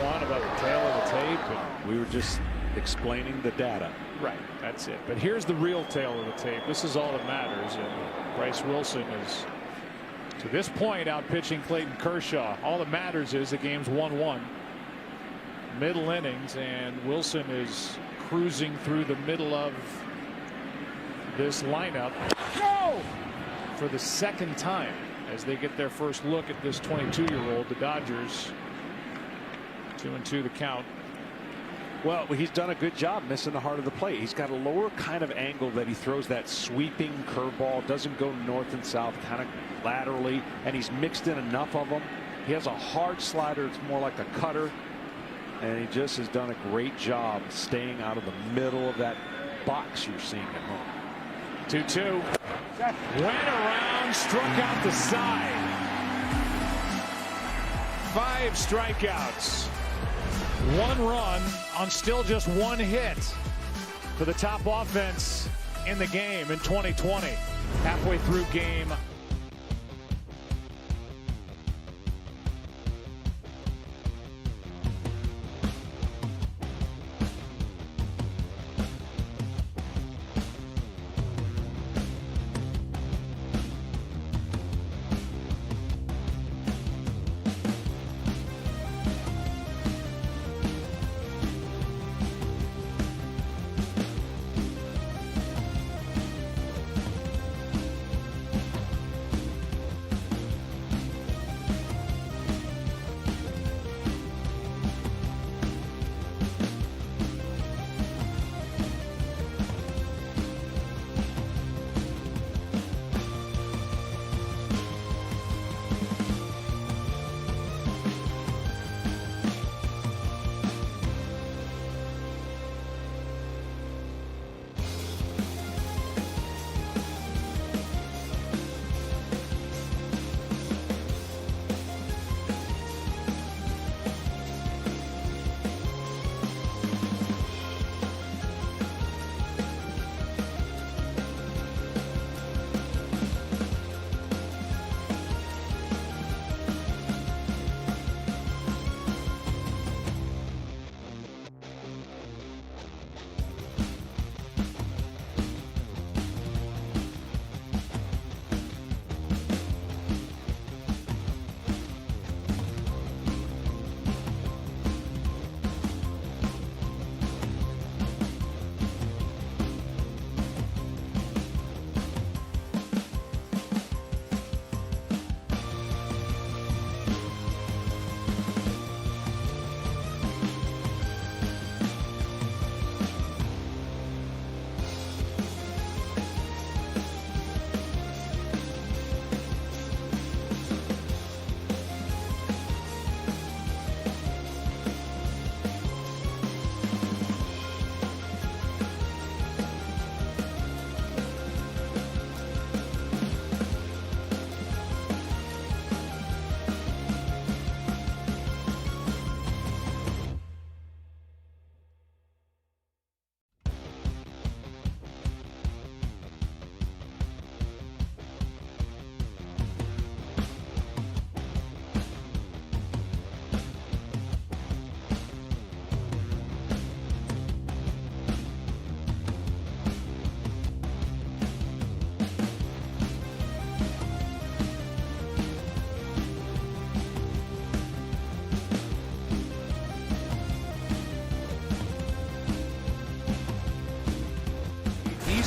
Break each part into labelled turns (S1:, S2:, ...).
S1: 1 about the tail of the tape.
S2: And we were just explaining the data.
S1: Right, that's it. But here's the real tail of the tape. This is all that matters. And Bryce Wilson is, to this point, out pitching Clayton Kershaw. All that matters is the game's 1-1. Middle innings, and Wilson is cruising through the middle of this lineup for the second time as they get their first look at this 22-year-old. The Dodgers 2-2 the count.
S2: Well, he's done a good job missing the heart of the plate. He's got a lower kind of angle that he throws that sweeping curveball. Doesn't go north and south, kind of laterally, and he's mixed in enough of them. He has a hard slider. It's more like a cutter, and he just has done a great job staying out of the middle of that box you're seeing at home.
S1: 2-2. Went around, struck out the side. 5 strikeouts. 1 run on still just 1 hit for the top offense in the game in 2020. Halfway through game.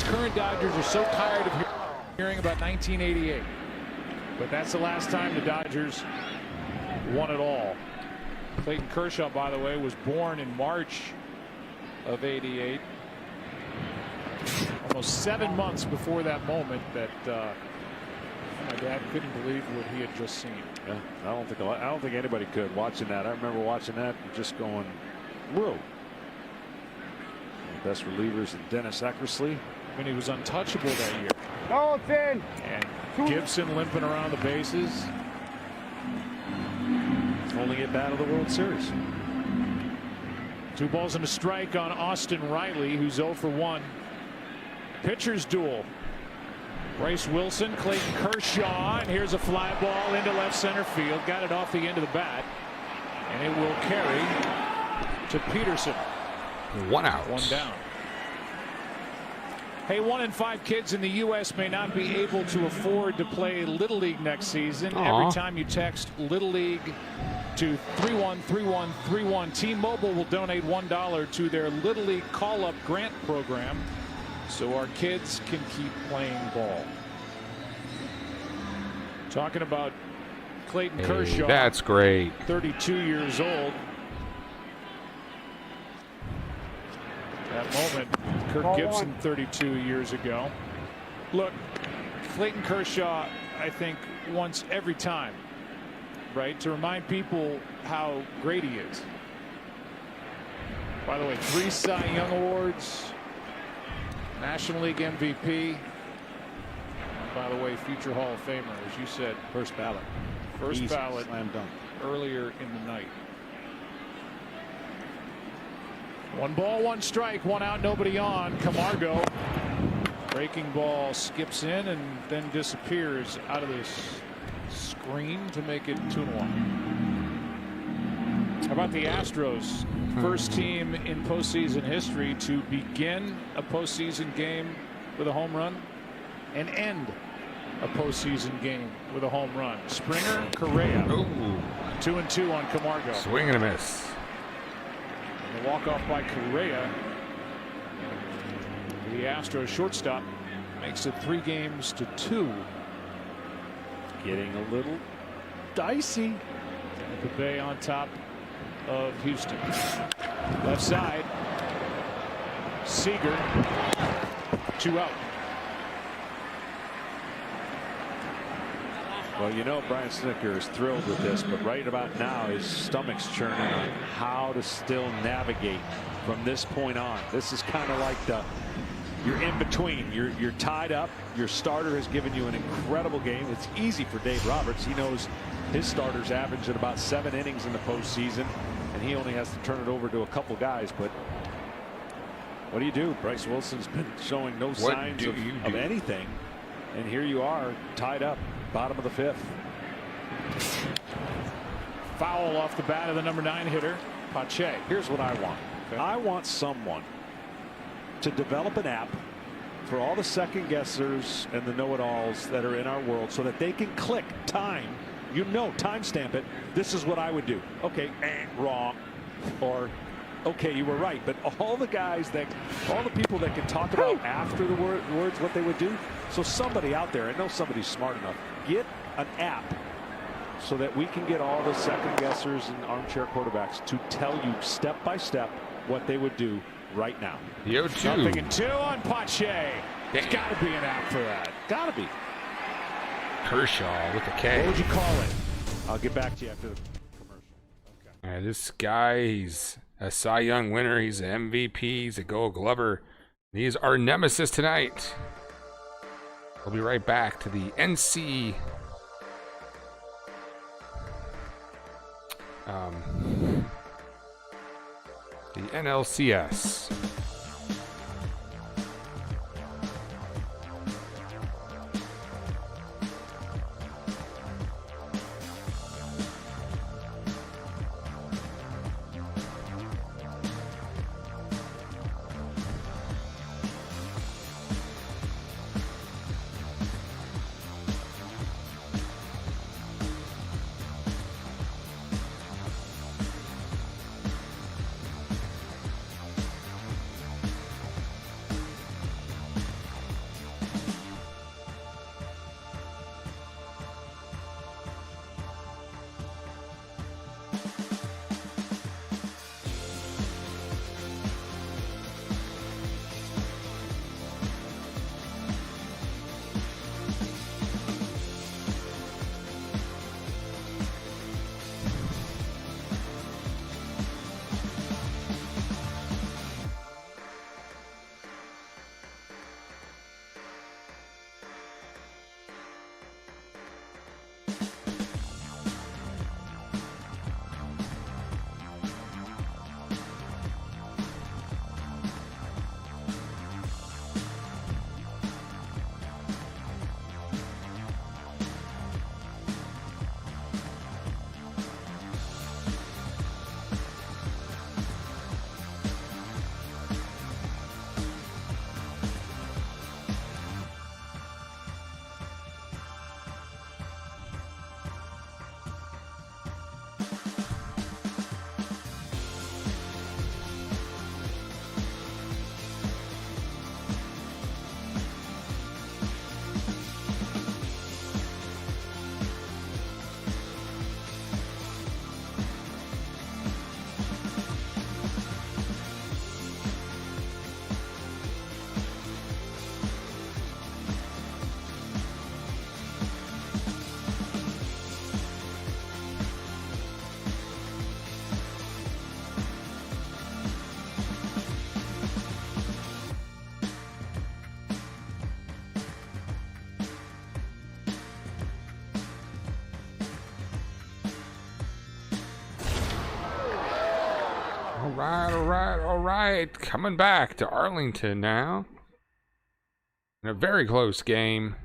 S1: Current Dodgers are so tired of hearing about 1988, but that's the last time the Dodgers won it all. Clayton Kershaw, by the way, was born in March of '88, almost 7 months before that moment that my dad couldn't believe what he had just seen.
S2: Yeah, I don't think anybody could watching that. I remember watching that and just going, whoa. Best relievers in Dennis Eckersley.
S1: When he was untouchable that year.
S3: Dalton.
S1: And Gibson limping around the bases.
S2: Only at bat of the World Series.
S1: 2 balls and a strike on Austin Riley, who's 0 for 1. Pitcher's duel. Bryce Wilson, Clayton Kershaw, and here's a fly ball into left center field. Got it off the end of the bat. And it will carry to Peterson.
S3: 1 out.
S1: 1 down. Hey, 1 in 5 kids in the U.S. may not be able to afford to play Little League next season.
S3: Aww.
S1: Every time you text Little League to 313131, T-Mobile will donate $1 to their Little League call-up grant program so our kids can keep playing ball. Talking about Clayton Kershaw.
S3: That's great.
S1: 32 years old. That moment, Kirk Gibson 32 years ago. Look, Clayton Kershaw, I think, wants every time, right, to remind people how great he is. By the way, 3 Cy Young Awards, National League MVP. And by the way, future Hall of Famer, as you said.
S2: First ballot.
S1: First
S2: Easy.
S1: ballot
S2: Slam dunk.
S1: earlier in the night. 1 ball, 1 strike, 1 out, nobody on. Camargo, breaking ball, skips in and then disappears out of this screen to make it 2-1. How about the Astros? First team in postseason history to begin a postseason game with a home run and end a postseason game with a home run. Springer, Correa.
S3: Ooh.
S1: 2-2 on Camargo.
S3: Swing and a miss.
S1: And the walk-off by Correa. The Astros shortstop makes it 3-2.
S2: Getting a little dicey.
S1: The Bay on top of Houston. Left side. Seager. 2 out.
S2: Well, you know, Brian Snitker is thrilled with this, but right about now his stomach's churning on how to still navigate from this point on. This is kind of like you're in between. You're tied up. Your starter has given you an incredible game. It's easy for Dave Roberts. He knows his starters average at about 7 innings in the postseason, and he only has to turn it over to a couple guys. But what do? Bryce Wilson's been showing no signs of anything, and here you are tied up. Bottom of the 5th.
S1: Foul off the bat of the number 9 hitter, Pache.
S2: Here's what I want. Okay. I want someone to develop an app for all the second guessers and the know-it-alls that are in our world so that they can click time. You know, timestamp it. This is what I would do. Okay, wrong. Or okay, you were right. But all the people that can talk about after the words what they would do. So somebody out there, I know somebody's smart enough, get an app so that we can get all the second guessers and armchair quarterbacks to tell you step by step what they would do right now.
S3: The 0-2.
S1: Something in 2 on Pache. There's got to be an app for that.
S2: Got to be.
S3: Kershaw with a K.
S1: What would you call it?
S2: I'll get back to you after the commercial.
S3: Okay. This guy, he's a Cy Young winner. He's an MVP. He's a Gold Glover. He's our nemesis tonight. We'll be right back to the the NLCS. All right. Coming back to Arlington now. In a very close game.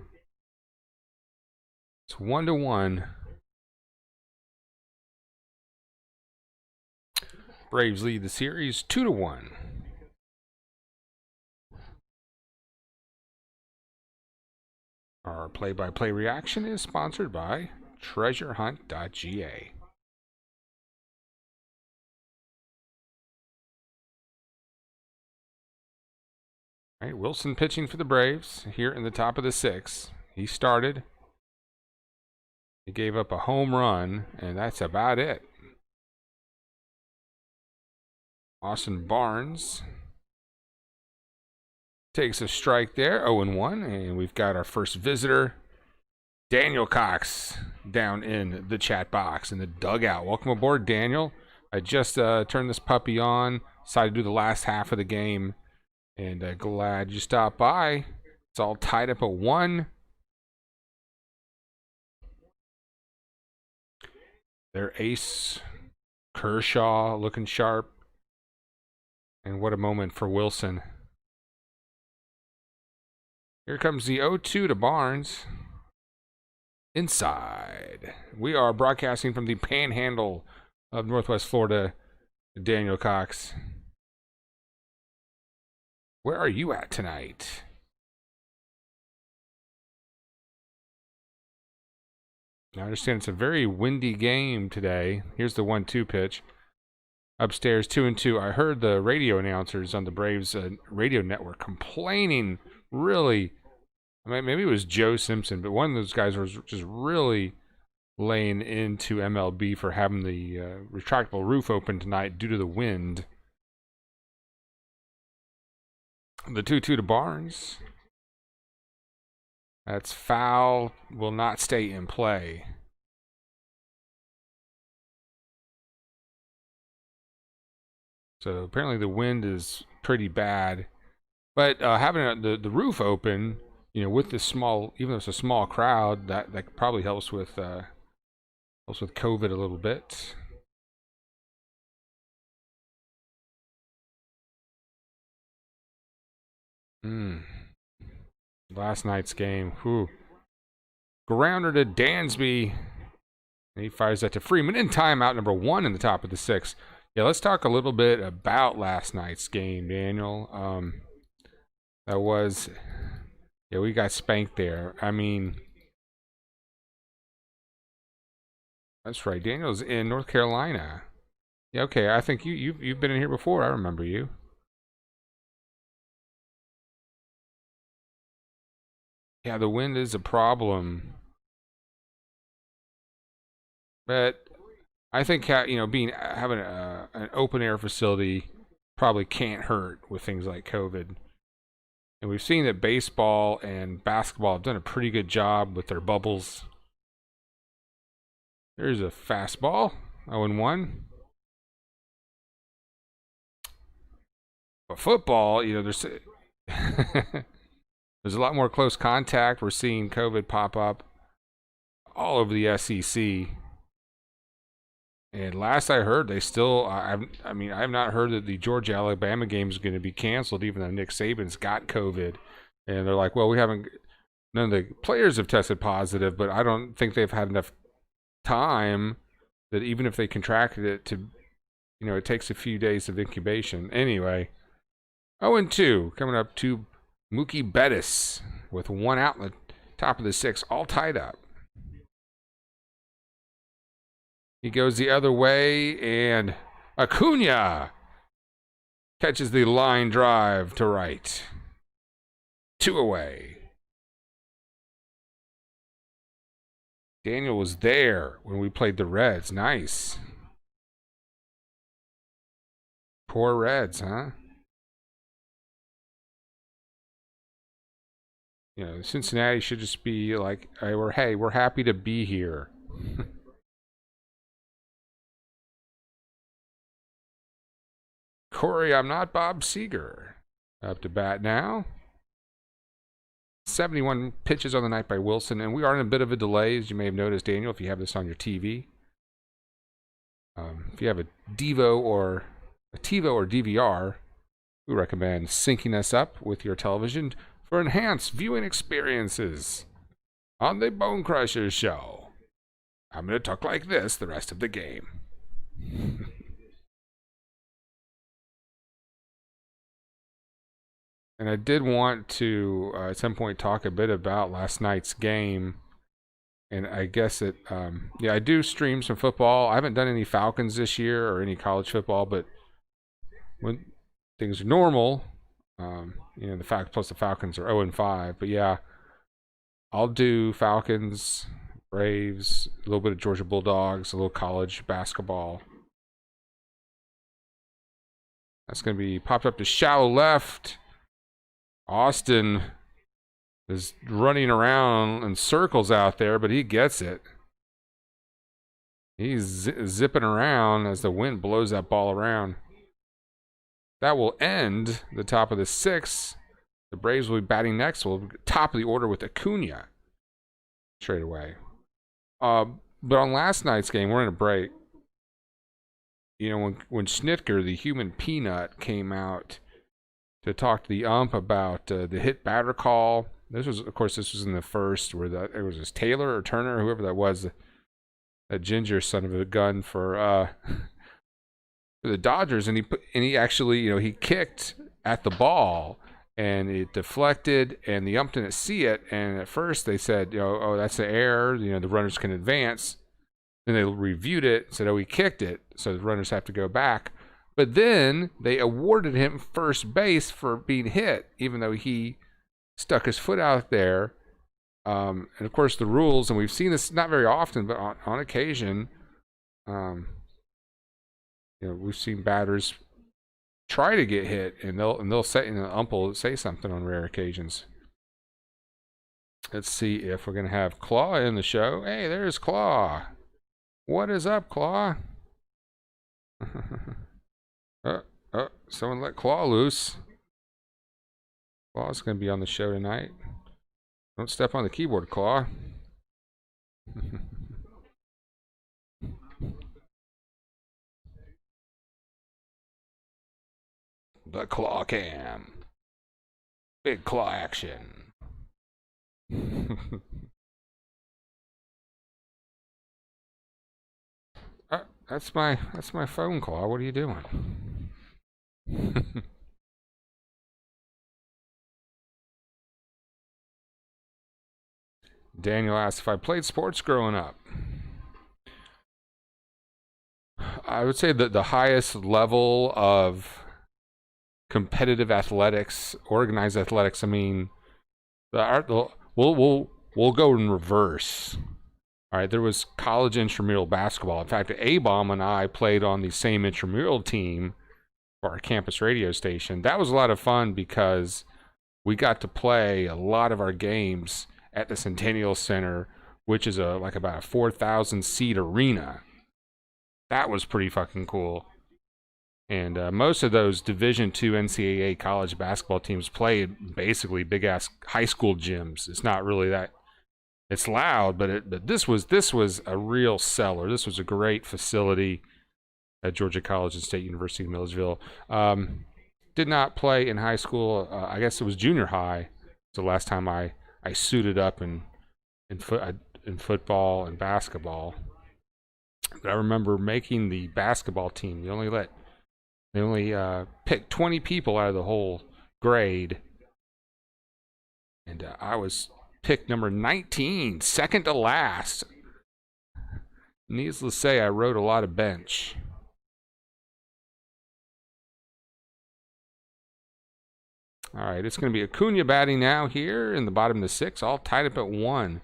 S3: It's 1-1. Braves lead the series 2-1. Our play-by-play reaction is sponsored by treasurehunt.ga. All right, Wilson pitching for the Braves here in the top of the 6th. He started. He gave up a home run, and that's about it. Austin Barnes takes a strike there, 0-1, and we've got our first visitor, Daniel Cox, down in the chat box in the dugout. Welcome aboard, Daniel. I just turned this puppy on, decided to do the last half of the game, and glad you stopped by. It's all tied up at 1. Their ace, Kershaw, looking sharp. And what a moment for Wilson. Here comes the 0-2 to Barnes. Inside. We are broadcasting from the panhandle of Northwest Florida. Daniel Cox. Where are you at tonight? I understand it's a very windy game today. Here's the 1-2 pitch. Upstairs, 2-2. I heard the radio announcers on the Braves radio network complaining, really. I mean, maybe it was Joe Simpson, but one of those guys was just really laying into MLB for having the retractable roof open tonight due to the wind. The 2-2 to Barnes. That's foul. Will not stay in play. So apparently the wind is pretty bad. But having the roof open, you know, with this small, even though it's a small crowd, that probably helps with COVID a little bit. Last night's game. Whew. Grounder to Dansby. And he fires that to Freeman in timeout number 1 in the top of the 6th. Yeah, let's talk a little bit about last night's game, Daniel. That was, yeah, we got spanked there. I mean, that's right. Daniel's in North Carolina. Yeah, okay. I think you've been in here before. I remember you. Yeah, the wind is a problem. But I think having an open air facility probably can't hurt with things like COVID. And we've seen that baseball and basketball have done a pretty good job with their bubbles. There's a fastball, 0-1. But football, there's there's a lot more close contact. We're seeing COVID pop up all over the SEC. And last I heard, they still, I have not heard that the Georgia-Alabama game is going to be canceled, even though Nick Saban's got COVID. And they're like, well, none of the players have tested positive, but I don't think they've had enough time that even if they contracted it it takes a few days of incubation. Anyway, 0-2 coming up to Mookie Bettis with 1 out in the top of the 6th, all tied up. He goes the other way, and Acuna catches the line drive to right. 2 away. Daniel was there when we played the Reds. Nice. Poor Reds, huh? Cincinnati should just be like, we're happy to be here. Corey, I'm not Bob Seeger. Up to bat now. 71 pitches on the night by Wilson, and we are in a bit of a delay, as you may have noticed, Daniel, if you have this on your TV. If you have a Tivo or a TiVo or DVR, we recommend syncing us up with your television for enhanced viewing experiences. On the Bone Crushers show, I'm going to talk like this the rest of the game. And I did want to, at some point, talk a bit about last night's game. And I guess I do stream some football. I haven't done any Falcons this year or any college football, but when things are normal, the Falcons are 0-5. But yeah, I'll do Falcons, Braves, a little bit of Georgia Bulldogs, a little college basketball. That's going to be popped up to shallow left. Austin is running around in circles out there, but he gets it. He's zipping around as the wind blows that ball around. That will end the top of the 6th. The Braves will be batting next. We'll top of the order with Acuna straight away. But on last night's game, we're in a break. When Schnitker, the human peanut, came out to talk to the ump about the hit batter call. This was in the first, where it was Taylor or Turner, whoever that was, that ginger son of a gun for the Dodgers, and he actually, he kicked at the ball and it deflected, and the ump didn't see it. And at first they said, oh, that's an error. The runners can advance. Then they reviewed it and said, oh, he kicked it, so the runners have to go back. But then they awarded him first base for being hit, even though he stuck his foot out there. And of course, the rules, and we've seen this not very often, but on occasion, we've seen batters try to get hit, and they'll say, and the ump will say something on rare occasions. Let's see if we're gonna have Claw in the show. Hey, there's Claw. What is up, Claw? Someone let Claw loose. Claw's gonna be on the show tonight. Don't step on the keyboard, Claw. The Claw Cam. Big claw action. That's my phone, Claw. What are you doing? Daniel asked if I played sports growing up. I would say that the highest level of competitive athletics, organized athletics, we'll go in reverse. All right, there was college intramural basketball. In fact, A-Bomb and I played on the same intramural team for our campus radio station. That was a lot of fun because we got to play a lot of our games at the Centennial Center, which is about a 4,000 seat arena. That was pretty fucking cool. And most of those Division II NCAA college basketball teams played basically big ass high school gyms. It's not really that. It's loud, but this was a real seller. This was a great facility at Georgia College and State University of Milledgeville. Did not play in high school. I guess it was junior high. It's the last time I suited up in football and basketball. But I remember making the basketball team. They only picked 20 people out of the whole grade, and I was picked number 19, second to last. Needless to say, I rode a lot of bench. All right, it's going to be Acuna batting now here in the bottom of the 6th, all tied up at 1.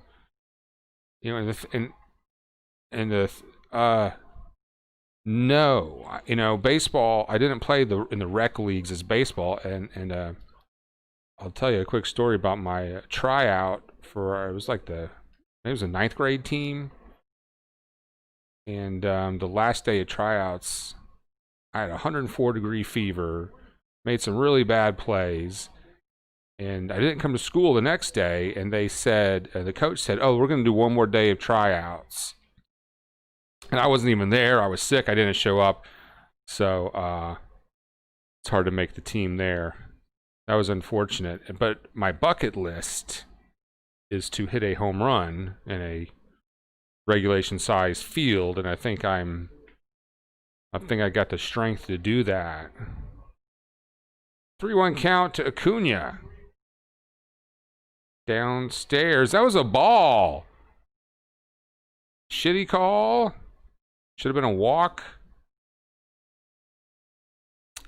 S3: No, baseball. I didn't play in the rec leagues as baseball, and I'll tell you a quick story about my tryout for it was a 9th grade team, and the last day of tryouts, I had a 104-degree fever, made some really bad plays, and I didn't come to school the next day. And they said, the coach said, "Oh, we're going to do one more day of tryouts." And I wasn't even there. I was sick. I didn't show up. So it's hard to make the team there. That was unfortunate. But my bucket list is to hit a home run in a regulation size field, and I think I got the strength to do that. 3-1 count to Acuna. Downstairs. That was a ball. Shitty call. Should have been a walk.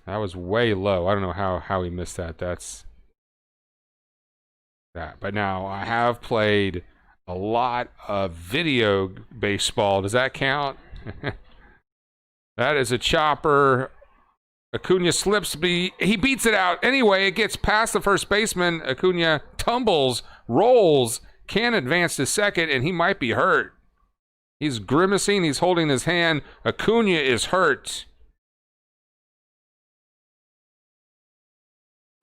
S3: That was way low. I don't know how he missed that. That's that. But now I have played a lot of video baseball. Does that count? That is a chopper. Acuna slips, but he beats it out. Anyway, it gets past the first baseman. Acuna tumbles, rolls, can't advance to second, and he might be hurt. He's grimacing. He's holding his hand. Acuna is hurt.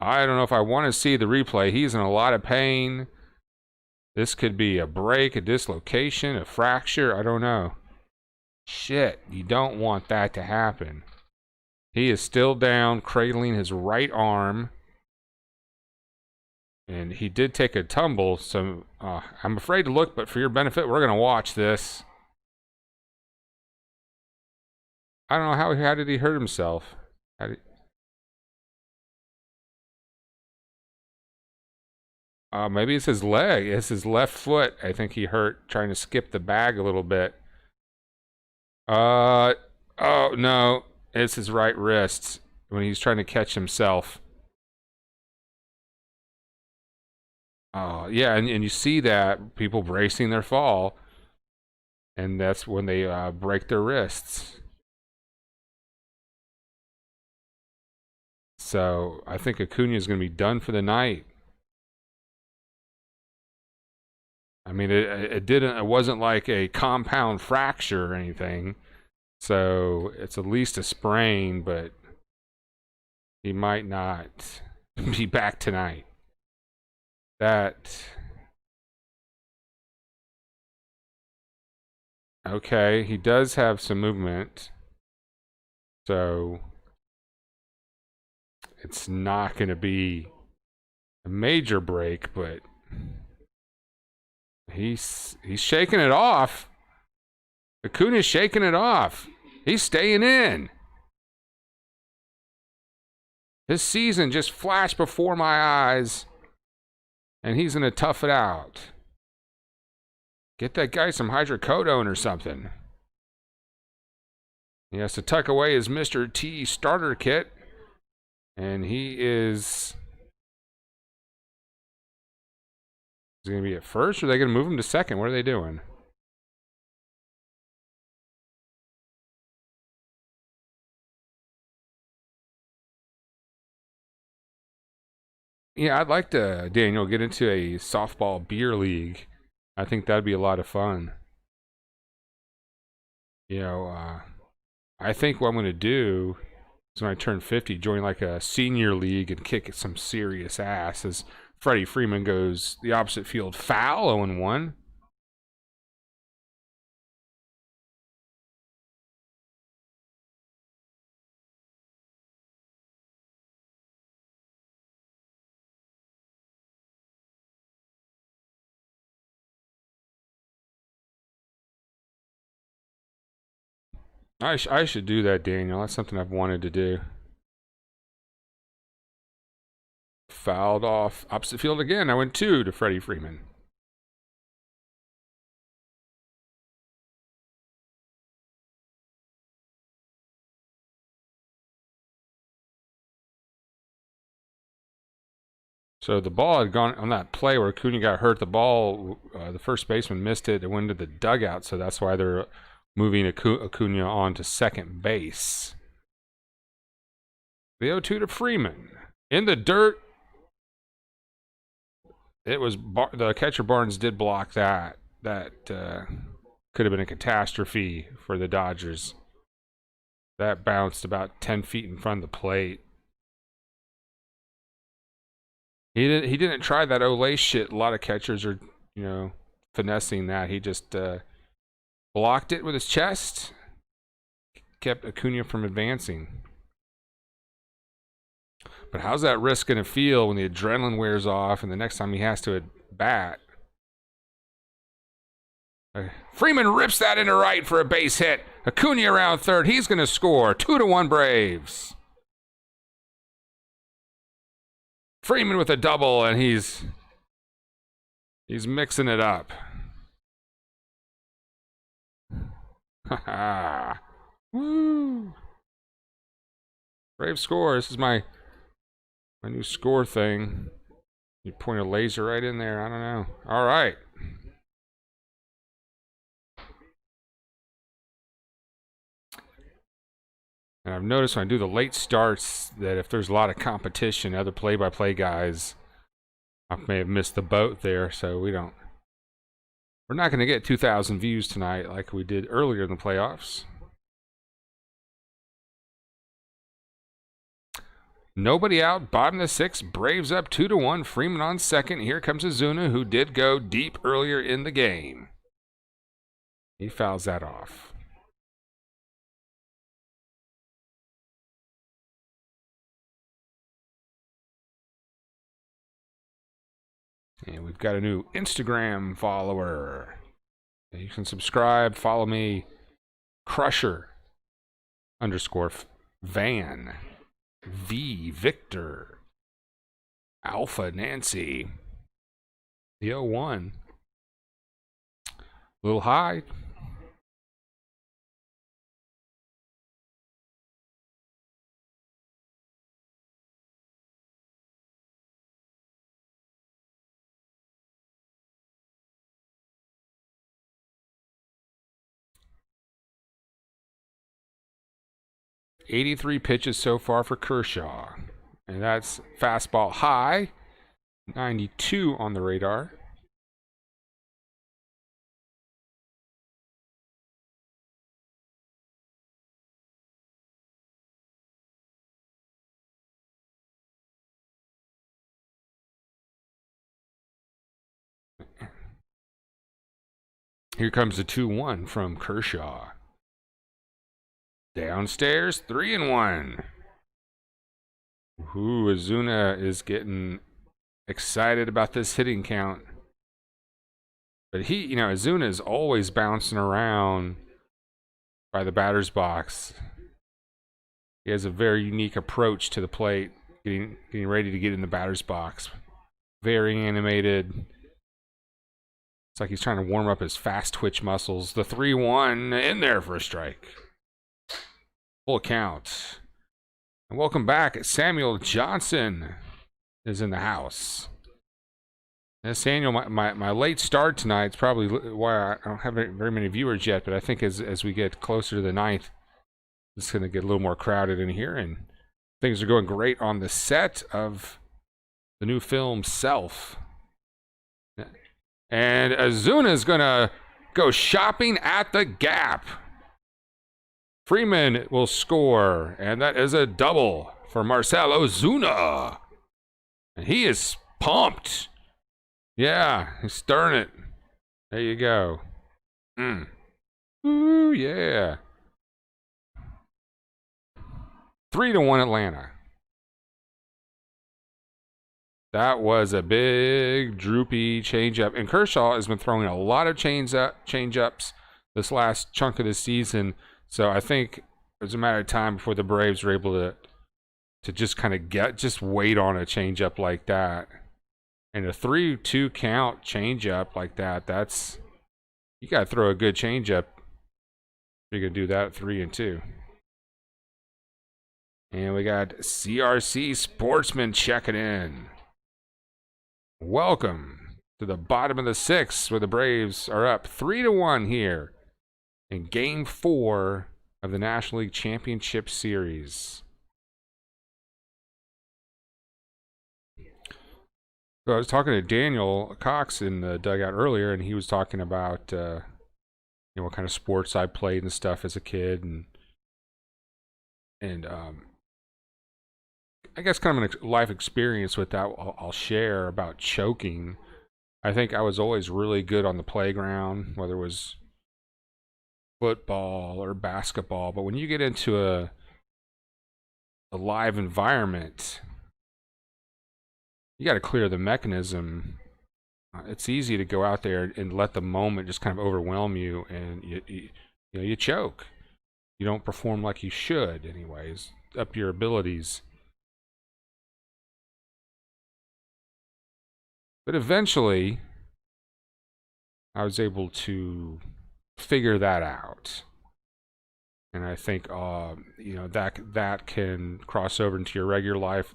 S3: I don't know if I want to see the replay. He's in a lot of pain. This could be a break, a dislocation, a fracture. I don't know. Shit, you don't want that to happen. He is still down, cradling his right arm. And he did take a tumble, so I'm afraid to look, but for your benefit, we're going to watch this. I don't know, how did he hurt himself? Maybe it's his leg. It's his left foot. I think he hurt trying to skip the bag a little bit. Oh, no. It's his right wrist when he's trying to catch himself. Oh, yeah, and you see that, people bracing their fall. And that's when they break their wrists. So, I think Acuna is going to be done for the night. I mean, it wasn't like a compound fracture or anything. So it's at least a sprain, but he might not be back tonight. Okay, he does have some movement. So it's not going to be a major break, but he's shaking it off. Acuna's shaking it off. He's staying in. His season just flashed before my eyes, and he's going to tough it out. Get that guy some hydrocodone or something. He has to tuck away his Mr. T starter kit, and he's going to be at first, or are they going to move him to second? What are they doing? Yeah, I'd like to, Daniel, get into a softball beer league. I think that'd be a lot of fun. You know, I think what I'm going to do is when I turn 50, join like a senior league and kick some serious ass as Freddie Freeman goes the opposite field foul, 0-1. I should do that, Daniel. That's something I've wanted to do. Fouled off opposite field again. I went 2 to Freddie Freeman. So the ball had gone on that play where Acuna got hurt. The ball, the first baseman missed it. It went into the dugout, so that's why they're moving Acuna on to second base. The 0-2 to Freeman. In the dirt. It was the catcher Barnes did block that. That could have been a catastrophe for the Dodgers. That bounced about 10 feet in front of the plate. He didn't try that Olay shit. A lot of catchers are, you know, finessing that. He just blocked it with his chest. Kept Acuna from advancing. But how's that risk going to feel when the adrenaline wears off and the next time he has to bat? Freeman rips that into right for a base hit. Acuna around third. He's going to score. 2-1 Braves. Freeman with a double, and he's mixing it up. Woo! Braves score. This is my new score thing. You point a laser right in there. I don't know. All right. And I've noticed when I do the late starts that if there's a lot of competition, other play-by-play guys, I may have missed the boat there, so we're not going to get 2,000 views tonight like we did earlier in the playoffs. Nobody out, bottom of the sixth, Braves up 2-1, Freeman on second. Here comes Ozuna, who did go deep earlier in the game. He fouls that off. And we've got a new Instagram follower. You can subscribe, follow me, Crusher_Van, V Victor, Alpha Nancy, the 01. A little high. .83 pitches so far for Kershaw. And that's fastball high. 92 on the radar. Here comes the 2-1 from Kershaw. Downstairs, 3-1. Ooh, Ozuna is getting excited about this hitting count. But Ozuna is always bouncing around by the batter's box. He has a very unique approach to the plate, getting ready to get in the batter's box. Very animated. It's like he's trying to warm up his fast twitch muscles. The 3-1 in there for a strike. Full count. And welcome back. Samuel Johnson is in the house. And Samuel, my late start tonight is probably why I don't have very many viewers yet, but I think as we get closer to the ninth, it's going to get a little more crowded in here, and things are going great on the set of the new film Self. And Ozuna is going to go shopping at the Gap. Freeman will score, and that is a double for Marcell Ozuna. And he is pumped. Yeah, he's stirring it. There you go. Ooh, yeah. 3-1 Atlanta. That was a big, droopy changeup. And Kershaw has been throwing a lot of changeups this last chunk of the season. So I think it was a matter of time before the Braves were able to just kind of just wait on a changeup like that. And a 3-2 count changeup like that, you got to throw a good changeup. You're going to do that at 3-2. And we got CRC Sportsman checking in. Welcome to the bottom of the sixth, where the Braves are up 3-1 here in Game 4 of the National League Championship Series. So I was talking to Daniel Cox in the dugout earlier, and he was talking about what kind of sports I played and stuff as a kid, and I guess kind of a life experience with that I'll share about choking. I think I was always really good on the playground, whether it was football or basketball. But when you get into a live environment, you got to clear the mechanism. It's easy to go out there and let the moment just kind of overwhelm you, and you choke. You don't perform like you should, anyways. Up your abilities. But eventually, I was able to figure that out. And I think, that can cross over into your regular life.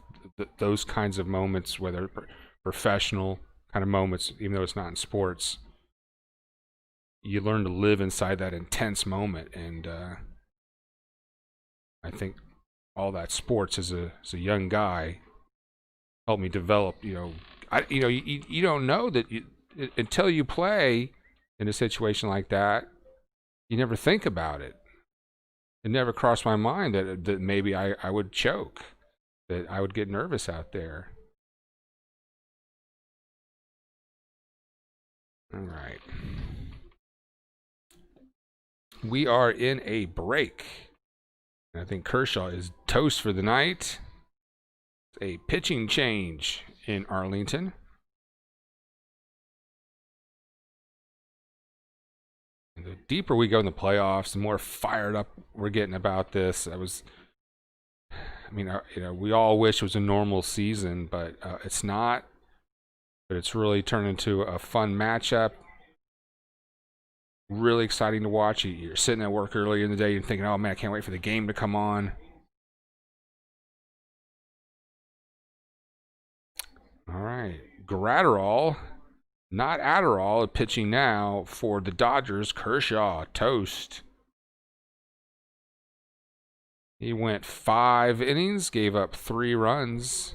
S3: Those kinds of moments, whether professional kind of moments, even though it's not in sports, you learn to live inside that intense moment. And I think all that sports as a young guy helped me develop. You don't know that until you play in a situation like that. You never think about it. It never crossed my mind that maybe I would choke, that I would get nervous out there. All right. We are in a break. I think Kershaw is toast for the night. A pitching change in Arlington. And the deeper we go in the playoffs, the more fired up we're getting about this. We all wish it was a normal season, but it's not. But it's really turned into a fun matchup. Really exciting to watch. You're sitting at work earlier in the day and thinking, oh man, I can't wait for the game to come on. All right. Gratterall, not Adderall, pitching now for the Dodgers. Kershaw, toast. He went 5 innings, gave up 3 runs.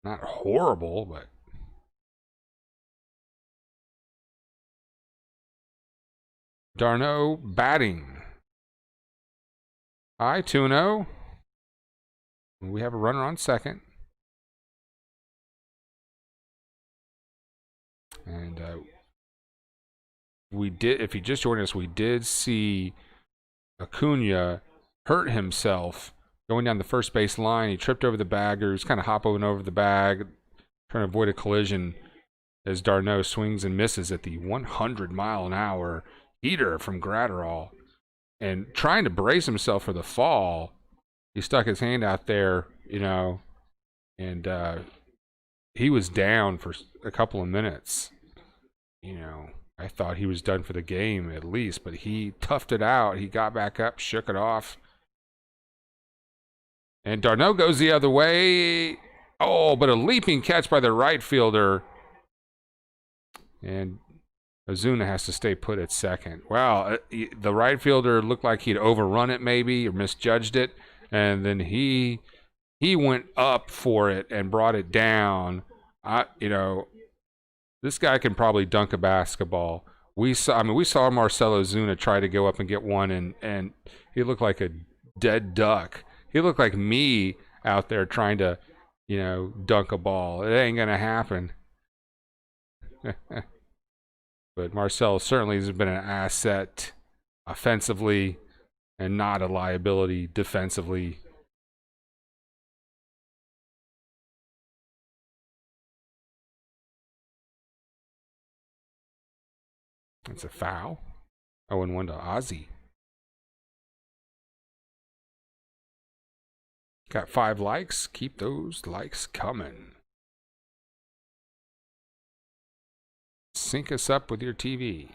S3: Not horrible, but d'Arnaud batting. Hi, 2-0. We have a runner on second. And if you just joined us, we did see Acuna hurt himself going down the first base line. He tripped over the bag, or he was kind of hopping over the bag, trying to avoid a collision as d'Arnaud swings and misses at the 100-mile-an-hour heater from Gratterall. And trying to brace himself for the fall, he stuck his hand out there, and he was down for a couple of minutes. I thought he was done for the game at least, but he toughed it out. He got back up, shook it off. And d'Arnaud goes the other way. Oh, but a leaping catch by the right fielder. And Ozuna has to stay put at second. Wow, the right fielder looked like he'd overrun it maybe or misjudged it. And then he went up for it and brought it down. This guy can probably dunk a basketball. We saw Marcell Ozuna try to go up and get one, and he looked like a dead duck. He looked like me out there trying to, dunk a ball. It ain't gonna happen. But Marcell certainly has been an asset offensively and not a liability defensively. It's a foul. 0-1 to Ozzy. Got 5 likes. Keep those likes coming. Sync us up with your TV.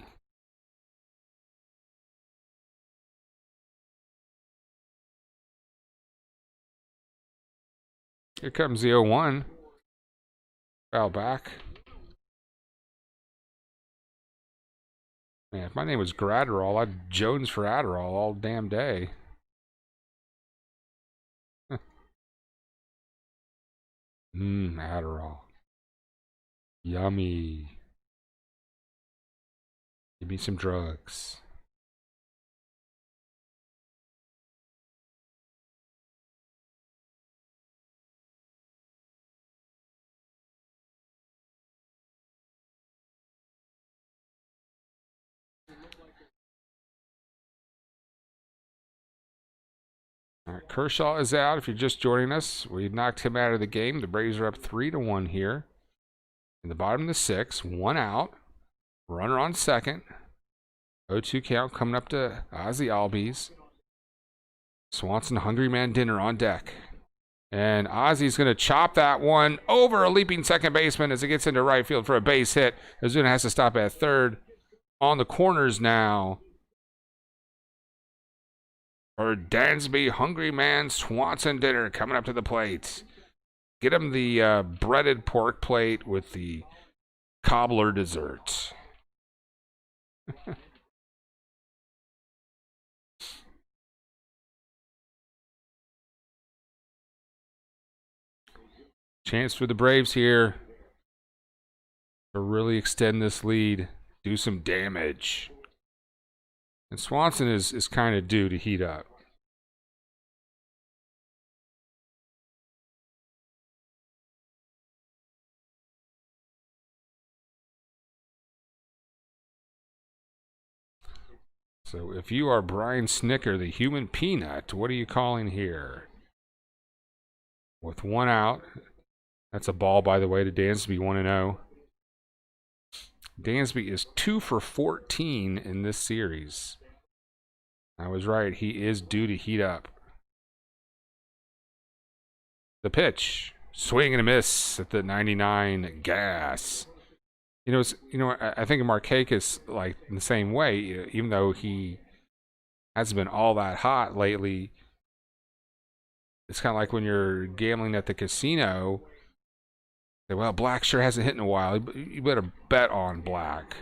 S3: Here comes the 0-1. Foul back. Man, if my name was Gratterall, I'd Jones for Adderall all damn day. Adderall. Yummy. Give me some drugs. All right, Kershaw is out. If you're just joining us, we knocked him out of the game. The Braves are up 3-1 here. In the bottom of the 6th, 1 out. Runner on second. 0-2 count coming up to Ozzie Albies. Swanson, hungry man dinner on deck. And Ozzie's going to chop that one over a leaping second baseman as it gets into right field for a base hit. Ozuna has to stop at third. On the corners now. For Dansby, hungry man, Swanson dinner coming up to the plate. Get him the breaded pork plate with the cobbler dessert. Chance for the Braves here to really extend this lead, do some damage. And Swanson is kind of due to heat up. So if you are Brian Snicker, the human peanut, what are you calling here? With 1 out. That's a ball, by the way, to Dansby, 1-0. Dansby is 2 for 14 in this series. I was right. He is due to heat up. The pitch. Swing and a miss at the 99 gas. I think of Markakis like in the same way, even though he hasn't been all that hot lately. It's kind of like when you're gambling at the casino. Say, well, Black sure hasn't hit in a while. You better bet on Black.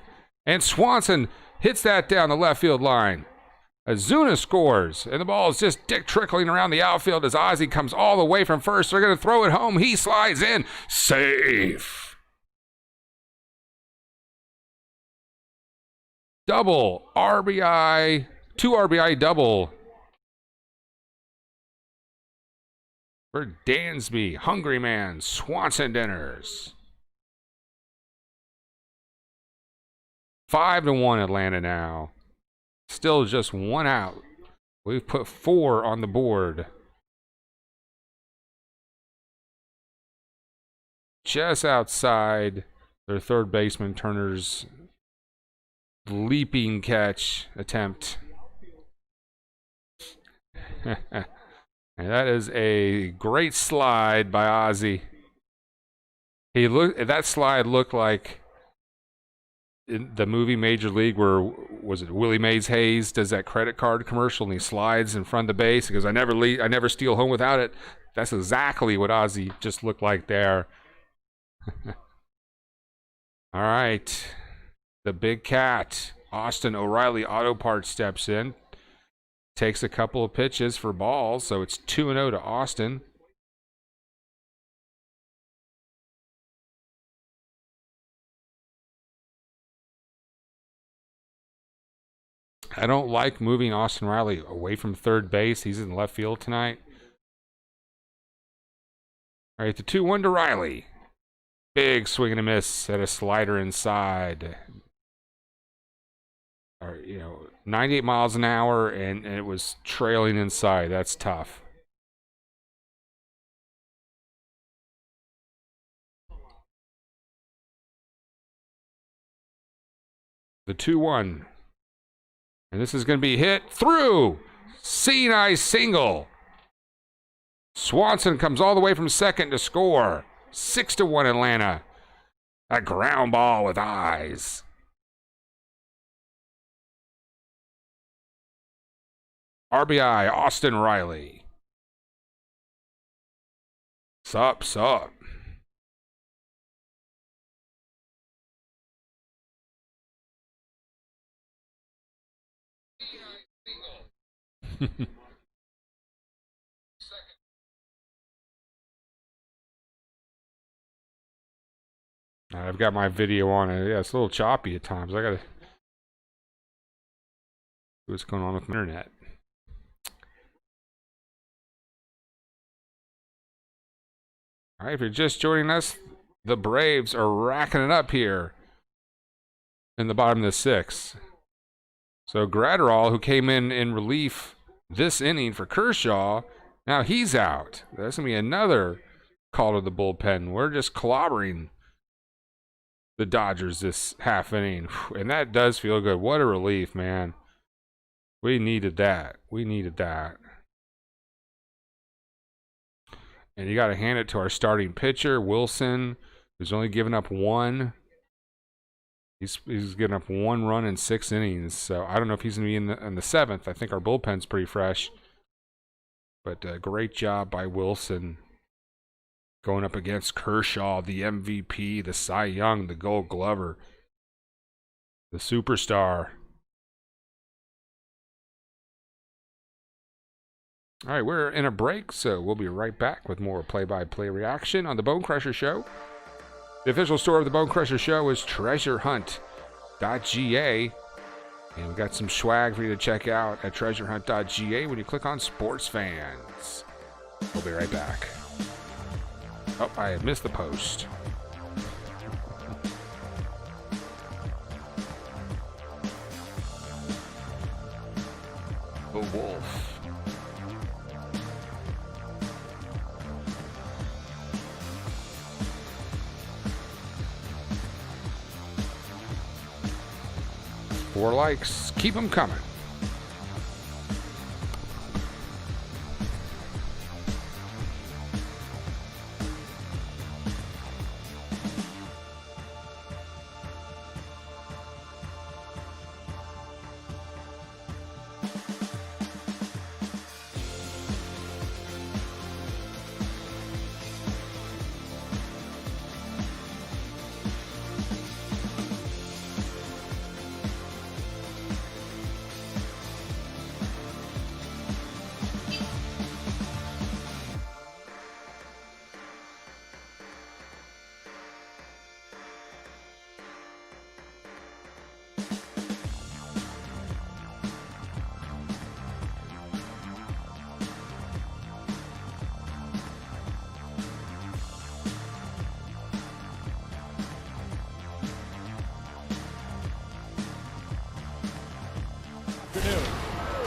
S3: And Swanson hits that down the left field line. Ozuna scores, and the ball is just trickling around the outfield as Ozzie comes all the way from first. They're going to throw it home. He slides in. Safe. Double RBI, 2 RBI double for Dansby, hungry man, Swanson dinners. 5-1 Atlanta now. Still just 1 out. We've put 4 on the board. Just outside their third baseman, Turner's leaping catch attempt. And that is a great slide by Ozzie. That slide looked like in the movie Major League, where was it Willie Mays Hayes does that credit card commercial and he slides in front of the base because I never steal home without it. That's exactly what Ozzie just looked like there. All right, the big cat Austin O'Reilly Auto Parts steps in, takes a couple of pitches for balls, so it's 2-0 to Austin. I don't like moving Austin Riley away from third base. He's in left field tonight. All right, the 2-1 to Riley. Big swing and a miss at a slider inside. 98 miles an hour, and it was trailing inside. That's tough. The 2-1. And this is going to be hit through. Sinai single. Swanson comes all the way from second to score. 6-1 Atlanta. A ground ball with eyes. RBI, Austin Riley. Sup. I've got my video on it. Yeah, it's a little choppy at times. I gotta see what's going on with my internet. All right, if you're just joining us, the Braves are racking it up here in the bottom of the 6th. So Gratterall, who came in relief this inning for Kershaw. Now he's out. There's going to be another call to the bullpen. We're just clobbering the Dodgers this half inning. And that does feel good. What a relief, man. We needed that. We needed that. And you got to hand it to our starting pitcher, Wilson, who's only given up one. He's given up 1 run in 6 innings. So I don't know if he's going to be in the 7th. I think our bullpen's pretty fresh. But great job by Wilson going up against Kershaw, the MVP, the Cy Young, the Gold Glover, the superstar. All right, we're in a break, so we'll be right back with more play-by-play reaction on the Bone Crusher Show. The official store of the Bone Crusher Show is treasurehunt.ga. And we've got some swag for you to check out at treasurehunt.ga when you click on Sports Fans. We'll be right back. Oh, I missed the post. The Wolf. Four likes. Keep them coming.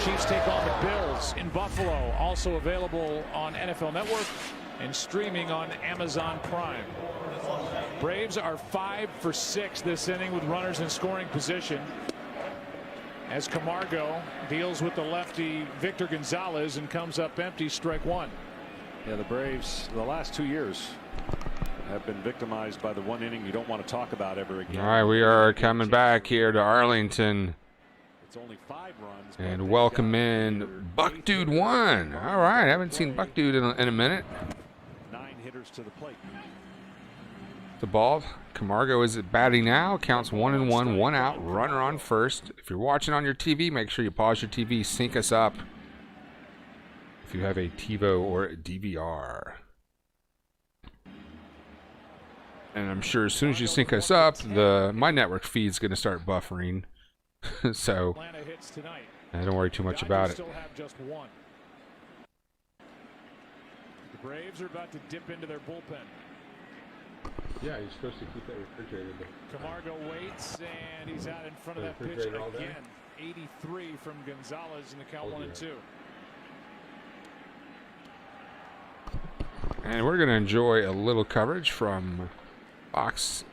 S1: Chiefs take on the Bills in Buffalo. Also available on NFL Network and streaming on Amazon Prime. Braves are 5 for 6 this inning with runners in scoring position, as Camargo deals with the lefty Victor Gonzalez and comes up empty, strike 1.
S2: Yeah, the Braves the last 2 years have been victimized by the one inning you don't want to talk about ever again.
S3: All right, we are coming back here to Arlington.
S2: It's only 5 runs.
S3: And welcome in Buck Dude 1. All right, haven't seen Buck Dude in a minute.
S2: 9 hitters to the plate.
S3: The ball. Camargo is batting now. Counts 1-1, 1 out. Runner on first. If you're watching on your TV, make sure you pause your TV. Sync us up. If you have a Tivo or a DVR. And I'm sure as soon as you sync us up, my network feed's going to start buffering. So don't worry too much about it.
S1: Still have just 1. The Braves are about to dip into their bullpen.
S3: Yeah, you're supposed to keep that refrigerated.
S1: Camargo waits, and he's out in front of that pitch again. 83 from Gonzalez in the count 1-2.
S3: And we're going to enjoy a little coverage from Fox.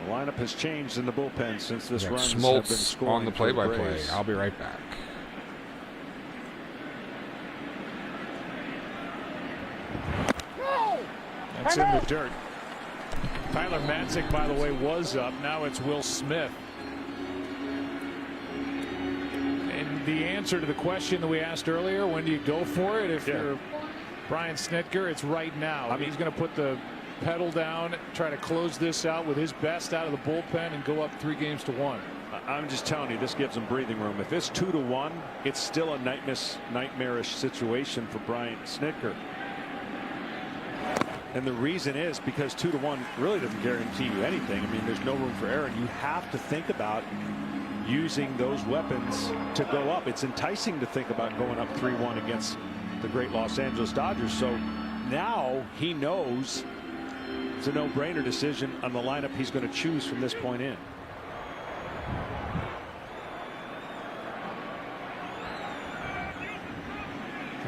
S2: The lineup has changed in the bullpen since this run has been
S3: Smoltz
S2: scoring
S3: on the play-by-play.
S2: Braves.
S3: I'll be right back.
S1: That's in the dirt. Tyler Matzik, by the way, was up. Now it's Will Smith. And the answer to the question that we asked earlier, when do you go for it? If you're Brian Snitker, it's right now. I mean, he's going to put the pedal down, try to close this out with his best out of the bullpen and go up 3-1.
S2: I'm just telling you, this gives him breathing room. If it's 2-1, it's still a nightmarish situation for Brian Snitker. And the reason is because 2-1 really doesn't guarantee you anything. I mean, there's no room for error. You have to think about using those weapons to go up. It's enticing to think about going up 3-1 against the great Los Angeles Dodgers. So now he knows it's a no-brainer decision on the lineup he's going to choose from this point in.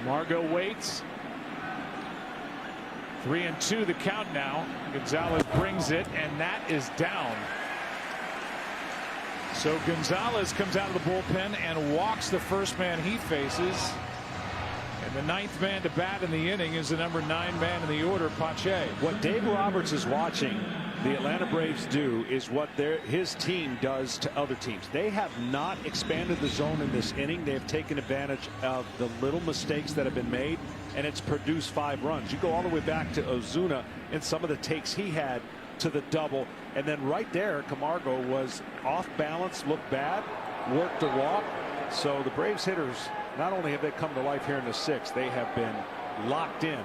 S1: Camargo waits. 3-2 the count now. Gonzalez brings it, and that is down. So Gonzalez comes out of the bullpen and walks the first man he faces. And the ninth man to bat in the inning is the number 9 man in the order, Pache.
S2: What Dave Roberts is watching the Atlanta Braves do is what his team does to other teams. They have not expanded the zone in this inning. They have taken advantage of the little mistakes that have been made, and it's produced 5 runs. You go all the way back to Ozuna and some of the takes he had to the double, and then right there Camargo was off balance, looked bad, worked the walk. So the Braves hitters, not only have they come to life here in the 6th, they have been locked in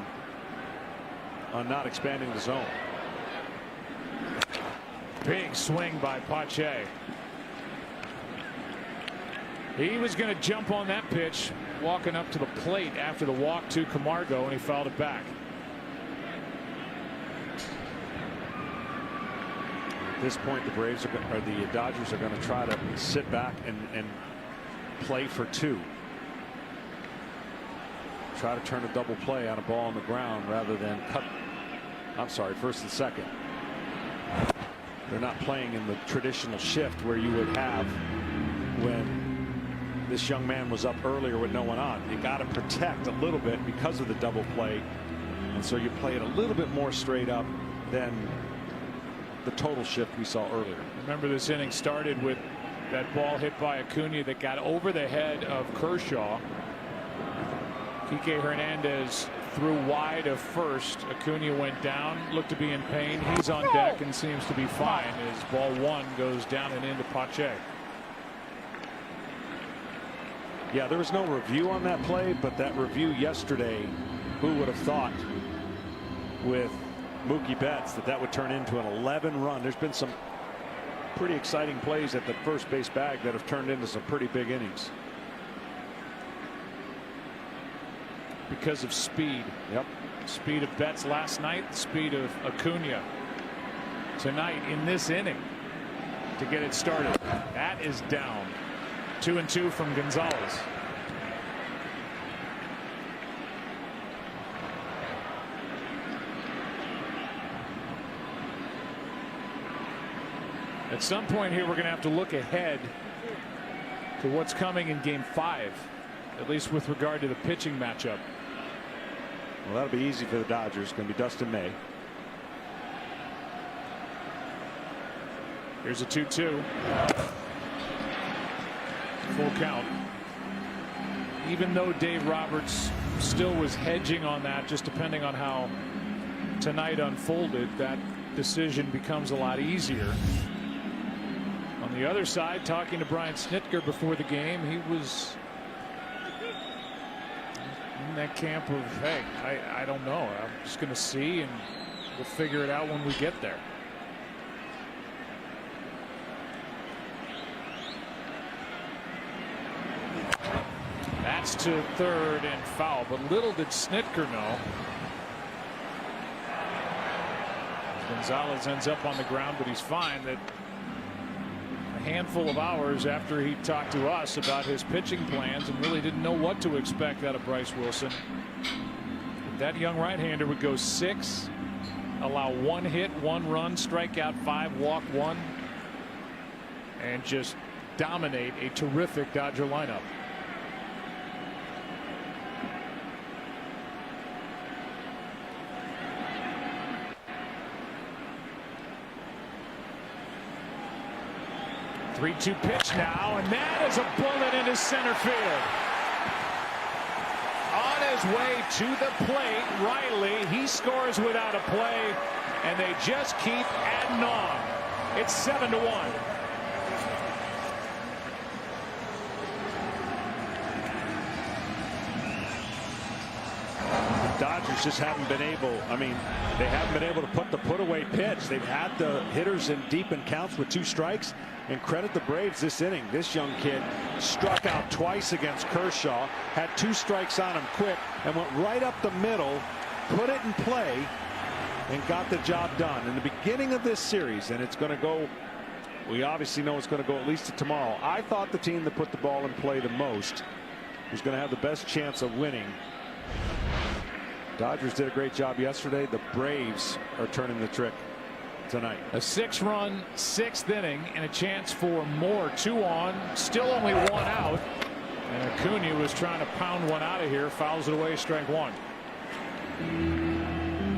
S2: on not expanding the zone.
S1: Big swing by Pache. He was going to jump on that pitch, walking up to the plate after the walk to Camargo, and he fouled it back.
S2: At this point, the Braves the Dodgers are going to try to sit back and play for 2. Try to turn a double play on a ball on the ground rather than cut. I'm sorry, first and second. They're not playing in the traditional shift where you would have when this young man was up earlier with no one on. You got to protect a little bit because of the double play, and so you play it a little bit more straight up than the total shift we saw earlier.
S1: Remember, this inning started with that ball hit by Acuna that got over the head of Kershaw. Kike Hernandez threw wide of first. Acuna went down, looked to be in pain. He's on deck and seems to be fine as ball 1 goes down and into Pache.
S2: Yeah, there was no review on that play, but that review yesterday, who would have thought with Mookie Betts that would turn into an 11-run. There's been some pretty exciting plays at the first base bag that have turned into some pretty big innings.
S1: Because of speed.
S2: Yep.
S1: Speed of Betts last night, speed of Acuna tonight in this inning to get it started. That is down. 2-2 from Gonzalez. At some point here, we're going to have to look ahead to what's coming in Game 5, at least with regard to the pitching matchup.
S2: Well, that'll be easy for the Dodgers. It's going to be Dustin May.
S1: Here's a 2-2. Full count. Even though Dave Roberts still was hedging on that, just depending on how tonight unfolded, that decision becomes a lot easier. On the other side, talking to Brian Snitker before the game, he was in that camp of, hey, I don't know. I'm just going to see, and we'll figure it out when we get there. That's to third and foul, but little did Snitker know. Gonzalez ends up on the ground, but he's fine. That a handful of hours after he talked to us about his pitching plans and really didn't know what to expect out of Bryce Wilson. That young right-hander would go 6, allow 1 hit, 1 run, strike out 5, walk 1, and just dominate a terrific Dodger lineup. The 3-2 pitch now, and that is a bullet into center field. On his way to the plate, Riley, he scores without a play, and they just keep adding on. It's 7-1.
S2: Dodgers just haven't been able, they haven't been able to put the put-away pitch. They've had the hitters in deep in counts with 2 strikes. And credit the Braves this inning. This young kid struck out twice against Kershaw, had 2 strikes on him quick, and went right up the middle, put it in play, and got the job done. In the beginning of this series, and it's going to go, we obviously know it's going to go at least to tomorrow. I thought the team that put the ball in play the most was going to have the best chance of winning Dodgers did a great job yesterday. The Braves are turning the trick tonight.
S1: A 6-run 6th inning and a chance for more. 2 on, still only 1 out. And Acuna was trying to pound one out of here. Fouls it away, strike 1.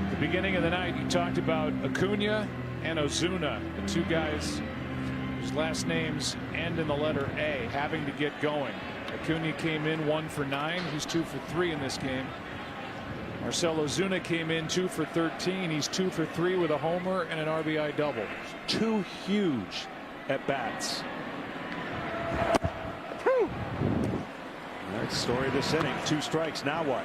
S1: At the beginning of the night, you talked about Acuna and Ozuna, the 2 guys whose last names end in the letter A, having to get going. Acuna came in 1 for 9. He's 2 for 3 in this game. Marcell Ozuna came in 2 for 13. He's 2 for 3 with a homer and an RBI double.
S2: 2 huge at bats. That's the story of this inning. 2 strikes. Now what?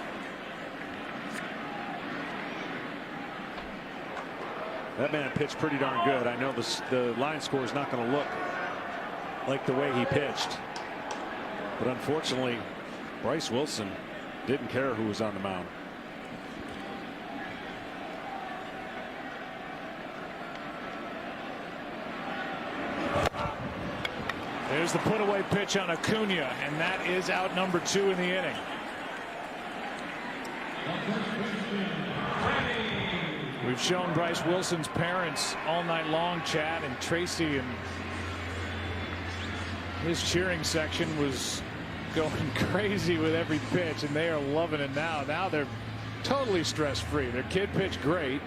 S2: That man pitched pretty darn good. I know the line score is not going to look like the way he pitched, but unfortunately, Bryce Wilson didn't care who was on the mound.
S1: There's the put-away pitch on Acuna, and that is out number 2 in the inning. We've shown Bryce Wilson's parents all night long, Chad, and Tracy, and his cheering section was going crazy with every pitch, and they are loving it now. Now they're totally stress-free. Their kid pitched great.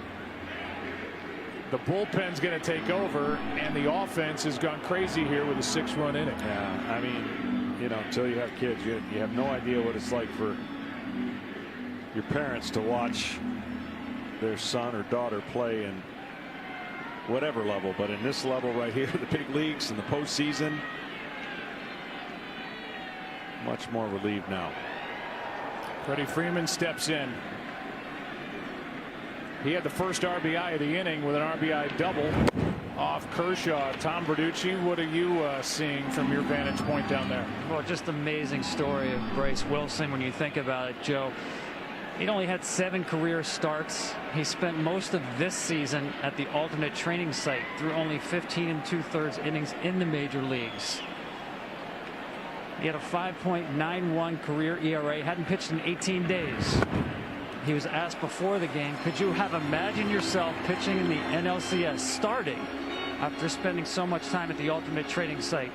S1: The bullpen's going to take over, and the offense has gone crazy here with a 6-run inning.
S2: Yeah, I mean, you know, until you have kids, you have no idea what it's like for your parents to watch their son or daughter play in whatever level, but in this level right here, the big leagues and the postseason, much more relieved now.
S1: Freddie Freeman steps in. He had the first RBI of the inning with an RBI double off Kershaw. Tom Verducci, what are you seeing from your vantage point down there?
S4: Well, just amazing story of Bryce Wilson when you think about it, Joe. He only had 7 career starts. He spent most of this season at the alternate training site through only 15 2/3 innings in the major leagues. He had a 5.91 career ERA, hadn't pitched in 18 days. He was asked before the game, could you have imagined yourself pitching in the NLCS starting after spending so much time at the ultimate training site?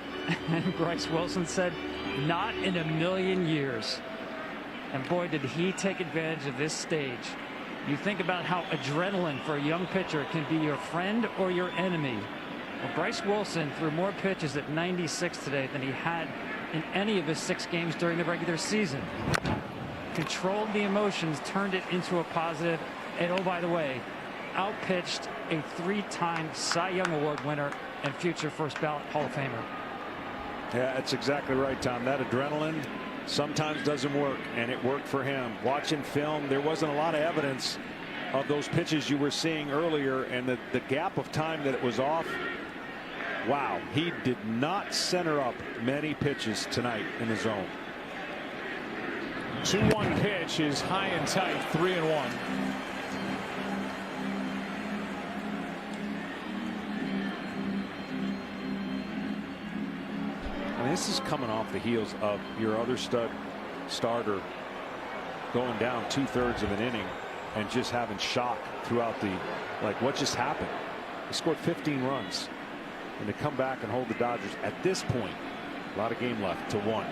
S4: And Bryce Wilson said, not in a million years. And boy, did he take advantage of this stage. You think about how adrenaline for a young pitcher can be your friend or your enemy. Well, Bryce Wilson threw more pitches at 96 today than he had in any of his 6 games during the regular season. Controlled the emotions, turned it into a positive, and oh, by the way, outpitched a 3-time Cy Young Award winner and future first ballot Hall of Famer.
S2: Yeah, that's exactly right, Tom. That adrenaline sometimes doesn't work, and it worked for him. Watching film, there wasn't a lot of evidence of those pitches you were seeing earlier, and the gap of time that it was off. Wow, he did not center up many pitches tonight in the zone.
S1: 2-1 pitch is high and tight, 3-1.
S2: And this is coming off the heels of your other starter going down 2/3 of an inning and just having shock throughout the, like, what just happened? He scored 15 runs, and to come back and hold the Dodgers at this point, a lot of game left, to 1.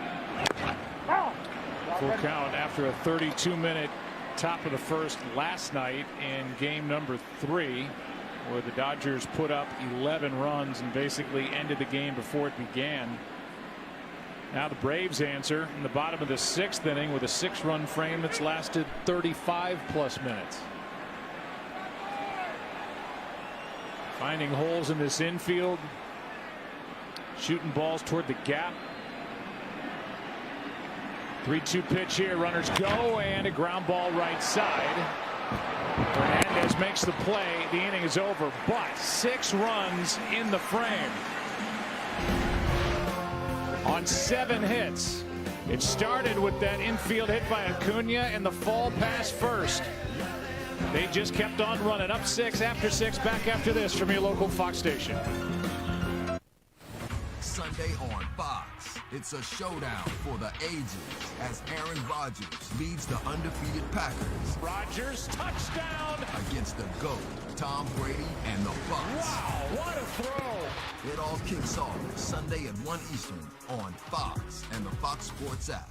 S1: Full count after a 32-minute top of the first last night in game number 3, where the Dodgers put up 11 runs and basically ended the game before it began. Now the Braves answer in the bottom of the 6th inning with a 6-run frame that's lasted 35+ minutes. Finding holes in this infield, shooting balls toward the gap. 3-2 pitch here, runners go, and a ground ball right side. Hernandez makes the play. The inning is over, but 6 runs in the frame on 7 hits. It started with that infield hit by Acuna and the fall past first. They just kept on running, up 6 after 6. Back after this from your local Fox station.
S5: Sunday on Fox. It's a showdown for the ages as Aaron Rodgers leads the undefeated Packers.
S1: Rodgers, touchdown!
S5: Against the GOAT, Tom Brady and the Bucs.
S1: Wow, what a throw!
S5: It all kicks off Sunday at 1 Eastern on Fox and the Fox Sports app.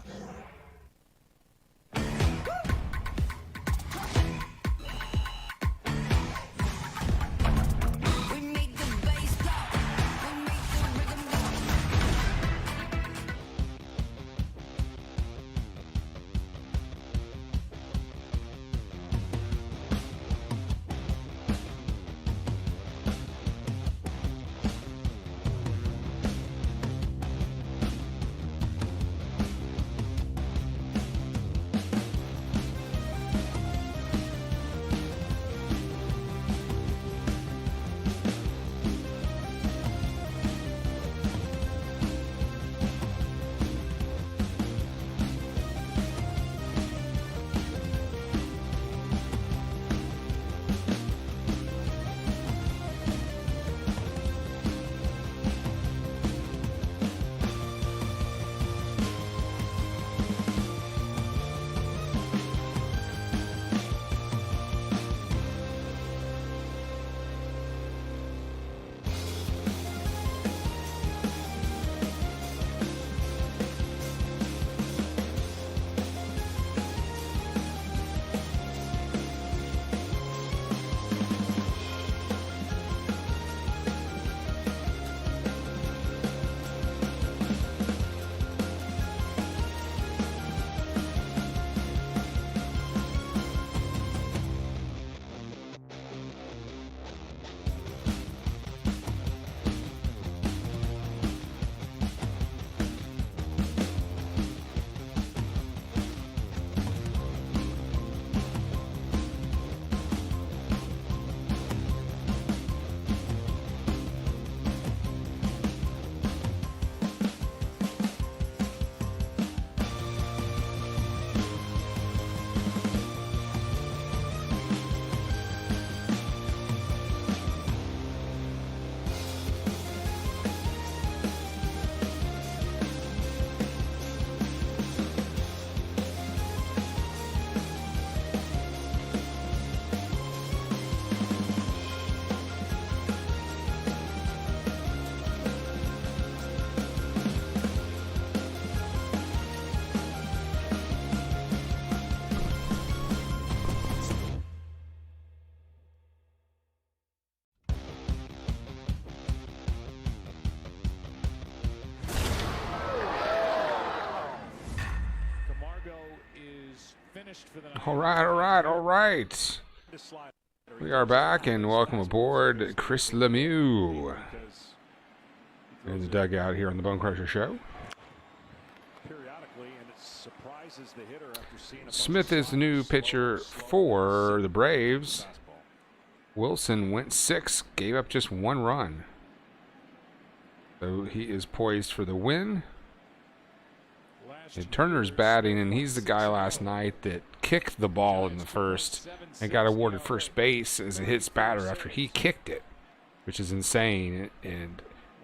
S3: All right. We are back, and welcome aboard Chris Lemieux in the dugout here on the Bone Crusher Show. Smith is the new pitcher for the Braves. Wilson went 6, gave up just 1 run. So he is poised for the win. And Turner's batting, and he's the guy last night that kicked the ball in the first and got awarded first base as a hits batter after he kicked it, which is insane. And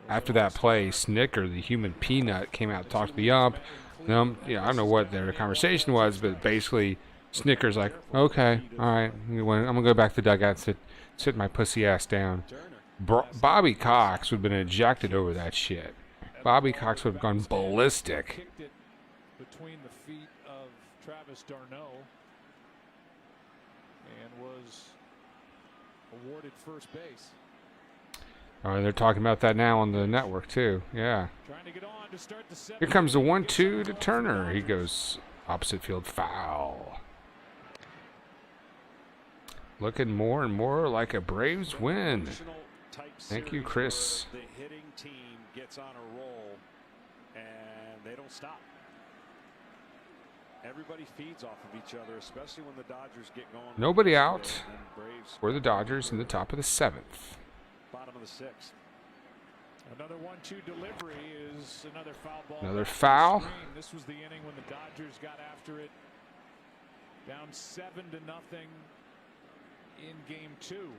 S3: after that play, Snicker, the human peanut, came out to talk to the ump. I don't know what their conversation was, but basically Snicker's like, okay, all right, I'm going to go back to the dugout and sit my pussy ass down. Bobby Cox would have been ejected over that shit. Bobby Cox would have gone ballistic.
S1: Between the feet of Travis d'Arnaud and was awarded first base.
S3: Oh, they're talking about that now on the network too. Yeah. Here comes the 1-2 to Turner. He goes opposite field foul. Looking more and more like a Braves win. Thank you, Chris.
S2: The hitting team gets on a roll and they don't stop. Everybody feeds off of each other, especially when the Dodgers get going.
S3: Nobody out for the Dodgers in the top of the 7th.
S2: Bottom of the 6th.
S1: Another 1-2 delivery is another foul ball.
S3: Another foul.
S1: This was the inning when the Dodgers got after it. Down 7-0 in game 2.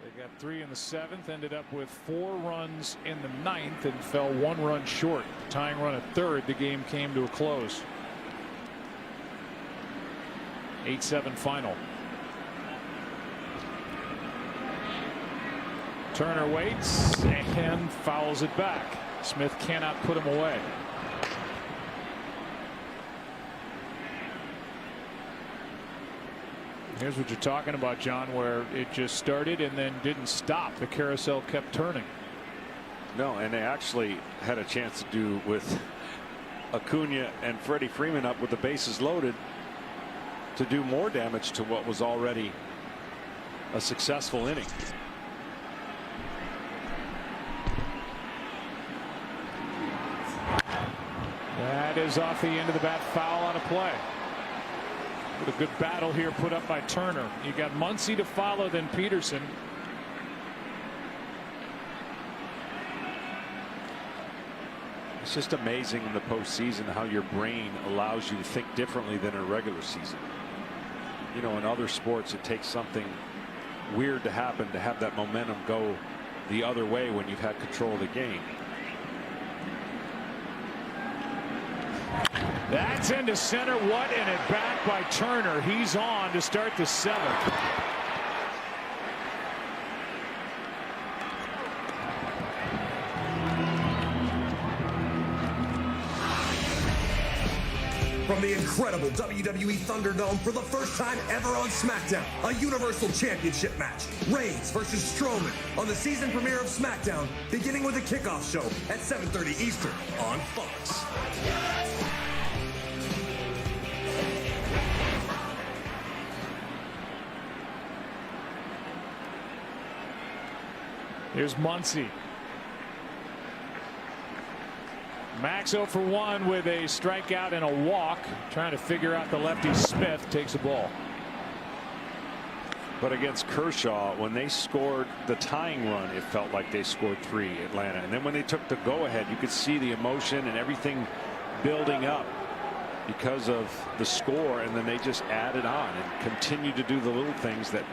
S1: They got 3 in the 7th, ended up with 4 runs in the 9th, and fell 1 run short. Tying run at 3rd, the game came to a close. 8-7 final. Turner waits and fouls it back. Smith cannot put him away. Here's what you're talking about, John, where it just started and then didn't stop. The carousel kept turning.
S2: No, and they actually had a chance to do with Acuna and Freddie Freeman up with the bases loaded to do more damage to what was already a successful inning.
S1: That is off the end of the bat, foul on a play. What a good battle here put up by Turner. You got Muncy to follow, then Peterson.
S2: It's just amazing in the postseason how your brain allows you to think differently than in a regular season. You know, in other sports, it takes something weird to happen to have that momentum go the other way when you've had control of the game.
S1: That's into center. What an at bat by Turner. He's on to start the 7th.
S6: From the incredible WWE Thunderdome for the first time ever on SmackDown, a Universal Championship match. Reigns versus Strowman on the season premiere of SmackDown, beginning with a kickoff show at 7:30 Eastern on Fox.
S1: Here's Muncy. Max 0 for 1 with a strikeout and a walk. Trying to figure out the lefty. Smith takes a ball.
S2: But against Kershaw, when they scored the tying run, it felt like they scored 3, Atlanta. And then when they took the go ahead, you could see the emotion and everything building up because of the score. And then they just added on and continued to do the little things that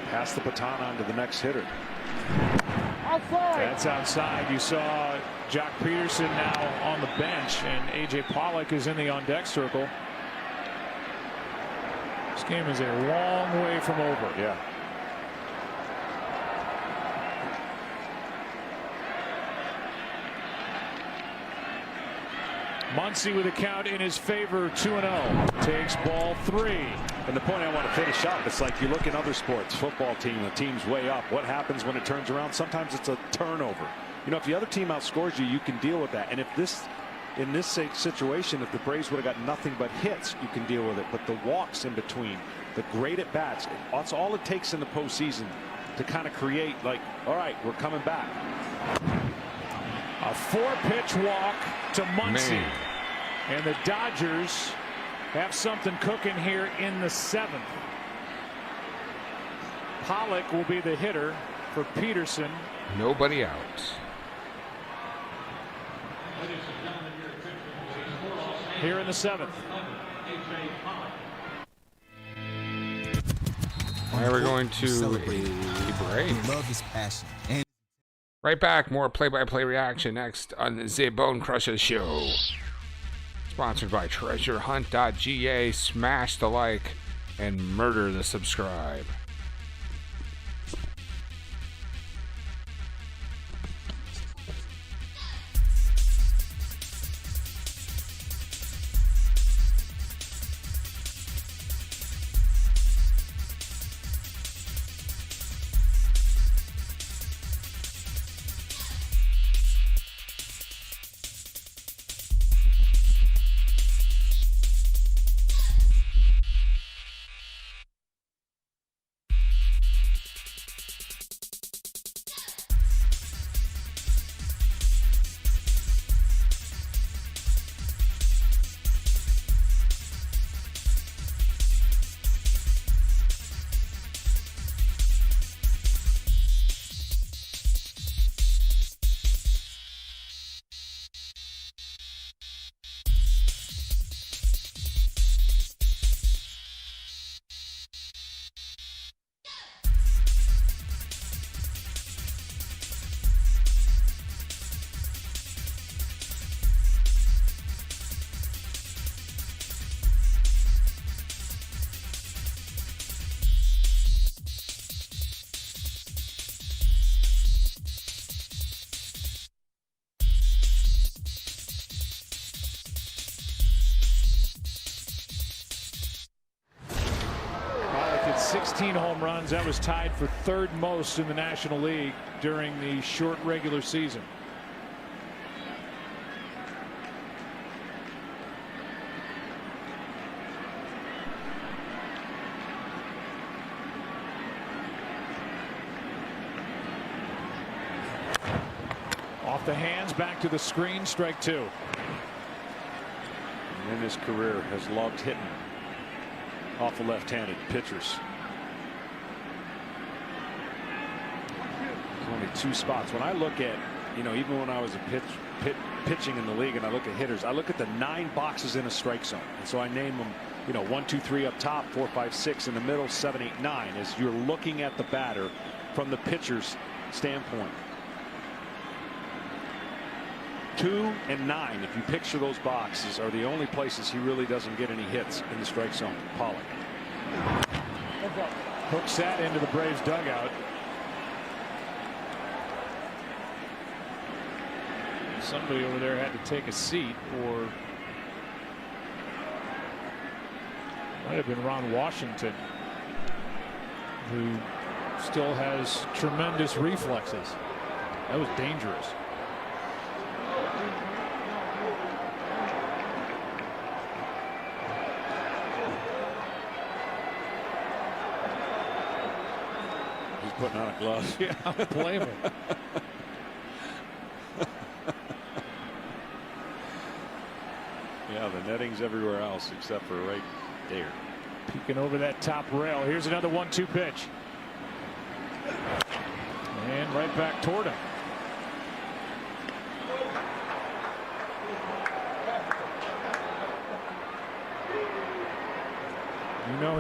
S2: pass the baton on to the next hitter.
S1: That's outside. You saw Jock Peterson now on the bench, and A.J. Pollock is in the on deck circle. This game is a long way from over.
S2: Yeah.
S1: Muncy with a count in his favor, 2-0. Takes ball 3.
S2: And the point I want to finish up, it's like you look in other sports, football team, the team's way up. What happens when it turns around? Sometimes it's a turnover. You know, if the other team outscores you, you can deal with that. And if in this situation, if the Braves would have got nothing but hits, you can deal with it. But the walks in between, the great at bats, that's all it takes in the postseason to kind of create, like, all right, we're coming back.
S1: A 4-pitch walk to Muncy.
S3: Man.
S1: And the Dodgers have something cooking here in the 7th. Pollock will be the hitter for Peterson.
S3: Nobody out.
S1: Here in the 7th.
S3: Why are we going to a break?
S5: Love his passion and
S3: Right back, more play-by-play reaction next on the Bone Crusher Show. Sponsored by TreasureHunt.ga. Smash the like and murder the subscribe.
S1: 16 home runs. That was tied for third most in the National League during the short regular season. Off the hands, back to the screen, strike two.
S2: And in his career has loved hitting off the left-handed pitchers. There's only two spots. When I look at, even when I was pitching in the league and I look at hitters, I look at the 9 boxes in a strike zone. And so I name them, 1, 2, 3 up top, 4, 5, 6 in the middle, 7, 8, 9, as you're looking at the batter from the pitcher's standpoint. 2 and 9, if you picture those boxes, are the only places he really doesn't get any hits in the strike zone. Pollock
S1: hooks that into the Braves dugout. Somebody over there had to take a seat, or might have been Ron Washington, who still has tremendous reflexes. That was dangerous.
S2: Putting on a glove.
S1: Yeah, I don't blame him.
S2: Yeah, the netting's everywhere else except for right there.
S1: Peeking over that top rail. Here's another 1-2 pitch. And right back toward him.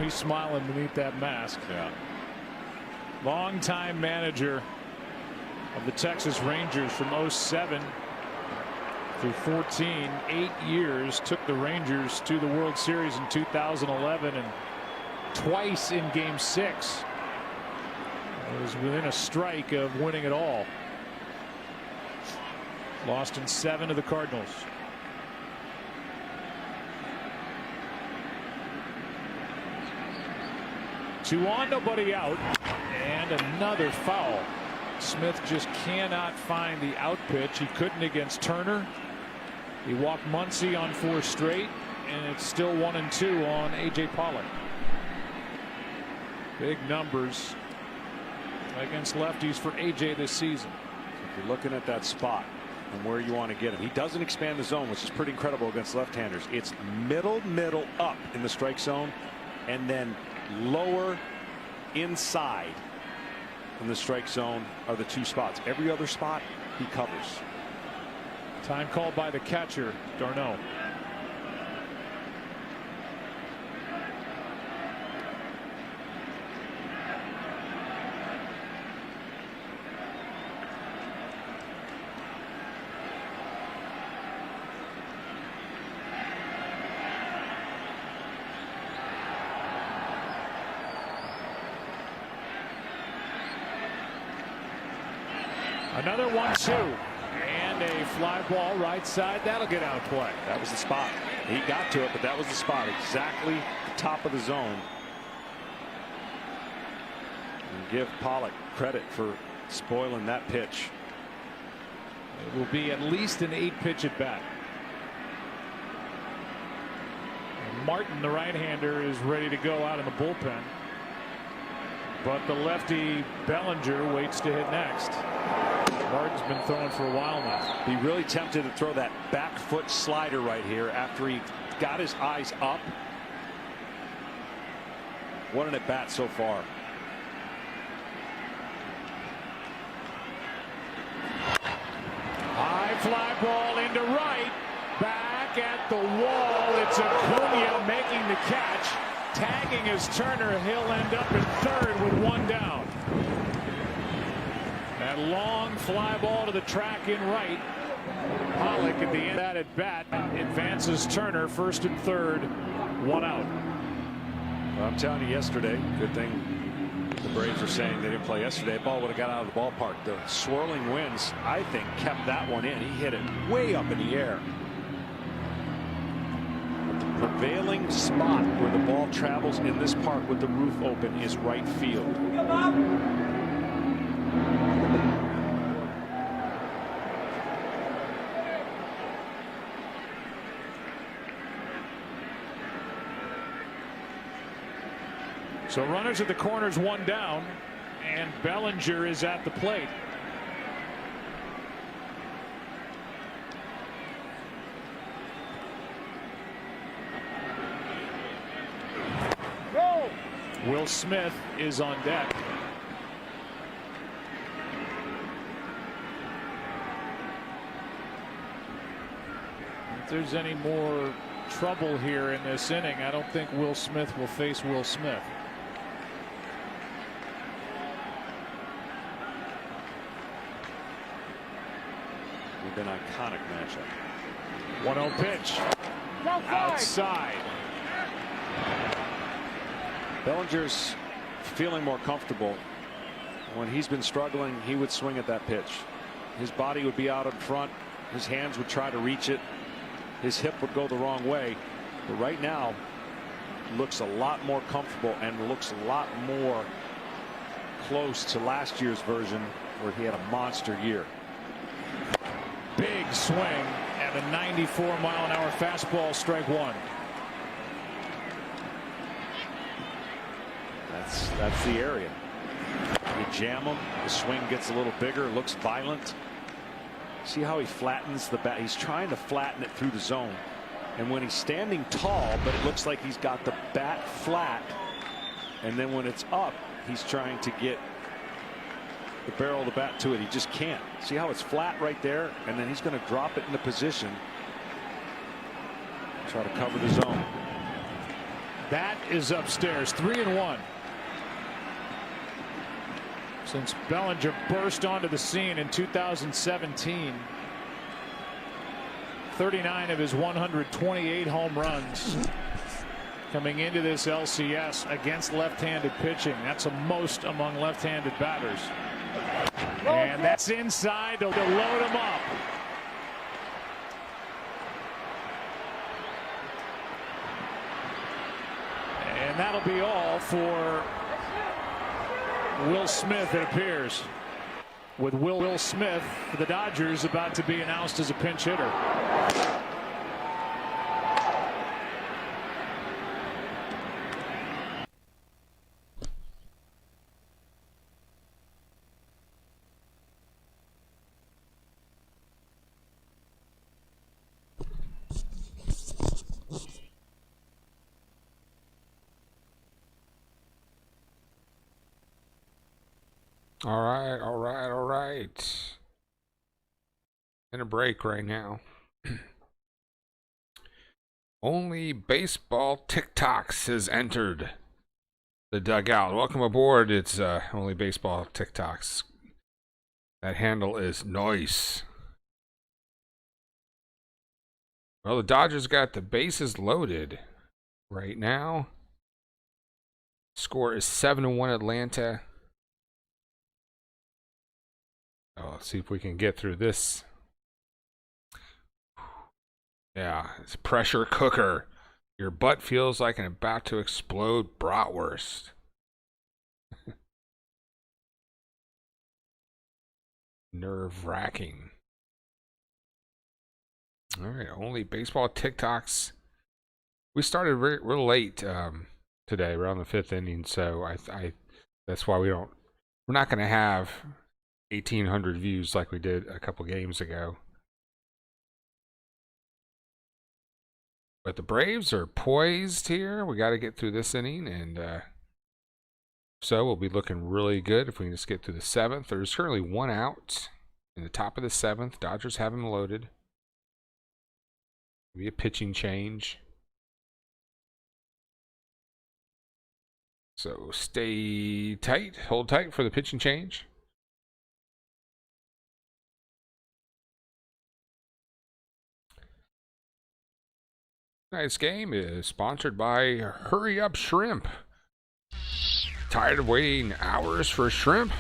S1: He's smiling beneath that mask.
S2: Yeah.
S1: Longtime manager of the Texas Rangers from 07 through 14, 8 years, took the Rangers to the World Series in 2011 and twice in Game 6. It was within a strike of winning it all. Lost in 7 to the Cardinals. Two on, nobody out. And another foul. Smith just cannot find the out pitch. He couldn't against Turner. He walked Muncy on 4 straight, and it's still 1-2 on A.J. Pollock. Big numbers against lefties for A.J. this season.
S2: If you're looking at that spot and where you want to get him, he doesn't expand the zone, which is pretty incredible against left-handers. It's middle up in the strike zone, and then lower inside in the strike zone are the 2 spots. Every other spot he covers.
S1: Time called by the catcher, Darno. Another 1-2 and a fly ball right side. That'll get out of play.
S2: That was the spot. He got to it, but that was the spot. Exactly the top of the zone. And give Pollock credit for spoiling that pitch.
S1: It will be at least an 8-pitch at bat. And Martin, the right-hander, is ready to go out in the bullpen. But the lefty Bellinger waits to hit next. Martin's been throwing for a while now.
S2: Be really tempted to throw that back foot slider right here after he got his eyes up. What an at bat so far.
S1: High fly ball into right. Back at the wall. It's Acuna making the catch. Tagging as Turner. He'll end up in third with 1 down. That long fly ball to the track in right. Pollock at the end of that at bat advances Turner first and third, 1 out.
S2: Well, I'm telling you, yesterday, good thing the Braves are saying they didn't play yesterday. Ball would have got out of the ballpark. The swirling winds, I think, kept that one in. He hit it way up in the air. But the prevailing spot where the ball travels in this park with the roof open is right field.
S1: So runners at the corners, one down, and Bellinger is at the plate. Will Smith is on deck. If there's any more trouble here in this inning, I don't think Will Smith will face Will Smith.
S2: Would be an iconic matchup.
S1: 1-0 pitch. Outside.
S2: Bellinger's feeling more comfortable. When he's been struggling, he would swing at that pitch. His body would be out in front. His hands would try to reach it. His hip would go the wrong way. But right now, looks a lot more comfortable and looks a lot more close to last year's version where he had a monster year.
S1: Big swing and a 94-mile-an-hour fastball, strike one.
S2: That's the area. You jam him, the swing gets a little bigger, looks violent. See how he flattens the bat? He's trying to flatten it through the zone. And when he's standing tall, but it looks like he's got the bat flat. And then when it's up, he's trying to get the barrel of the bat to it. He just can't. See how it's flat right there? And then he's going to drop it into position. Try to cover the zone.
S1: That is upstairs. 3-1. Since Bellinger burst onto the scene in 2017, 39 of his 128 home runs coming into this LCS against left-handed pitching. That's a most among left-handed batters. And that's inside to load him up. And that'll be all for Will Smith, it appears. With Will Smith, the Dodgers about to be announced as a pinch hitter.
S3: All right. In a break right now. Only Baseball TikToks has entered the dugout. Welcome aboard. It's Only Baseball TikToks. That handle is nice. Well, the Dodgers got the bases loaded right now. Score is 7-1 Atlanta. Oh, let's see if we can get through this. Yeah, it's a pressure cooker. Your butt feels like an about to explode bratwurst. Nerve-wracking. All right, Only Baseball TikToks. We started real late today, around the 5th inning, so I that's why we're not going to have 1,800 views like we did a couple games ago. But the Braves are poised here. We got to get through this inning, and so we'll be looking really good if we can just get through the 7th. There's currently one out in the top of the 7th. Dodgers have him loaded. Maybe a pitching change. So stay tight, hold tight for the pitching change. Tonight's game is sponsored by Hurry Up Shrimp. Tired of waiting hours for shrimp?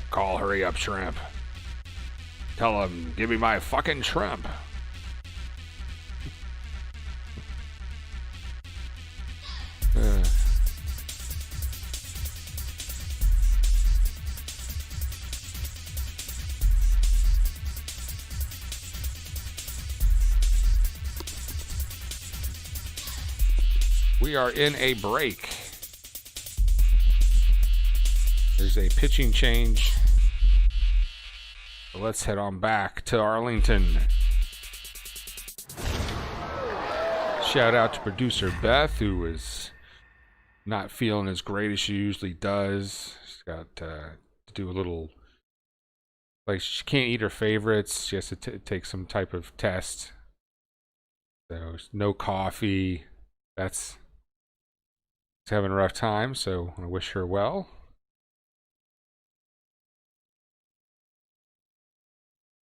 S3: Call Hurry Up Shrimp. Tell them, give me my fucking shrimp. We are in a break. There's a pitching change. So let's head on back to Arlington. Shout out to producer Beth, who is not feeling as great as she usually does. She's got to do a little, like, she can't eat her favorites. She has to take some type of test. So no coffee. She's having a rough time, so I wish her well.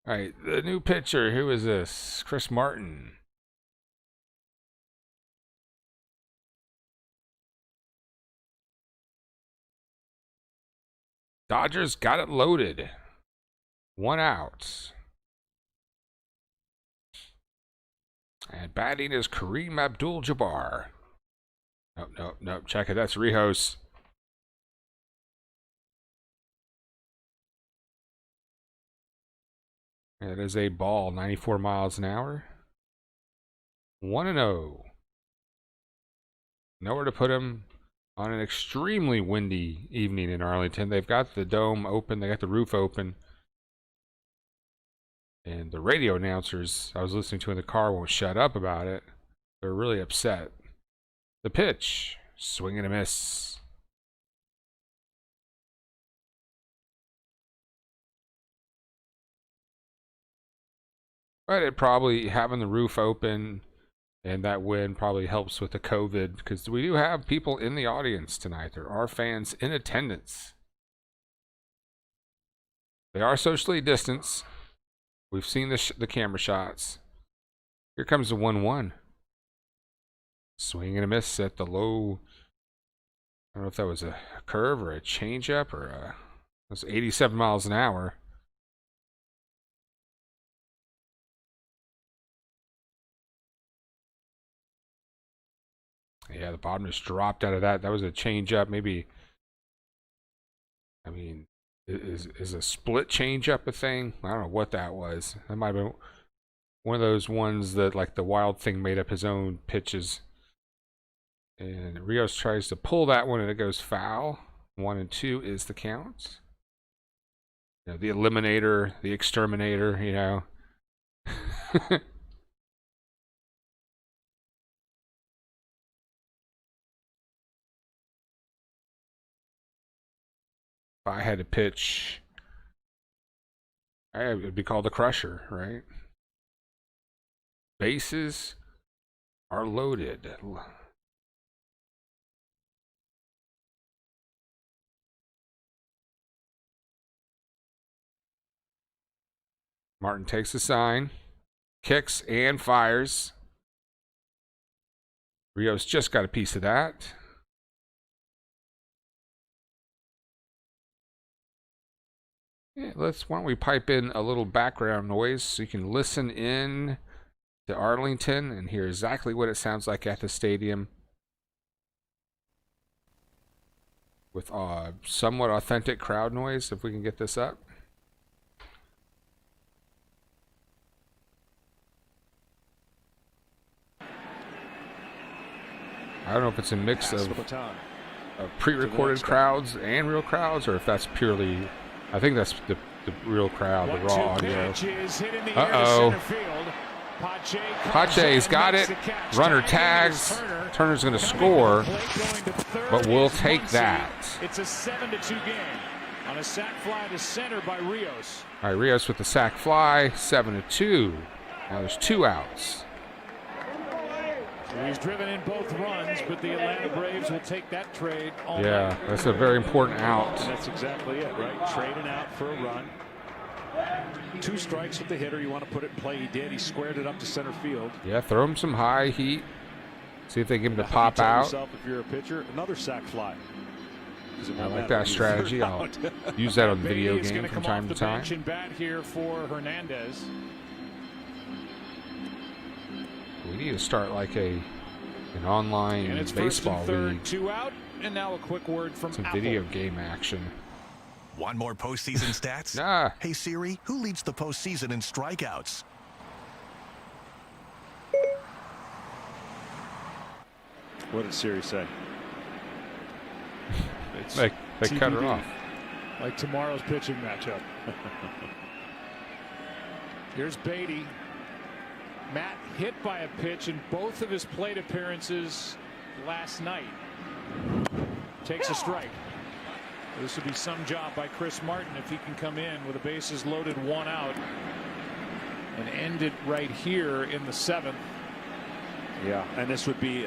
S3: All right, the new pitcher. Who is this? Chris Martin. Dodgers got it loaded. 1 out. And batting is Kareem Abdul-Jabbar. Nope. Check it. That's Rijos. It is a ball, 94 miles an hour. 1-0. Nowhere to put him on an extremely windy evening in Arlington. They've got the dome open. They got the roof open. And the radio announcers I was listening to in the car won't shut up about it. They're really upset. The pitch. Swing and a miss. But it probably, having the roof open and that wind probably helps with the COVID, because we do have people in the audience tonight. There are fans in attendance. They are socially distanced. We've seen the camera shots. Here comes the 1-1. Swing and a miss at the low. I don't know if that was a curve or a changeup or it was 87 miles an hour. Yeah, the bottom just dropped out of that. That was a changeup. Maybe, I mean, is a split changeup a thing? I don't know what that was. That might have been one of those ones that, like, the Wild Thing made up his own pitches. And Rios tries to pull that one and it goes foul. 1-2 is the count. You know, the eliminator, the exterminator, you know. If I had to pitch, it would be called the Crusher, right? Bases are loaded. Martin takes the sign, kicks and fires. Rios just got a piece of that. Yeah, why don't we pipe in a little background noise so you can listen in to Arlington and hear exactly what it sounds like at the stadium with somewhat authentic crowd noise, if we can get this up. I don't know if it's a mix of pre-recorded crowds and real crowds, or if that's purely, I think that's the real crowd, the raw audio. Uh-oh. Pache's got it. Runner tags. Turner's going to score, but we'll take that.
S1: It's a 7-2 game on a sac fly to center by Rios.
S3: All right, Rios with the sac fly, 7-2. Now there's 2 outs.
S1: So he's driven in both runs, but the Atlanta Braves will take that trade.
S3: Yeah, that's a very important out.
S2: And that's exactly it, right? Trading out for a run. 2 strikes with the hitter. You want to put it in play. He did. He squared it up to center field.
S3: Yeah, throw him some high heat. See if they get him to pop out.
S2: Yourself, if you're a pitcher, another sac fly.
S3: I like that strategy. I'll use that on the video game from time to time.
S1: And bat here for Hernandez.
S3: We need to start like a an online
S1: And it's
S3: baseball
S1: first and third,
S3: league.
S1: 2 out, and now a quick word from
S3: Some
S1: Apple.
S3: video game action.
S7: Want more postseason stats?
S3: Nah.
S7: Hey Siri, who leads the postseason in strikeouts?
S2: What did Siri say?
S1: It's
S3: They cut her
S1: TBD,
S3: off.
S1: like tomorrow's pitching matchup. Here's Beatty. Matt hit by a pitch in both of his plate appearances last night. Takes a strike. This would be some job by Chris Martin if he can come in with the bases loaded, 1 out, and end it right here in the 7th.
S2: Yeah, and this would be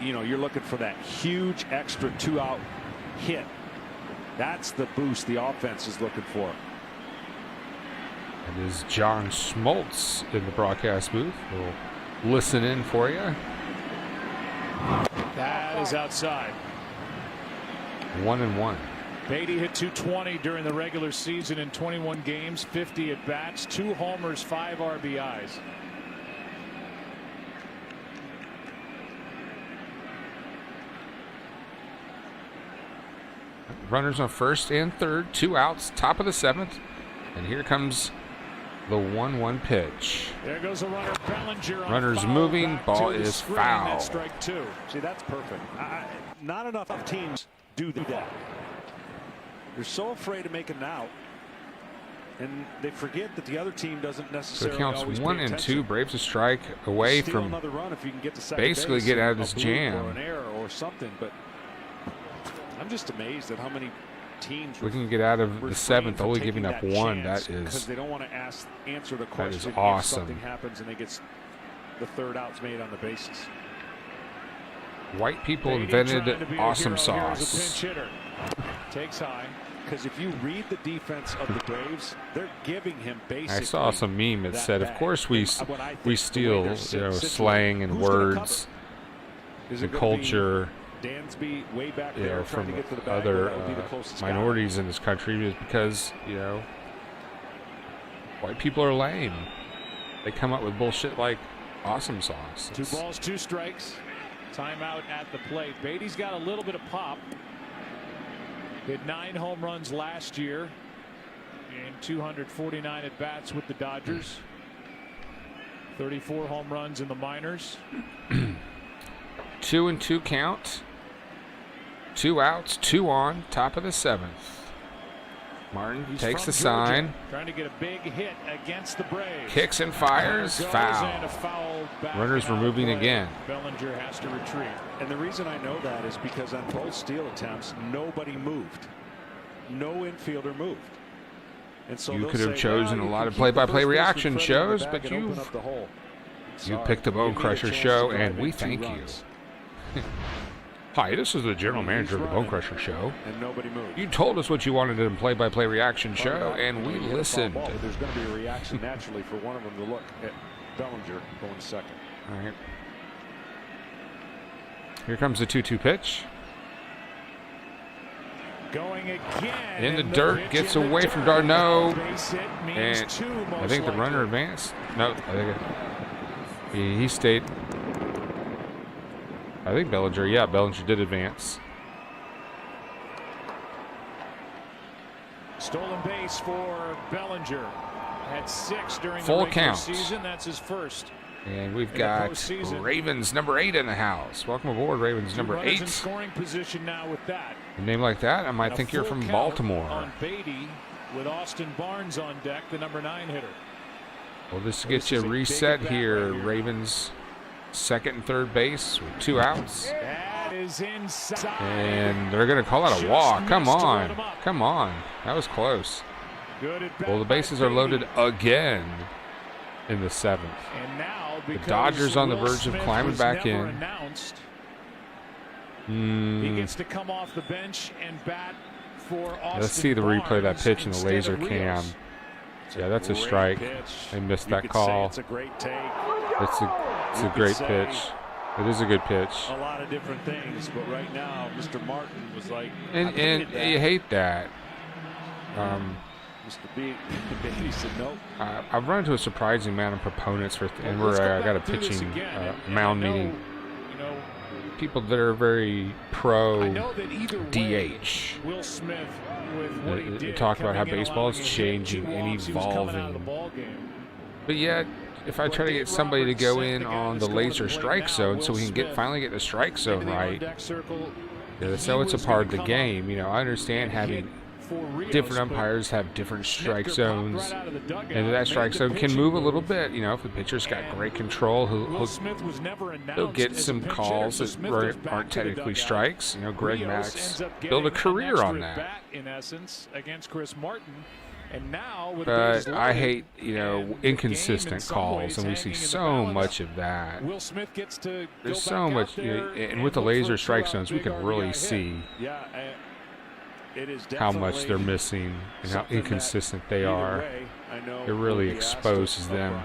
S2: you're looking for that huge extra 2-out hit. That's the boost the offense is looking for.
S3: It is John Schmaltz in the broadcast booth. We'll listen in for you.
S1: That is outside.
S3: 1-1.
S1: Beatty hit .220 during the regular season in 21 games, 50 at bats, 2 homers, 5 RBIs.
S3: Runners on first and third, 2 outs, top of the 7th. And here comes the 1-1 pitch.
S1: There goes a runner, Bellinger.
S3: Runners
S1: foul,
S3: moving,
S1: back
S3: ball
S1: to the
S3: is
S1: screen.
S3: foul.
S1: That's strike 2.
S2: See, that's perfect. Not enough teams do that. They're so afraid of making an out, and they forget that the other team doesn't
S3: So
S2: necessarily
S3: it counts
S2: always
S3: 1
S2: pay
S3: and
S2: attention.
S3: 2. Braves a strike away
S2: Steal
S3: from
S2: another run if you can get to second
S3: basically
S2: base
S3: get out of
S2: and
S3: this
S2: a bloop
S3: jam.
S2: or an error or something. But I'm just amazed at how many teams
S3: we can get out of the
S2: refrain
S3: 7th,
S2: from
S3: only
S2: taking
S3: giving up
S2: that
S3: 1.
S2: chance
S3: That
S2: because
S3: is
S2: they don't want to answer the question if
S3: awesome.
S2: something happens and they get the third out's made on the bases.
S3: white people
S1: Beatty
S3: invented
S1: trying to be a
S3: awesome
S1: hero here as a
S3: sauce.
S1: pinch hitter. Takes high.
S2: Because if you read the defense of the Braves, they're giving him basically.
S3: I saw some meme that said, "Of course we steal,
S2: situated.
S3: slang and
S2: Who's gonna
S3: words
S2: cover? Is it
S3: and
S2: gonna be
S3: culture,
S2: Dansby way back
S3: you
S2: there
S3: know,
S2: trying
S3: from
S2: to get to the bag, or
S3: other
S2: that would be the closest guy?
S3: minorities in this country, is because white people are lame. They come up with bullshit like awesome sauce.
S1: 2 balls, 2 strikes. Timeout at the plate. Beatty's got a little bit of pop. Hit 9 home runs last year and 249 at bats with the Dodgers. 34 home runs in the minors.
S3: 2-2 count. 2 outs, 2 on, top of the 7th. Martin
S1: He's
S3: takes
S1: from
S3: the
S1: Georgia,
S3: sign,
S1: trying to get a big hit against the Braves.
S3: kicks and fires,
S1: Goes
S3: foul.
S1: and a foul back
S3: Runners
S1: and out
S3: were
S1: of
S3: moving
S1: play.
S3: again.
S1: Bellinger has to retreat.
S2: And the reason I know that is because on both steal attempts, nobody moved. No infielder moved. And so
S3: You
S2: they'll
S3: could have
S2: say,
S3: chosen
S2: "Well,
S3: a
S2: you
S3: lot
S2: can
S3: of
S2: keep
S3: play-by-play
S2: the first
S3: reaction
S2: baseman friendly in the
S3: shows,
S2: bag
S3: but
S2: and open
S3: you've-
S2: up the hole."
S3: You
S2: Sorry,
S3: picked the Bone
S2: give me a
S3: Crusher
S2: chance
S3: show,
S2: to drive
S3: and we
S2: in 2
S3: thank you.
S2: runs.
S3: Hi, this is the general
S2: He's
S3: manager of the Bone
S2: running,
S3: Crusher show.
S2: And nobody moved.
S3: You told us what you wanted in a play-by-play reaction show, and we
S2: You hit a foul
S3: listened.
S2: ball, There's going to be a reaction naturally for one of them to look at Bellinger going to second.
S3: All right. Here comes the 2-2 pitch.
S1: Going again.
S3: In the
S1: and
S3: dirt,
S1: pitch
S3: gets
S1: in the
S3: away from
S1: dirt.
S3: Darno,
S1: Base hit means
S3: and
S1: 2
S3: I
S1: most
S3: think the runner
S1: likely.
S3: advanced. No, I think he stayed. I think Bellinger. Yeah, Bellinger did advance.
S1: Stolen base for Bellinger. Had 6 during
S3: Full
S1: the regular
S3: count.
S1: season. That's his first.
S3: And we've
S1: In the
S3: got
S1: postseason.
S3: Ravens number 8 in the house. Welcome aboard, Ravens
S1: 2
S3: number
S1: runners in
S3: 8.
S1: scoring position now with that.
S3: A name like that, I might
S1: And a
S3: think you're
S1: full
S3: from
S1: count
S3: Baltimore.
S1: On Beatty with Austin Barnes on deck, the number 9 hitter.
S3: Well, this
S1: This
S3: gets you
S1: is a big
S3: reset
S1: at-bat
S3: here.
S1: right here.
S3: Ravens second and third base with 2 outs.
S1: That is inside.
S3: And they're going to call out a
S1: Just
S3: walk. Come
S1: missed to let
S3: on.
S1: him up.
S3: Come on. That was close.
S1: Good at bat
S3: Well, the
S1: by
S3: bases are
S1: Beatty.
S3: loaded again in the 7th.
S1: And now, because
S3: Dodgers on the
S1: Will
S3: verge of
S1: Smith
S3: climbing
S1: was
S3: back
S1: never
S3: in.
S1: announced, he
S3: Mm,
S1: gets to come off the bench and bat for Austin
S3: let's see the replay of that
S1: Barnes
S3: pitch in the
S1: instead
S3: laser
S1: of Rios.
S3: cam.
S2: It's
S3: Yeah, that's a
S2: great
S3: strike.
S2: pitch.
S3: They missed
S2: You
S3: that
S2: could
S3: call.
S2: Say it's a great take.
S3: It's a
S2: You could
S3: great
S2: say
S3: pitch. It is a good pitch.
S2: A lot of different things, but right now, Mr. Martin was like, I
S3: And
S2: painted that.
S3: you hate that.
S2: Mr. Beatty said nope.
S3: I've run into a surprising amount of proponents for, and
S1: Let's
S3: we're
S1: go
S3: I got a
S1: back through this
S3: pitching
S1: again, and
S3: mound
S1: I know
S3: meeting people that are very pro
S1: I know that either way,
S3: DH.
S1: Will Smith, with what he did,
S3: Talk about how
S1: coming in,
S3: baseball is
S1: allowing him
S3: changing
S1: two
S3: and
S1: walks, he was coming out of the
S3: evolving.
S1: ball game.
S3: But yet, if I try to get somebody to go in on the laser strike zone so we can finally get the strike zone right, so it's a part of the game. I understand having different umpires have different strike zones, and that strike zone can move a little bit. If the pitcher's got great control, he'll get some calls that aren't technically strikes. Greg Max built a career on that.
S1: In essence, against Chris Martin. And now,
S3: but I hate, inconsistent calls, and we see so much of that.
S1: Will Smith gets to
S3: There's so much, and with the laser strike zones, we can really see how much they're missing and how inconsistent they are. It really exposes them.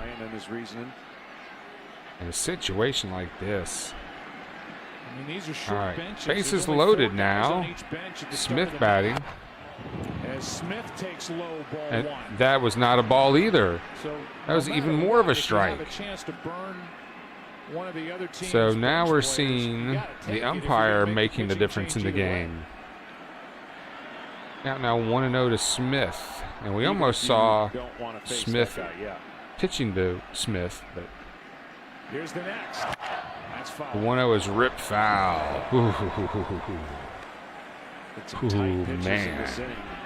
S3: In a situation like this. All right, bases loaded now. Smith batting.
S1: As Smith takes low, ball
S3: and
S1: one.
S3: That was not a ball either. That was even more of a strike. So now we're seeing the umpire making the difference in the game. Now 1-0 to Smith. And we almost saw Smith pitching to Smith. But
S1: here's the next. That's foul.
S3: 1-0 is ripped foul. Man.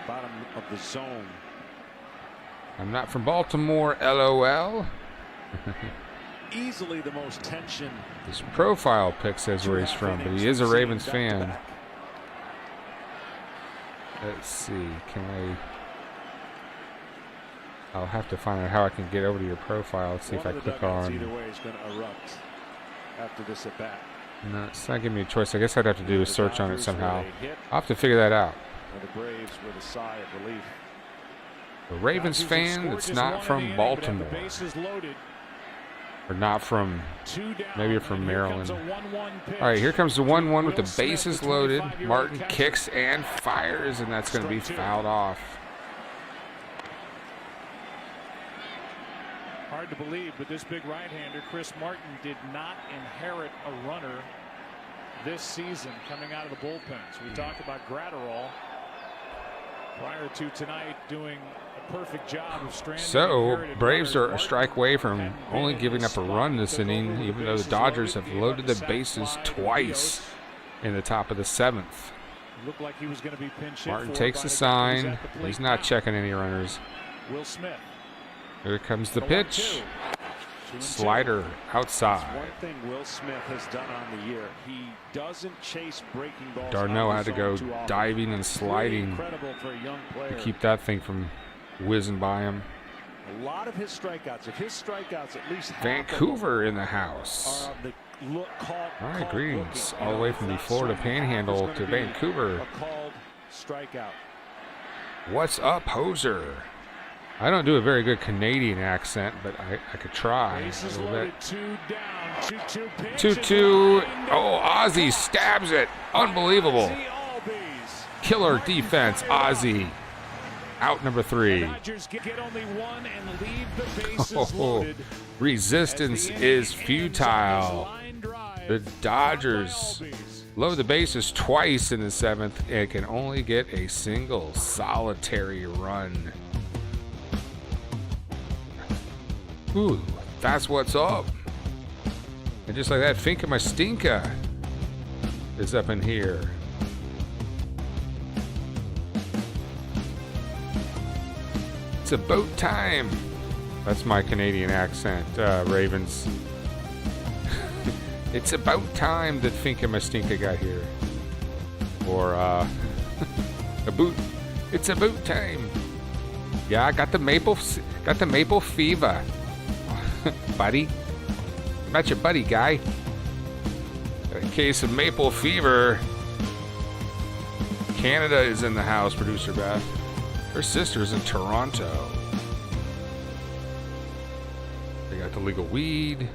S2: Bottom of the zone.
S3: I'm not from Baltimore, LOL.
S2: Easily the most tension.
S3: His profile pic says where he's from, but he is a Ravens fan. Let's see, I'll have to find out how I can get over to your profile. Let's see if I click on.
S2: Either way is going to erupt after this at bat.
S3: No, it's not giving me a choice. I guess I'd have to do a search on it somehow. I'll have to figure that out.
S2: The Braves with a sigh of relief.
S3: A Ravens fan that's not from Baltimore. Or not from, maybe from Maryland. All right, here comes the 1-1 with the bases loaded. Martin kicks and fires, and that's going to be fouled off.
S1: Hard to believe, but this big right-hander, Chris Martin, did not inherit a runner this season coming out of the bullpens. We talked about Gratterall prior to tonight doing a perfect job of stranding.
S3: So, Braves are a strike away from only giving up a run this inning, even though the Dodgers have loaded the bases twice in the top of the 7th.
S1: Looked like he was going to be pinch hit.
S3: Martin takes a sign. He's not checking any runners.
S1: Will Smith.
S3: Here comes the pitch. Slider outside.
S2: One thing Will Smith has done on the year, he doesn't chase breaking balls.
S3: Darno had to go diving and sliding to keep that thing from whizzing by him.
S2: A lot of his strikeouts, if his strikeouts at least
S3: Vancouver in the house. All right, greetings all the way from the Florida Panhandle to Vancouver.
S2: A called strikeout.
S3: What's up, hoser? I don't do a very good Canadian accent, but I could try a little bit. 2-2. Oh, Ozzy stabs it. Unbelievable. Killer defense, Ozzy. Out number 3. Oh, resistance is futile. The Dodgers load the bases twice in the 7th and can only get a single solitary run. Ooh, that's what's up. And just like that, Finca Mastinka is up in here. It's about time. That's my Canadian accent, Ravens. It's about time that Finca Mastinka got here. Or, it's about time. Yeah, I got the maple fever. Buddy, I'm not your buddy, guy. Got a case of maple fever. Canada is in the house, producer Beth. Her sister's in Toronto. They got the legal weed.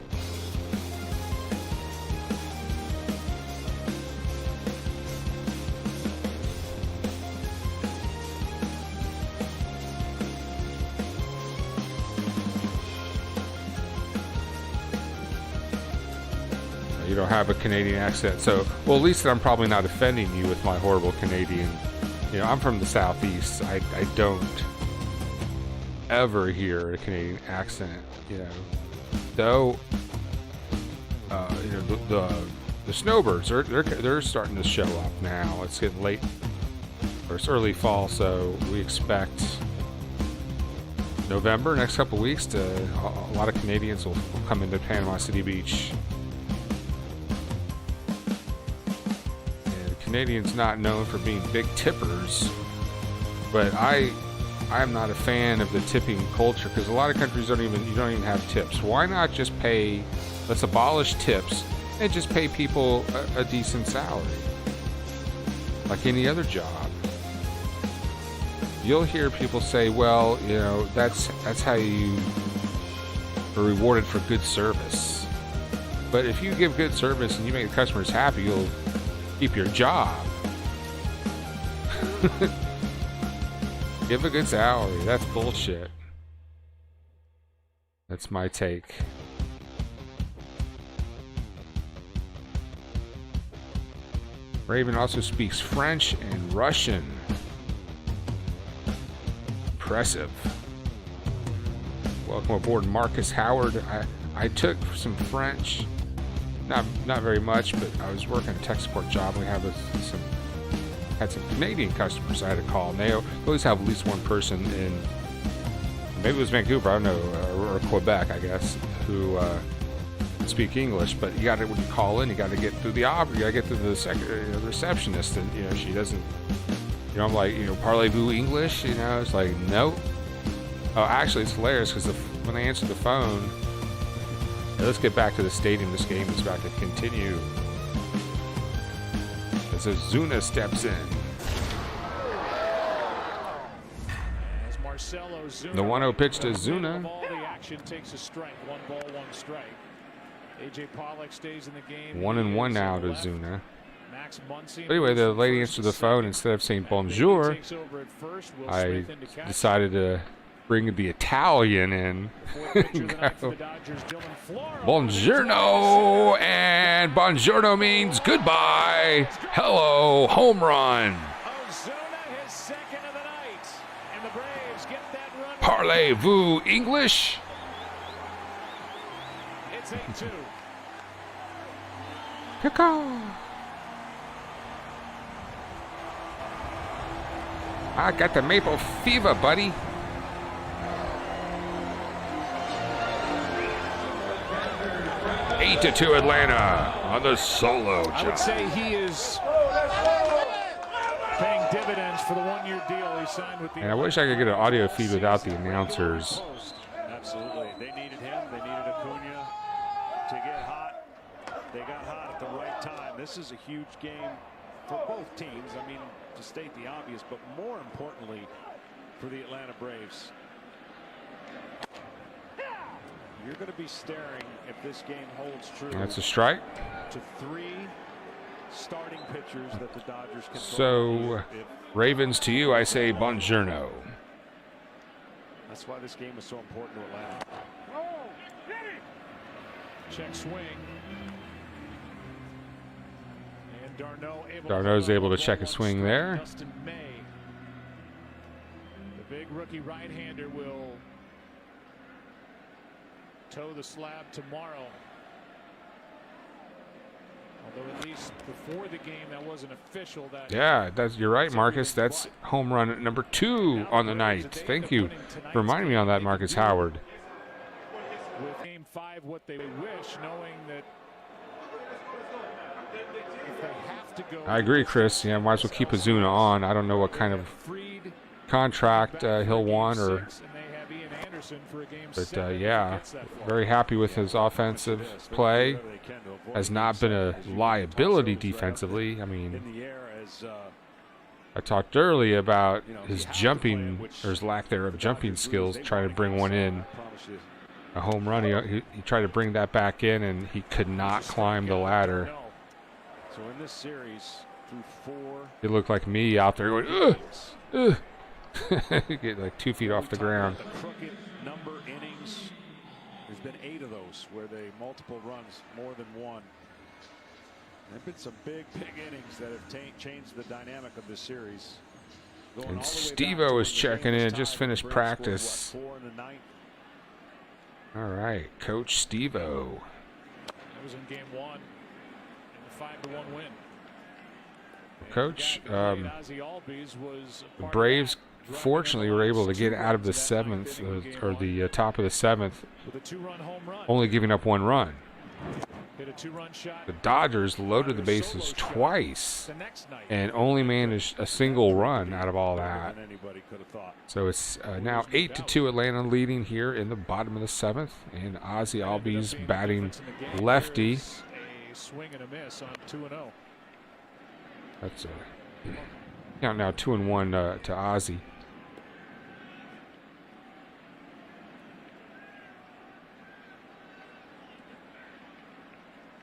S3: you don't have a Canadian accent. So, well, at least I'm probably not offending you with my horrible Canadian. You know, I'm from the Southeast. I don't ever hear a Canadian accent. You know, though. You know, the snowbirds they're starting to show up now. It's getting late, or it's early fall, so we expect November, next couple of weeks, a lot of Canadians will come into Panama City Beach. And Canadians not known for being big tippers, but I'm not a fan of the tipping culture because a lot of countries don't even have tips. Why not just pay? Let's abolish tips and just pay people a decent salary, like any other job. You'll hear people say, "Well, you know, that's how you are rewarded for good service." But if you give good service and you make the customers happy, you'll keep your job. Give a good salary. That's bullshit. That's my take. Raven also speaks French and Russian. Impressive. Welcome aboard, Marcus Howard. I took some French, not very much, but I was working a tech support job. We had some Canadian customers I had to call, and they always have at least one person in, maybe it was Vancouver, I don't know, or Quebec, I guess, who speak English. But you got to, when you call in, you got to get through the operator, you got to get through the receptionist, and you know she doesn't. You know, I'm like, you know, parlez-vous English? You know, it's like, nope. Oh, actually, it's hilarious because when they answer the phone, let's get back to the stadium. This game is about to continue. As Ozuna steps in.
S1: As Marcelo Ozuna,
S3: The 1-0 pitch to Ozuna.
S1: All the action takes a strike. 1 ball, 1 strike. AJ Pollock stays in the game.
S3: 1-1 now to Ozuna.
S1: Max Muncy.
S3: Anyway, the lady answered the phone. Instead of saying bonjour, I decided to bring the Italian in. Buongiorno, and buongiorno means goodbye. Hello, home run.
S1: Ozuna, his second of the night, and the Braves get that run.
S3: Parlez-vous English?
S1: It's 8-2.
S3: Caw. I got the maple fever, buddy. Eight to 2 Atlanta on the solo job.
S1: I would say he is paying dividends for the 1-year deal he signed with the.
S3: And I wish I could get an audio feed without the announcers.
S2: Absolutely. They needed him. They needed Acuna to get hot. They got hot at the right time. This is a huge game for both teams. I mean, to state the obvious, but more importantly for the Atlanta Braves. You're going to be staring, if this game holds true.
S3: That's a strike.
S2: To 3 starting pitchers that the Dodgers can.
S3: So, Ravens to you, I say buongiorno.
S2: That's why this game is so important to Atlanta.
S1: Check swing. And
S3: Darno's able to check a swing there.
S1: Dustin May. The big rookie right-hander will toe the slab tomorrow. Although at least before the game that wasn't official.
S3: Yeah, you're right, Marcus. That's home run number 2 on the night. Thank you for reminding me on that, Marcus Howard.
S1: With game 5, what they wish, knowing that if they have to go.
S3: I agree, Chris. Yeah, might as well keep Ozuna on. I don't know what kind of contract he'll want, but yeah, very happy with his offensive play. Has not been a liability defensively. I mean, I talked earlier about his jumping, or his lack thereof jumping skills, trying to bring one in. A home run, he tried to bring that back in, and he could not climb the ladder.
S2: So in this series, through 4,
S3: it looked like me out there going, ugh. Get like 2 feet off the ground.
S2: The crooked number innings. There's been 8 of those where they multiple runs, more than one. There have been some big innings that have changed the dynamic of this series.
S3: And Steve-O is checking in. Just finished practice. All right, Coach Steve-O.
S1: That was in game 1 in the 5-1 win.
S3: Coach, the Braves fortunately were able to get out of the 7th, or the top of the 7th, only giving up 1 run. The Dodgers loaded the bases twice and only managed a single run out of all that. So it's now 8-2 Atlanta leading here in the bottom of the 7th, and Ozzie Albies batting lefty.
S1: Swing and a miss on 2-0.
S3: That's count now 2-1 to Ozzie.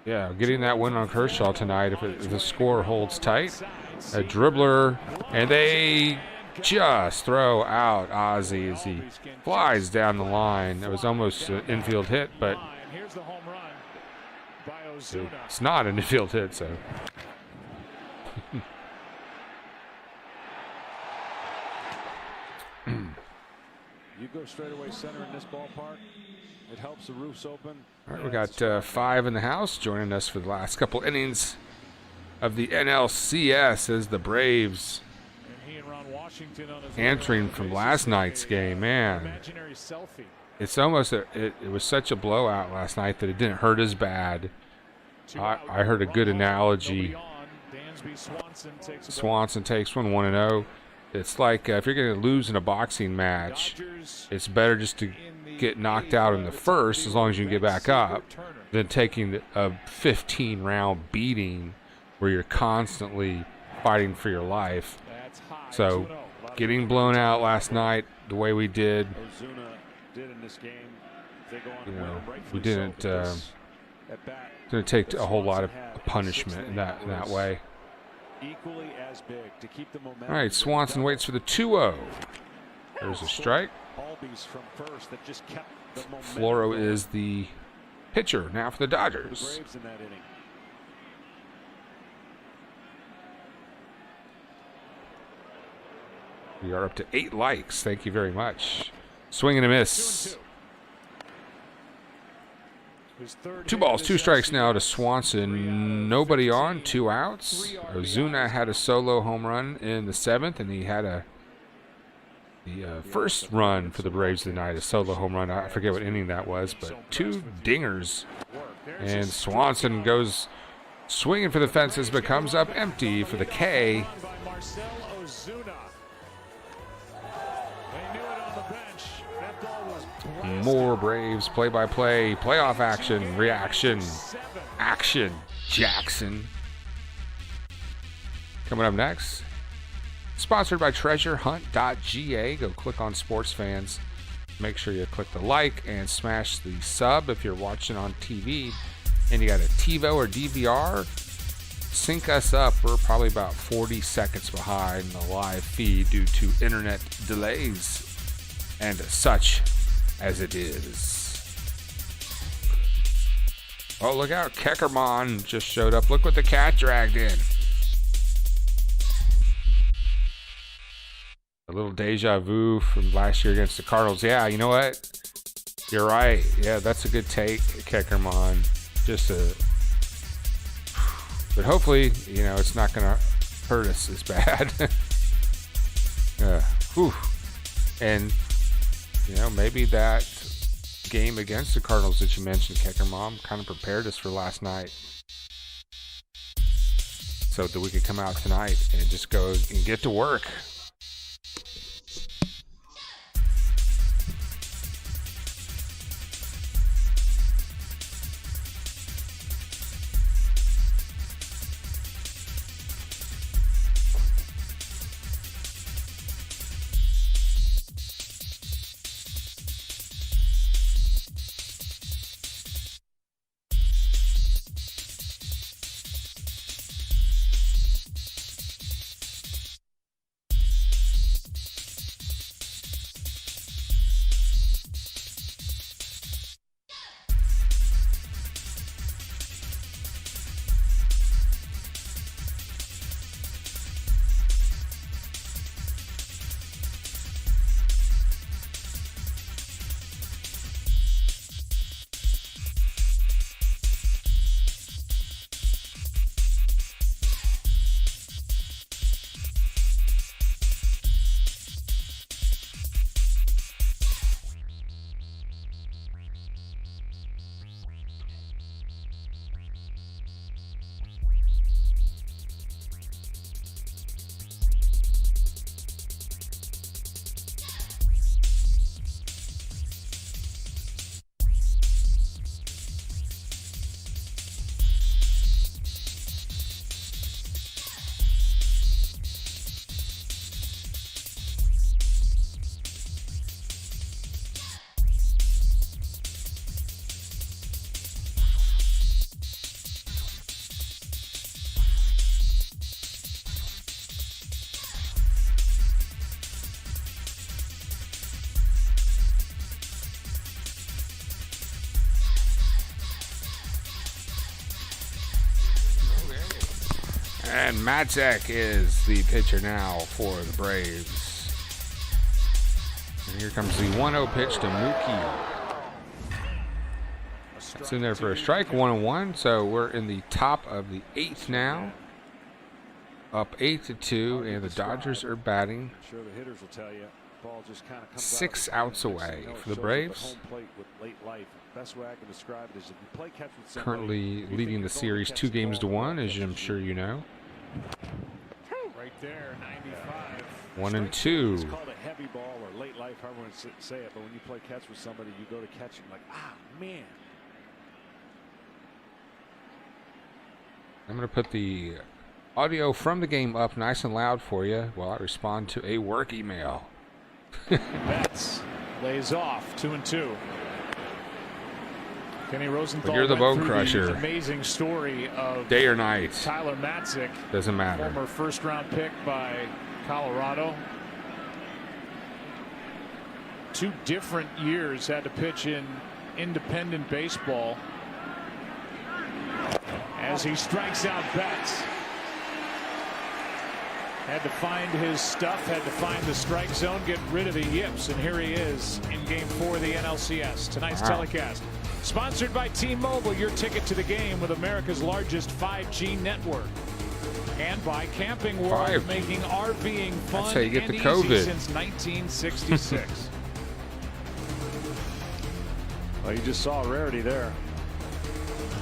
S3: Yeah, getting that win on Kershaw tonight if the score holds tight. A dribbler, and they just throw out Ozzie as he flies down the line. It was almost an infield hit, but it's not an infield hit, so.
S2: You go straight away center in this ballpark. It helps the roofs open.
S3: All right, we got 5 in the house joining us for the last couple innings of the NLCS as the Braves answering from last night's game. Man, it's almost it was such a blowout last night that it didn't hurt as bad. I heard a good analogy. Swanson takes one 1-0. It's like if you're going to lose in a boxing match, it's better just to get knocked out in the first, as long as you can get back up, than taking a 15-round beating where you're constantly fighting for your life. So getting blown out last night the way we did, you know, we didn't take a whole lot of punishment in that way.
S2: Equally as big to keep the momentum.
S3: All right, Swanson waits for the 2-0. There's a strike. Floro is the pitcher now for the Dodgers. We are up to 8 likes. Thank you very much. Swing and a miss. 2 balls, 2 strikes now to Swanson. Nobody on, 2 outs. Ozuna had a solo home run in the 7th, and he had the first run for the Braves tonight, a solo home run. I forget what inning that was, but 2 dingers. And Swanson goes swinging for the fences, but comes up empty for the K. More Braves play-by-play, playoff action, reaction, action, Jackson. Coming up next, sponsored by treasurehunt.ga. Go click on Sports Fans. Make sure you click the like and smash the sub if you're watching on TV. And you got a TiVo or DVR, sync us up. We're probably about 40 seconds behind the live feed due to internet delays and such as it is. Oh, look out. Keckerman just showed up. Look what the cat dragged in. A little deja vu from last year against the Cardinals. Yeah, you know what? You're right. Yeah, that's a good take, Keckerman. But hopefully, you know, it's not going to hurt us as bad. And you know, maybe that game against the Cardinals that you mentioned, Keckerman, kind of prepared us for last night, so that we could come out tonight and just go and get to work. And Matzek is the pitcher now for the Braves. And here comes the 1-0 pitch to Mookie. It's in there for a strike, 1-1. So we're in the top of the 8th now. Up 8-2, and the Dodgers are batting.
S2: I'm sure the hitters will tell you. Ball just kind of comes
S3: 6
S2: out
S3: outs away for the Braves.
S2: Best way I can describe it is if you play catch with somebody,
S3: Currently leading the series 2-1, as I'm sure you know.
S1: Right there, 95.
S3: 1-2.
S2: It's called a heavy ball or late life, however you want to say it. But when you play catch with somebody, you go to catch him like, man.
S3: I'm going to put the audio from the game up nice and loud for you while I respond to a work email.
S1: Betts lays off, 2-2. Kenny Rosenthal.
S3: But you're the
S1: went
S3: bone
S1: through
S3: crusher.
S1: the amazing story of
S3: Day or night.
S1: Tyler Matzek.
S3: Doesn't matter.
S1: Former first-round pick by Colorado. 2 different years had to pitch in independent baseball. As he strikes out Betts. Had to find his stuff, had to find the strike zone, get rid of the yips, and here he is in Game 4 of the NLCS. Tonight's telecast, sponsored by T-Mobile, your ticket to the game with America's largest 5G network. And by Camping World,
S3: 5G.
S1: making RVing fun
S3: That's how you get
S1: and
S3: the
S1: easy
S3: COVID.
S1: since 1966.
S2: Well, you just saw a rarity there.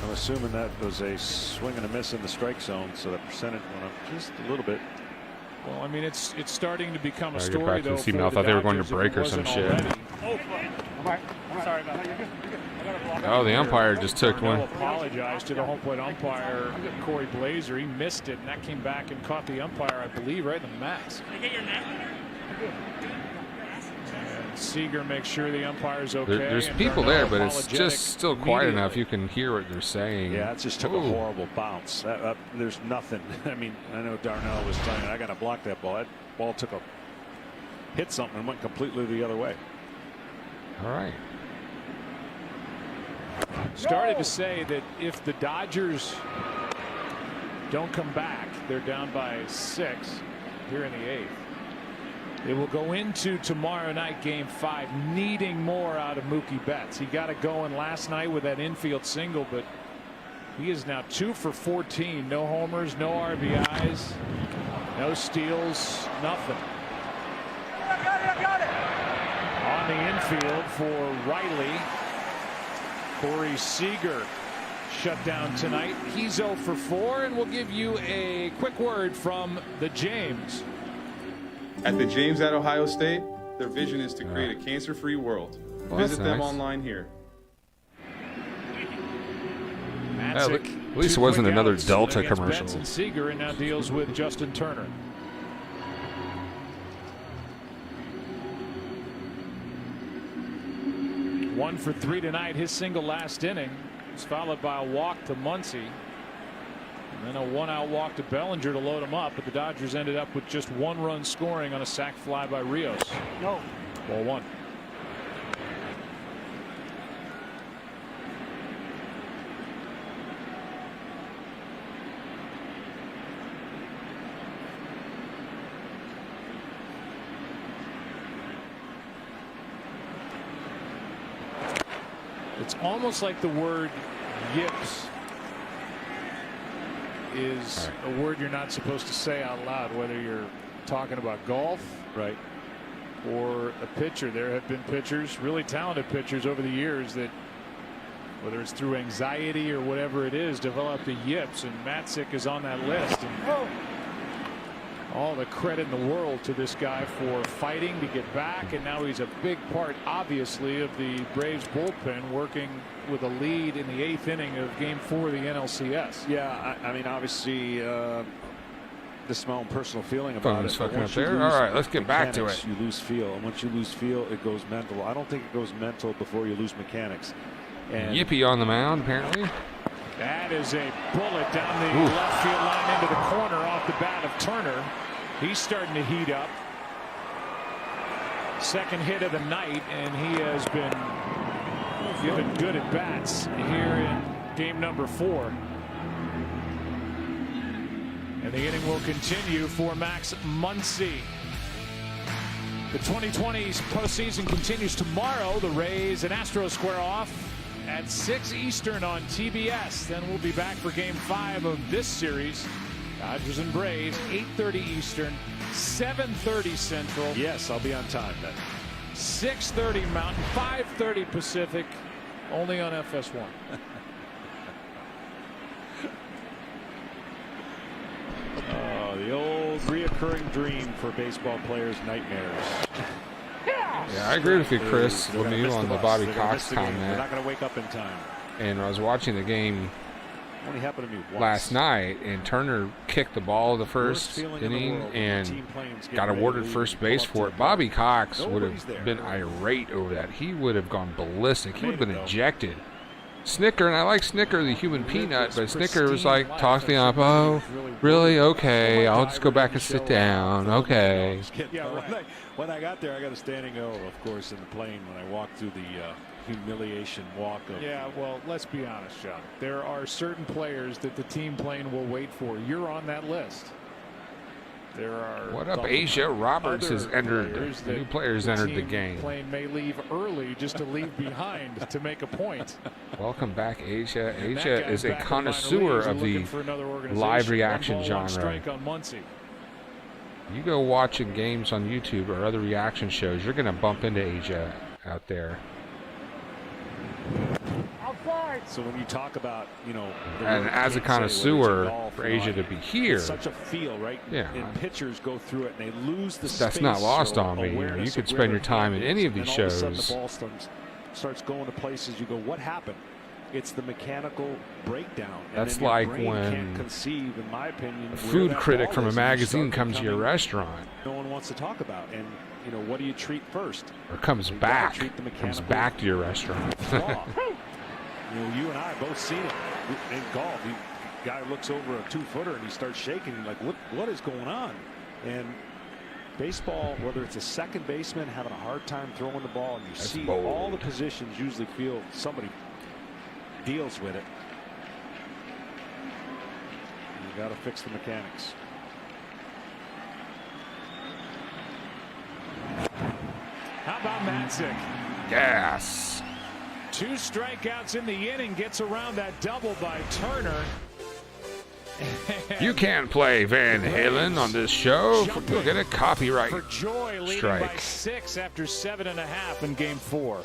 S2: I'm assuming that was a swing and a miss in the strike zone, so that percentage went up just a little bit.
S1: Well, I mean, it's starting to become a
S3: Get
S1: story,
S3: back to
S1: though,
S3: the
S1: for
S3: email. I
S1: the
S3: thought they were going to
S1: Dodgers, if
S3: break
S1: it
S3: or some
S1: wasn't
S3: shit.
S1: already.
S4: Sorry about that.
S3: Oh, the umpire just took
S1: Darnell
S3: one.
S1: apologized to the home plate umpire, Corey Blazer. He missed it, and that came back and caught the umpire, I believe, right in the mask. And Seager makes sure the umpire's okay.
S3: There's
S1: and
S3: people
S1: Darnell
S3: there, but it's
S1: apologetic
S3: just still quiet enough.
S1: immediately.
S3: You can hear what they're saying.
S2: Yeah, it just took a horrible bounce. There's nothing. I mean, I know Darnell was telling me, I got to block that ball. That ball hit something and went completely the other way.
S3: All right.
S1: Started to say that if the Dodgers don't come back, they're down by 6 here in the 8th. They will go into tomorrow night, Game 5, needing more out of Mookie Betts. He got it going last night with that infield single, but he is now 2 for 14. No homers, no RBIs, no steals, nothing. On the infield for Riley, Corey Seager shut down tonight. He's 0 for 4, and we'll give you a quick word from the James.
S8: At the James at Ohio State, their vision is to create a cancer-free world.
S3: Well,
S8: Visit
S3: that's
S8: them
S3: nice.
S8: online here.
S1: Matzek,
S3: At least it wasn't another Delta commercial.
S1: Betts and Seager, and now deals with Justin Turner. One for 3 tonight. His single last inning was followed by a walk to Muncy. And then a 1-out walk to Bellinger to load him up, but the Dodgers ended up with just 1 run scoring on a sac fly by Rios. No. Ball 1. It's almost like the word yips is a word you're not supposed to say out loud, whether you're talking about golf,
S2: right,
S1: or a pitcher. There have been pitchers, really talented pitchers over the years, that, whether it's through anxiety or whatever it is, develop the yips, and Matzek is on that list. And all the credit in the world to this guy for fighting to get back, and now he's a big part, obviously, of the Braves bullpen, working with a lead in the 8th inning of Game 4 of the NLCS.
S2: Yeah, I mean, obviously, this is my own personal feeling about
S3: Phone's
S2: it.
S3: fucking
S2: Once
S3: up
S2: you
S3: there.
S2: lose
S3: All right, let's get back to
S2: mechanics,
S3: it.
S2: You lose feel, and once you lose feel, it goes mental. I don't think it goes mental before you lose mechanics. And
S3: Yippee on the mound, apparently.
S1: That is a bullet down the left field line into the corner off the bat of Turner. He's starting to heat up. Second hit of the night, and he has been given good at bats here in game number 4. And And the inning will continue for Max Muncy. The 2020 postseason continues tomorrow. The Rays and Astros square off at 6 Eastern on TBS. Then we'll be back for Game 5 of this series. Dodgers and Braves, 8:30 Eastern, 7:30 Central.
S2: Yes, I'll be on time then.
S1: 6:30 Mountain, 5:30 Pacific, only on FS1.
S2: Oh, the old reoccurring dream for baseball players' nightmares.
S3: Yeah, I agree with you, Chris, Lemieux, on the Bobby Cox
S2: They're
S3: comment.
S2: not going to wake up in time.
S3: And I was watching the game
S2: Only happened to me once.
S3: last night, and Turner kicked the ball the first inning and got awarded first base for it. Bobby Cox would have been irate over that. He would have gone ballistic. He would have been ejected. Snicker, and I like Snicker, the human peanut, but Snicker was like, talk to the ump, oh, really? Okay, I'll just go back and sit down. Okay.
S2: Yeah, when I got there, I got a standing O, of course, in the plane when I walked through the humiliation walk of.
S1: Yeah, well, let's be honest, John. There are certain players that the team plane will wait for. You're on that list. There are.
S3: What up, Asia Roberts has entered. New players entered the game.
S1: Plane may leave early just to leave behind to make a point.
S3: Welcome back, Asia. Asia is a connoisseur of the live reaction genre. You go watching games on YouTube or other reaction shows, you're going to bump into Asia out there.
S2: So when you talk about,
S3: and as a connoisseur, for Asia to be here,
S2: it's such a feel, right?
S3: Yeah.
S2: And pitchers go through it and they lose the space.
S3: That's not lost on me. You could spend your time in any of these shows.
S2: All of a sudden the ball starts going to places. You go, what happened? It's the mechanical breakdown.
S3: That's like when
S2: can't conceive, in my opinion,
S3: a food critic from a magazine comes to your restaurant.
S2: No one wants to talk about. And what do you treat first?
S3: Or comes back to your restaurant.
S2: You and I both seen it in golf. The guy looks over a 2-footer and he starts shaking. Like, what is going on? And baseball, whether it's a second baseman having a hard time throwing the ball, and you see all the positions usually feel somebody deals with it. You got to fix the mechanics.
S1: How about Matzik?
S3: Yes.
S1: 2 strikeouts in the inning, gets around that double by Turner.
S3: You can't play Van Halen on this show. You'll get a copyright
S1: for Joy, leading
S3: strike.
S1: By 6 after 7.5 in Game 4.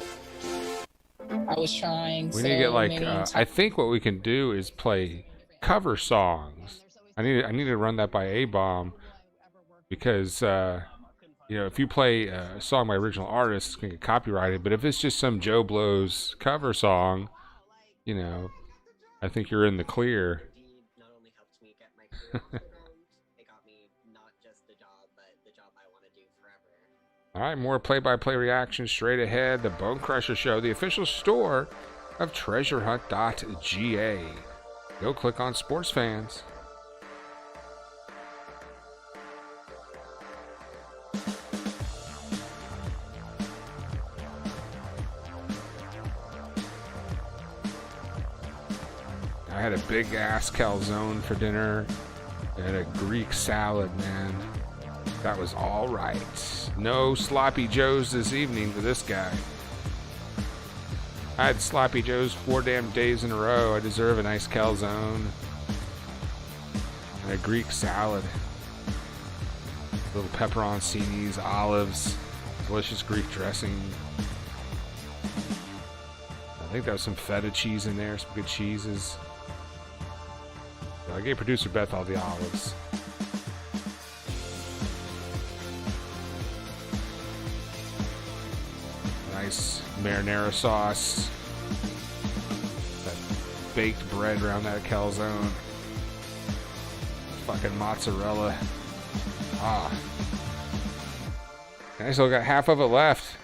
S9: I was trying.
S3: We need to get like I think what we can do is play cover songs. I need to run that by A-Bomb because if you play a song by original artists, it's going to get copyrighted. But if it's just some Joe Blow's cover song, I think you're in the clear. All right, more play-by-play reactions straight ahead. The Bone Crusher Show, the official store of treasurehunt.ga. Go click on Sports Fans. I had a big ass calzone for dinner and a Greek salad, man. That was all right. No sloppy joes this evening for this guy. I had sloppy joes 4 damn days in a row. I deserve a nice calzone and a Greek salad. Little pepperoncinis, olives, delicious Greek dressing. I think there was some feta cheese in there, some good cheeses. I gave producer Beth all the olives. Nice marinara sauce. That baked bread around that calzone. Fucking mozzarella. I still got half of it left.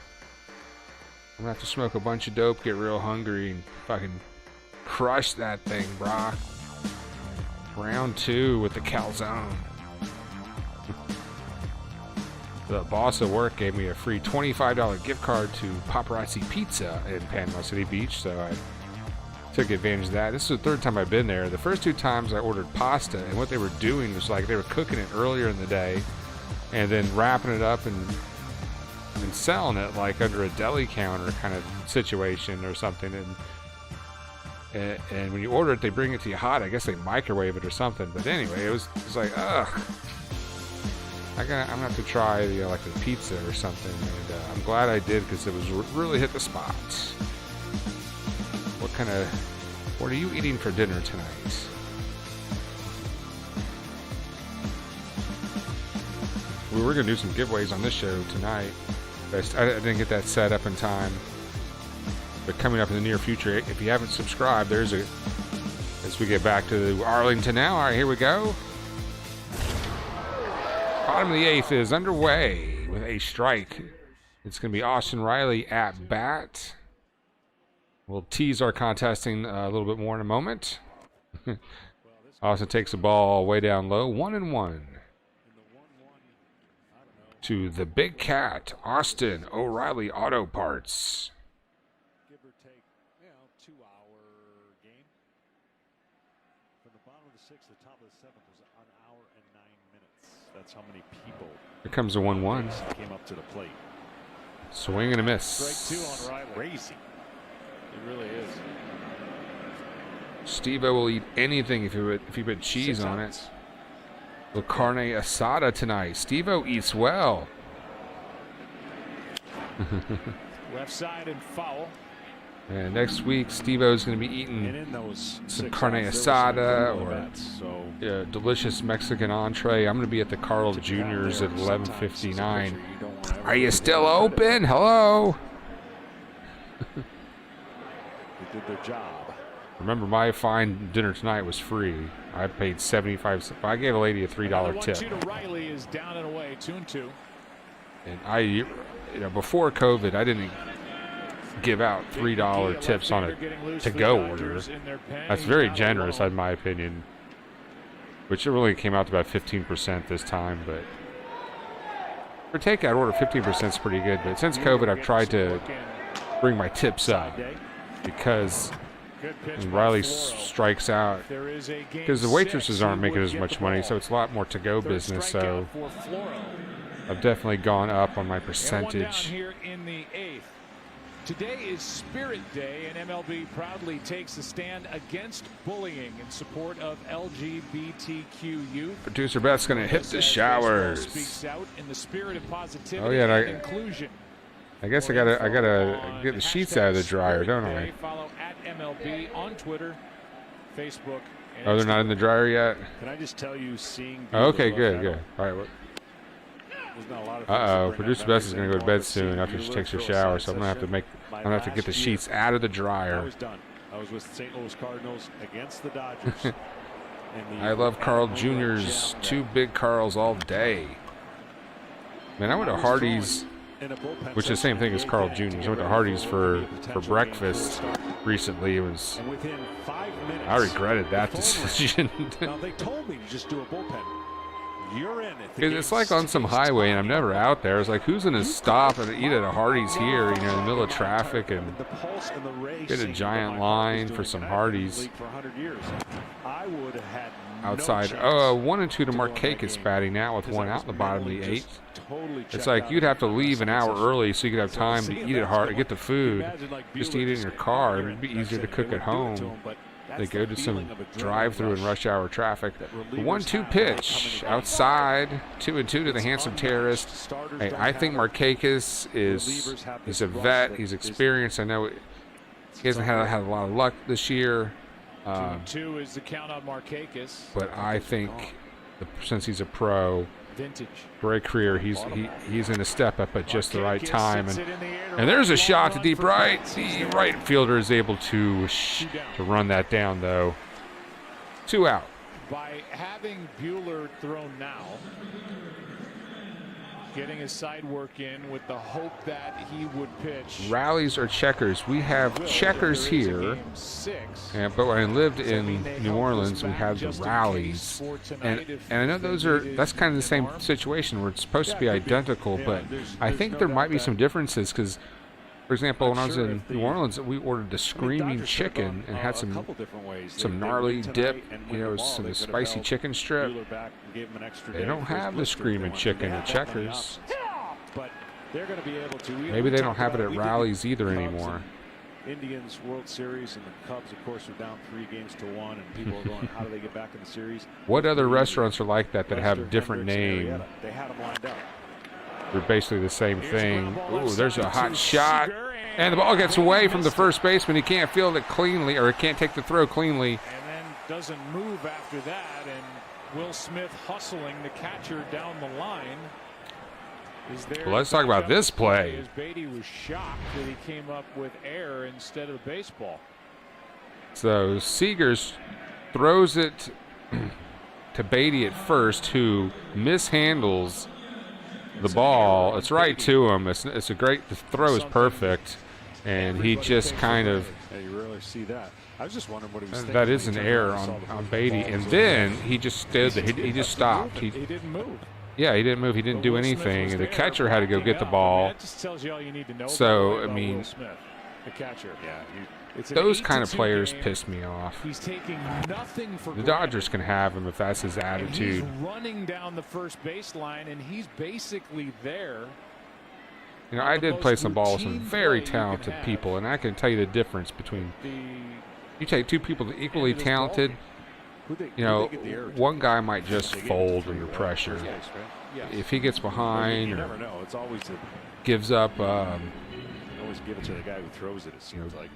S3: I'm gonna have to smoke a bunch of dope, get real hungry, and fucking crush that thing, brah. Round 2 with the calzone. The boss at work gave me a free $25 gift card to Paparazzi Pizza in Panama City Beach, so I took advantage of that. This is the third time I've been there. The first 2 times I ordered pasta, and what they were doing was like they were cooking it earlier in the day and then wrapping it up and selling it like under a deli counter kind of situation or something. And when you order it, they bring it to you hot. I guess they microwave it or something. But anyway, it was like, ugh. I'm gonna have to try the like the pizza or something. And I'm glad I did because it was really hit the spot. What are you eating for dinner tonight? We were going to do some giveaways on this show tonight. But I didn't get that set up in time. But coming up in the near future, if you haven't subscribed, as we get back to Arlington now. All right, here we go. Bottom of the 8th is underway with a strike. It's going to be Austin Riley at bat. We'll tease our contesting a little bit more in a moment. Austin takes the ball way down low, 1-1. To the Big Cat, Austin O'Reilly Auto Parts.
S2: Give or take, 2-hour game. From the bottom of the 6th to the top of the 7th was an hour and 9 minutes. That's how many people.
S3: Here comes a 1-1.
S2: Came up to the plate.
S3: Swing and a miss.
S1: Strike 2 on Riley.
S2: Crazy.
S1: It really is.
S3: Steve-O will eat anything if you put cheese on it. The carne asada tonight. Steve-O eats well.
S1: Left side and foul.
S3: And next week, Steve-O's going to be eating some carne asada or a delicious Mexican entree. I'm going to be at the Carl Jr.'s at 11:59. Are you still open? Hello?
S2: They did their job.
S3: Remember, my fine dinner tonight was free. I paid 75 cents. I gave a lady a $3 tip.
S1: 1-2 to Riley is down and away, 2-2.
S3: And before COVID, I didn't give out $3 tips on a to-go order. That's very generous, in my opinion. Which it really came out to about 15% this time, but for takeout order, 15% is pretty good. But since COVID, I've tried to bring my tips up because when Riley strikes out, because the waitresses aren't making as much money, so it's a lot more to-go business. So I've definitely gone up on my percentage.
S1: Here in the 8th. Today is Spirit Day, and MLB proudly takes a stand against bullying in support of LGBTQ youth.
S3: Producer Beth's going to hit the showers.
S1: Speaks out in the spirit of positivity
S3: oh yeah,
S1: and inclusion.
S3: I guess I gotta get the sheets out of the dryer, don't I?
S1: Follow at MLB on Twitter, Facebook.
S3: Oh, they're not in the dryer yet?
S2: Can I just tell you, seeing...
S3: Oh, okay, good. All right. Producer Beth is going to go to bed soon after she takes her shower, so I'm going to have to get the sheets out of the dryer.
S2: I was done. I was with St. Louis Cardinals against the Dodgers.
S3: I love Carl Jr.'s 2 big Carls all day. Man, I went to Hardee's, which is the same thing as Carl Jr.'s. I went to Hardee's for breakfast recently. It was... I regretted that decision.
S2: Now, they told me to just do a bullpen. You're in it.
S3: It's like on some highway, and I'm never out there. It's like, who's going to stop and eat at a Hardee's here, in the middle of traffic, and get a giant line for some Hardee's outside? 1-2 to Markakis batting now with 1 out in the bottom of the 8th. It's like you'd have to leave an hour early so you could have time to eat it hard, to get the food. Just eat it in your car. It'd be easier to cook at home. They go to some drive-through in rush hour traffic. The 1-2 pitch outside, 2-2 to the handsome terrorist. Hey, I think Markakis is a vet. He's experienced. I know he hasn't had a lot of luck this year.
S1: 2-2 is the count on Markakis.
S3: But I think since he's a pro, great career, he's in a step up at just the right time, and there's a shot to deep right. The right fielder is able to run that down, though. 2 out.
S1: By having Buehler thrown now, getting his side work in with the hope that he would pitch.
S3: Rallies or checkers? We have checkers here, but when I lived in New Orleans, we had the rallies, and I know that's kind of the same situation where it's supposed to be identical, but I think there might be some differences because For example, when I was in New Orleans, we ordered the Screaming Chicken and had some gnarly dip, you know, some spicy chicken strip. They don't have the Screaming Chicken at Checkers. Maybe they don't have it at Rally's either anymore.
S2: Indians World Series and the Cubs, of course, are down 3-1, and people are going, how do they get back in the series?
S3: What other restaurants are like that have a different name?
S2: They had them lined up.
S3: They're basically the same thing. Ooh, there's a hot shot. And the ball gets away from the first baseman. He can't field it cleanly, or he can't take the throw cleanly.
S1: And then doesn't move after that, and Will Smith hustling the catcher down the line.
S3: Well, let's talk about this play.
S1: As Beatty was shocked that he came up with air instead of baseball.
S3: So Seegers throws it to Beatty at first, who mishandles the ball. It's right to him. It's a great. The throw is perfect, and he just kind of.
S2: Yeah, you rarely see that. I was just wondering what he was thinking.
S3: That is an error on Beatty, and then he just stood there. He just stopped.
S1: He didn't move.
S3: Yeah, he didn't move. He didn't do anything, and the catcher had to go get the ball.
S1: That just tells you all you need to know.
S3: So I mean,
S1: Will Smith, the catcher.
S2: Yeah,
S3: those kind of players piss me off.
S1: He's taking nothing for
S3: the Dodgers can have him if that's his attitude.
S1: And he's running down the first baseline, and he's basically there.
S3: You know, I did play some ball with some very talented people, and I can tell you the difference between. You take two people that are equally talented. You know, one guy might just fold under pressure. If he gets behind or gives up,
S2: always give it to the guy who throws it. It seems like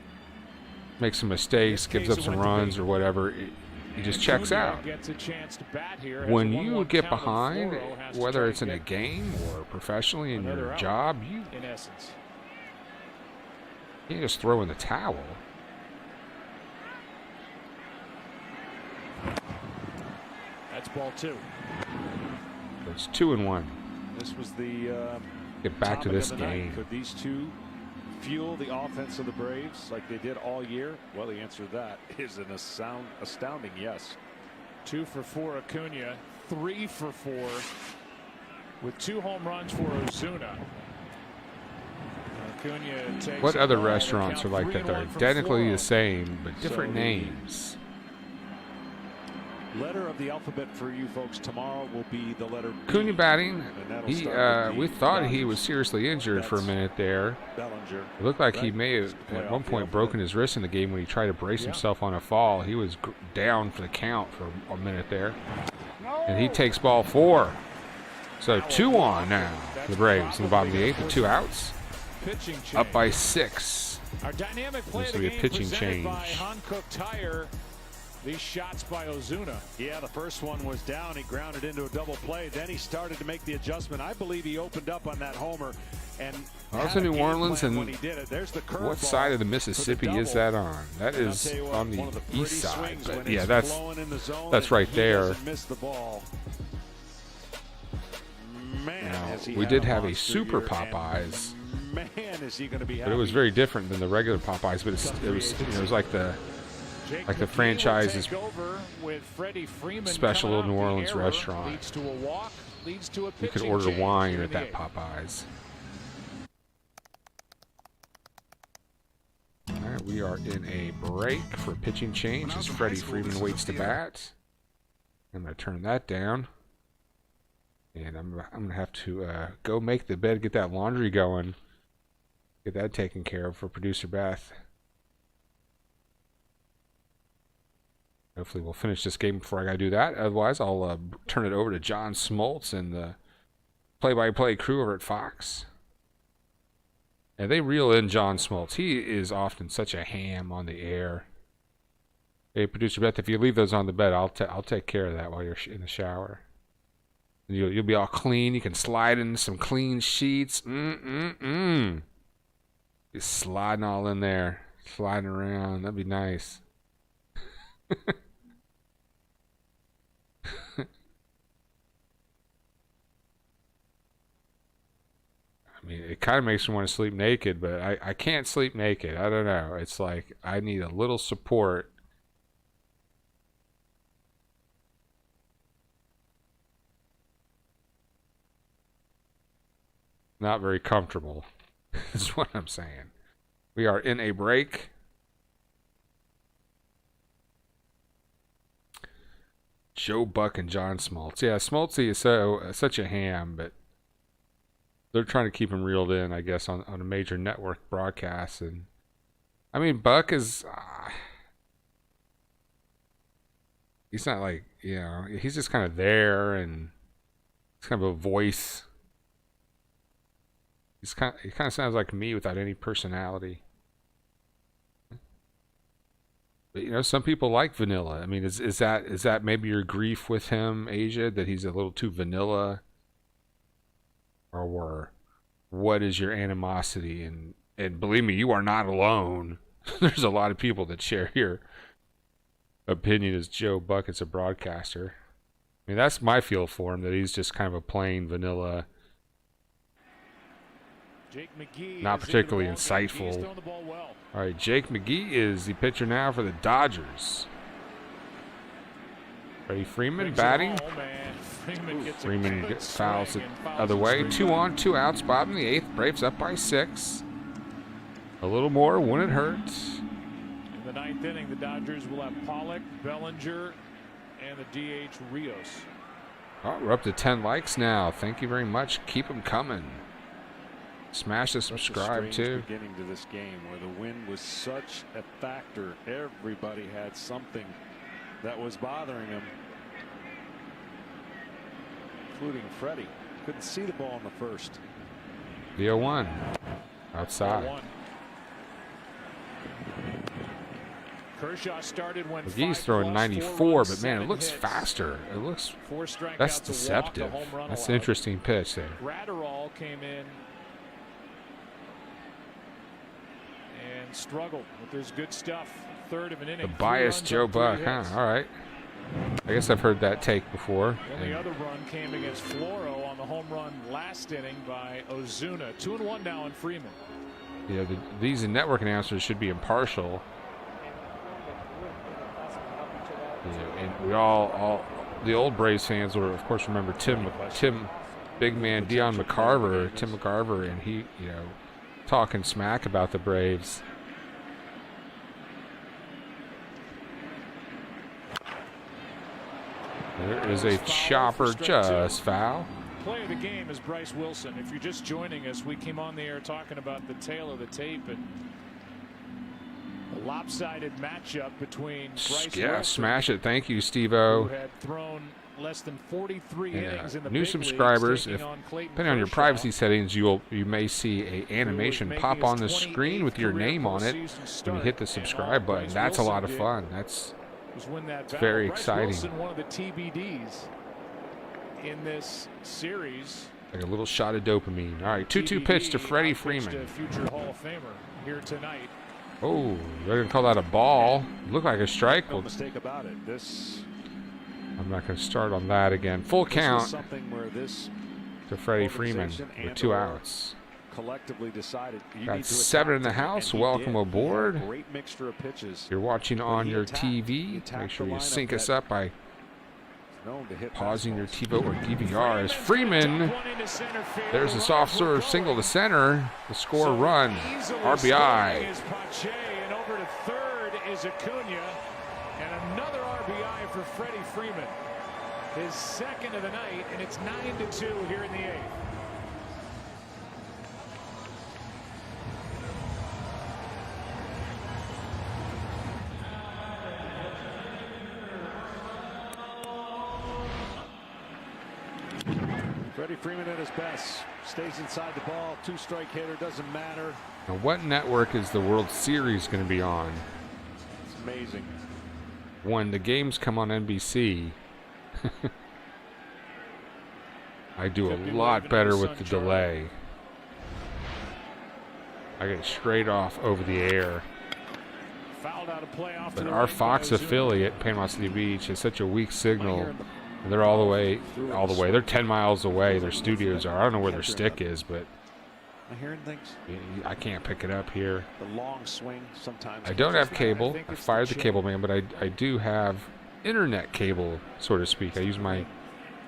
S3: makes some mistakes, gives up some runs or whatever. He just checks out. When you get behind, whether it's in a game or professionally in your job, you can't just throw in the towel.
S1: That's ball 2.
S3: It's 2-1.
S2: This was the
S3: get back to this game.
S2: Could these two fuel the offense of the Braves like they did all year? Well, the answer to that is an astounding yes.
S1: 2 for 4 Acuna, 3 for 4 with 2 home runs for Ozuna. Acuna takes
S3: what other restaurants are like that? They're identically the same but different names.
S2: Letter of the alphabet for you folks tomorrow will be the letter B.
S3: Acuna batting. We thought he was seriously injured for a minute there. It looked like he may have at one point broken his wrist in the game when he tried to brace himself on a fall. He was down for the count for a minute there. And he takes ball 4. So 2 on now. The Braves in the bottom of the 8th with 2 outs. Up by 6.
S1: Our dynamic play
S3: This will be a pitching change.
S1: By Hankook Tire. These shots by Ozuna.
S2: Yeah, the first one was down. He grounded into a double play. Then he started to make the adjustment. I believe he opened up on that homer. And
S3: I was in New Orleans, and what side of the Mississippi is that on? That is on the east side. But yeah, that's right there. Now, we did have a Super Popeyes, but it was very different than the regular Popeyes. But it was like the franchise's special little New Orleans restaurant. You could order wine at that Popeyes. All right, we are in a break for pitching change as Freddie Freeman waits to bat. I'm going to turn that down. And I'm going to have to go make the bed, get that laundry going. Get that taken care of for producer Beth. Hopefully we'll finish this game before I got to do that. Otherwise, I'll turn it over to John Smoltz and the play-by-play crew over at Fox. And they reel in John Smoltz. He is often such a ham on the air. Hey, producer Beth, if you leave those on the bed, I'll take care of that while you're in the shower. You'll be all clean. You can slide in some clean sheets. Just sliding all in there, sliding around. That'd be nice. I mean, it kind of makes me want to sleep naked, but I can't sleep naked. I don't know. It's like I need a little support. Not very comfortable, is what I'm saying. We are in a break. Joe Buck and John Smoltz. Yeah, Smoltzy is such a ham, but they're trying to keep him reeled in, I guess, on a major network broadcast. And I mean, Buck is he's not like, he's just kind of there, and it's kind of a voice. He kind of sounds like me without any personality. But some people like vanilla. I mean, is that maybe your grief with him, Asia, that he's a little too vanilla? Or what is your animosity? And believe me, you are not alone. There's a lot of people that share your opinion as Joe Buck as a broadcaster. I mean, that's my feel for him, that he's just kind of a plain vanilla,
S1: Jake McGee
S3: not particularly insightful. All right, Jake McGee is the pitcher now for the Dodgers. Freddie Freeman batting. Freeman fouls it other way. 2 on, 2 outs. Bottom of the 8th. Braves up by 6. A little more when it hurts.
S1: In the 9th inning, the Dodgers will have Pollock, Bellinger, and the DH Rios.
S3: Oh, we're up to 10 likes now. Thank you very much. Keep them coming. Smash the subscribe too.
S2: Beginning to this game where the wind was such a factor. Everybody had something that was bothering him, including Freddie. Couldn't see the ball in the first.
S3: The 0-1 outside.
S1: 0-1. Kershaw started when
S3: McGee's throwing 94, but man, it looks faster. It looks, that's deceptive. That's an interesting pitch there.
S1: Gratterall came in and struggled, but there's good stuff. Third of an inning.
S3: The biased Joe Buck, huh? All right. I guess I've heard that take before.
S1: And the other run came against Floro on the home run last inning by Ozuna. 2-1 now on Freeman.
S3: Yeah, these network announcers should be impartial. And we all the old Braves fans will, of course, remember Tim, big man Tim McCarver, and he, talking smack about the Braves. There is a chopper, just foul.
S1: Play of the game is Bryce Wilson. If you're just joining us, we came on the air talking about the tail of the tape and the lopsided matchup between Bryce Wilson,
S3: smash it. Thank you, Steve-O.
S1: who had thrown less than 43 innings in the
S3: new
S1: big
S3: subscribers,
S1: leagues,
S3: depending on your privacy settings, you may see a animation pop on the screen with your name on it when you hit the subscribe button. That's a lot of fun. That's very exciting.
S1: Wilson, one of the TBDs in this series.
S3: Like a little shot of dopamine. All right, 2-2 pitch to Freddie Freeman.
S1: Future Hall of Famer here tonight.
S3: Oh, they're going to call that a ball. Looked like a strike.
S2: No mistake about it.
S3: I'm not going to start on that again. Full count to Freddie Freeman with 2 outs.
S2: Collectively decided
S3: got 7 in the house. Welcome aboard.
S2: Great mixture of pitches.
S3: You're watching on your TV. Make sure you sync us up by pausing your TiVo or DVR. As Freeman, there's a soft serve single to center. The score run, RBI.
S1: And over to third is Acuna, and another RBI for Freddie Freeman. His second of the night, and it's 9-2 here in the 8th.
S2: Freddie Freeman at his best. Stays inside the ball. 2-strike hitter. Doesn't matter.
S3: Now, what network is the World Series going to be on?
S2: It's amazing.
S3: When the games come on NBC, I do a lot better with the delay. I get straight off over the air. But our Fox affiliate, Panama City Beach, has such a weak signal. They're all the way. They're 10 miles away. Their studios are. I don't know where their stick is, but
S2: I'm hearing things.
S3: I can't pick it up here.
S2: The long swing sometimes.
S3: I don't have cable. I fired the cable man, but I do have internet cable, so to speak. I use my,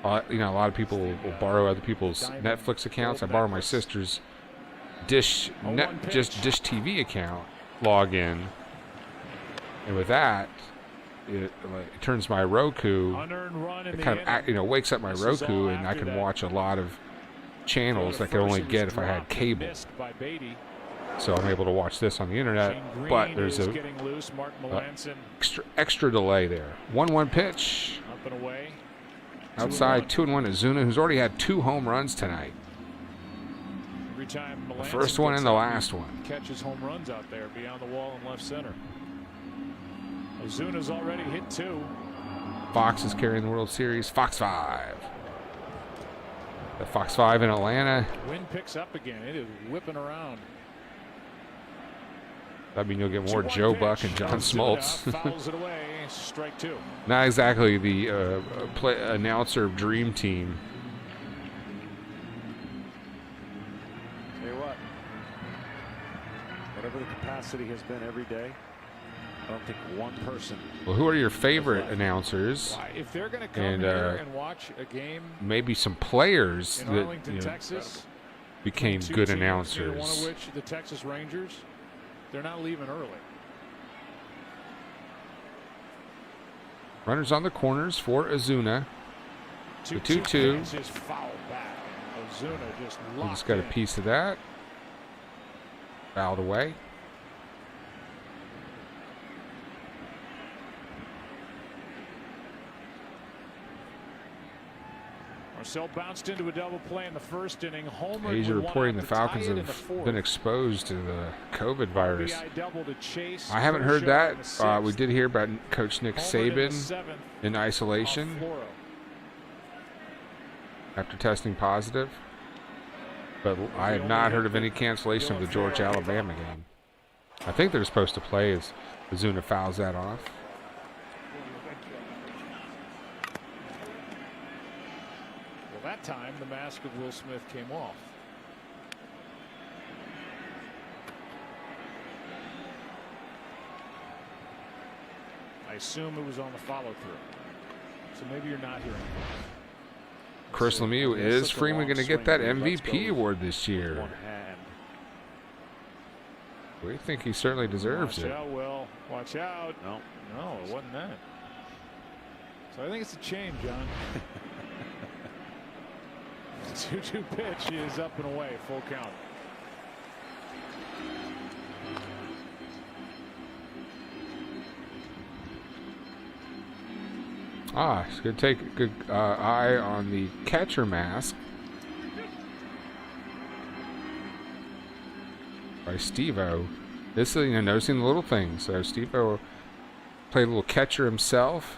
S3: a lot of people will borrow other people's Netflix accounts. I borrow my sister's Dish TV account, log in, and with that, it turns my Roku. It kind of wakes up my Roku, and I can watch a lot of channels I could only get if I had cable. So I'm able to watch this on the internet, but there's a extra delay there. 1-1 pitch.
S1: Up and away.
S3: Outside, 2-1 Ozuna, who's already had 2 home runs tonight.
S1: Every time
S3: The first one and the last one.
S1: Catches home runs out there beyond the wall in left center. Ozuna's already hit 2.
S3: Fox is carrying the World Series. Fox 5. The Fox 5 in Atlanta.
S1: Wind picks up again. It is whipping around.
S3: That means you'll get more Joe Buck and John Smoltz.
S1: Fouls it away. Strike 2.
S3: Not exactly the announcer dream team.
S2: Tell you what, whatever the capacity has been every day, I don't think one person.
S3: Well, who are your favorite announcers?
S1: If they're going to come here and watch a game,
S3: maybe some players
S1: in Arlington, Texas,
S3: became good announcers.
S1: One of which the Texas Rangers. They're not leaving early.
S3: Runners on the corners for Ozuna. The 2-2.
S1: Just foul back. Ozuna just locked
S3: He just got a piece of that. Fouled away.
S1: Marcel bounced into a double play in the first inning. Homer
S3: Asia reporting the Falcons have been exposed to the COVID virus. I haven't heard that. We did hear about Coach Nick Saban in isolation after testing positive. But I have not heard of any cancellation of the Georgia-Alabama game. I think they're supposed to play as Ozuna fouls that off.
S1: That time, the mask of Will Smith came off. I assume it was on the follow-through. So maybe you're not hearing it.
S3: Chris Lemieux, is Freeman going to get that MVP award this year? We think he certainly deserves it.
S1: Watch out, Will. Watch out.
S2: No,
S1: it wasn't that. So I think it's a change, John. 2-2 pitch is up and away, full count.
S3: He's going to take a good eye on the catcher mask by Tivo. This is, noticing the little things. So Tivo played a little catcher himself.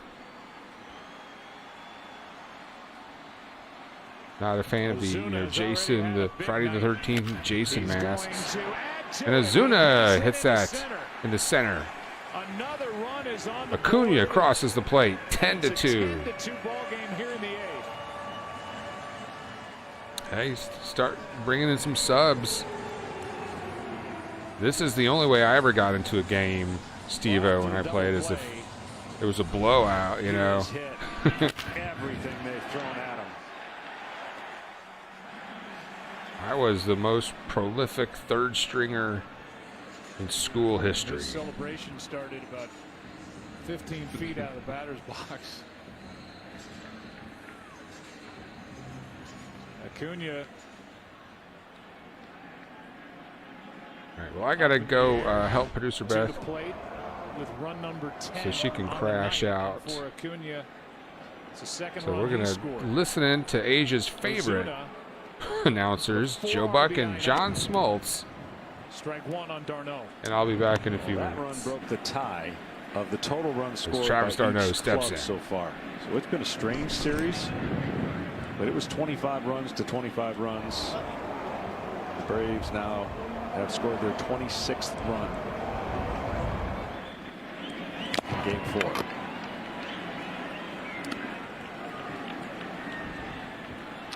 S3: Not a fan of the Jason, the Friday the 13th Jason masks. And Ozuna hits that in the center. Acuna crosses the plate, 10-2. Hey, start bringing in some subs. This is the only way I ever got into a game, Steve-O, when I played, as if it was a blowout,
S2: Everything they've thrown at him.
S3: I was the most prolific third stringer in school history.
S1: This celebration started about 15 feet out of the batter's box. Acuna.
S3: All right, well, I got to go help producer Beth
S1: With run number 10
S3: so she can crash out.
S1: For Acuna. It's a second
S3: So
S1: run
S3: we're going to listen in to Asia's favorite announcers, Joe Buck and John Smoltz.
S1: Strike one on Darno.
S3: And I'll be back in a few
S2: That
S3: minutes.
S2: run broke the tie of the total runs scored
S3: Travis
S2: by
S3: Darno
S2: each
S3: steps
S2: club
S3: in.
S2: so far. So it's been a strange series, but it was 25 runs to 25 runs. The Braves now have scored their 26th run in Game 4.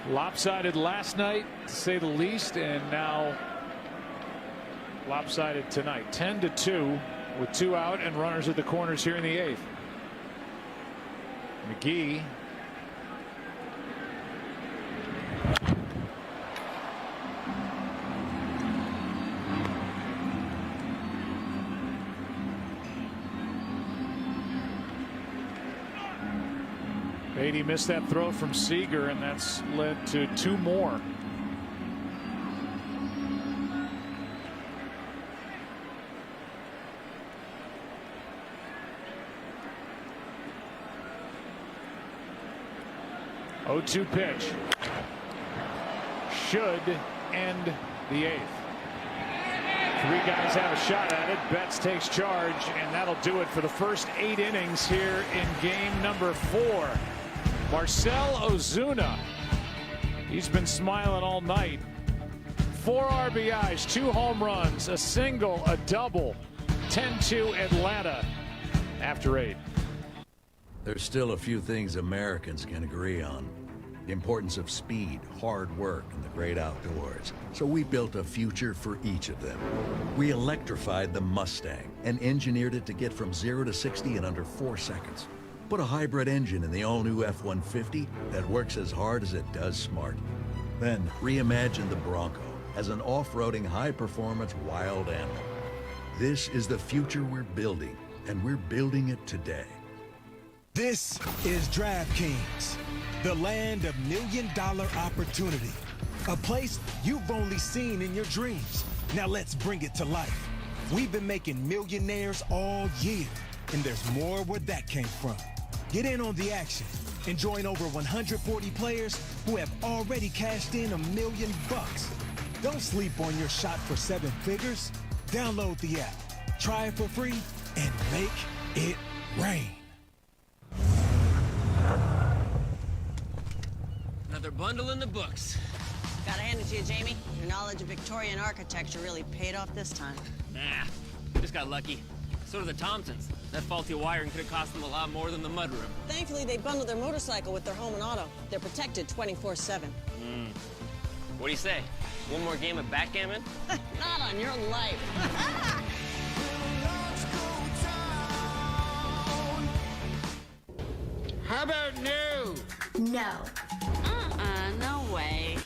S1: Lopsided last night, to say the least, and now lopsided tonight. 10-2 with 2 out and runners at the corners here in the 8th. McGee. Late he missed that throw from Seager, and that's led to 2 more. Oh, 2 pitch. Should end the 8th. 3 guys have a shot at it. Betts takes charge, and that'll do it for the first 8 innings here in game number 4. Marcell Ozuna. He's been smiling all night. 4 RBIs, 2 home runs, a single, a double. 10-2 Atlanta after 8.
S10: There's still a few things Americans can agree on. The importance of speed, hard work, and the great outdoors. So we built a future for each of them. We electrified the Mustang and engineered it to get from 0 to 60 in under 4 seconds. Put a hybrid engine in the all-new F-150 that works as hard as it does smart. Then reimagined the Bronco as an off-roading, high-performance wild animal. This is the future we're building, and we're building it today.
S11: This is DraftKings, the land of million-dollar opportunity. A place you've only seen in your dreams. Now let's bring it to life. We've been making millionaires all year, and there's more where that came from. Get in on the action and join over 140 players who have already cashed in $1 million. Don't sleep on your shot for 7 figures. Download the app, try it for free, and make it rain.
S12: Another bundle in the books.
S13: Gotta hand it to you, Jamie. Your knowledge of Victorian architecture really paid off this time.
S12: Nah, just got lucky. So did the Thompsons. That faulty wiring could have cost them a lot more than the mudroom.
S13: Thankfully, they bundled their motorcycle with their home and auto. They're protected 24/7.
S12: What do you say? One more game of backgammon?
S13: Not on your life.
S14: How about no?
S15: No.
S13: No way.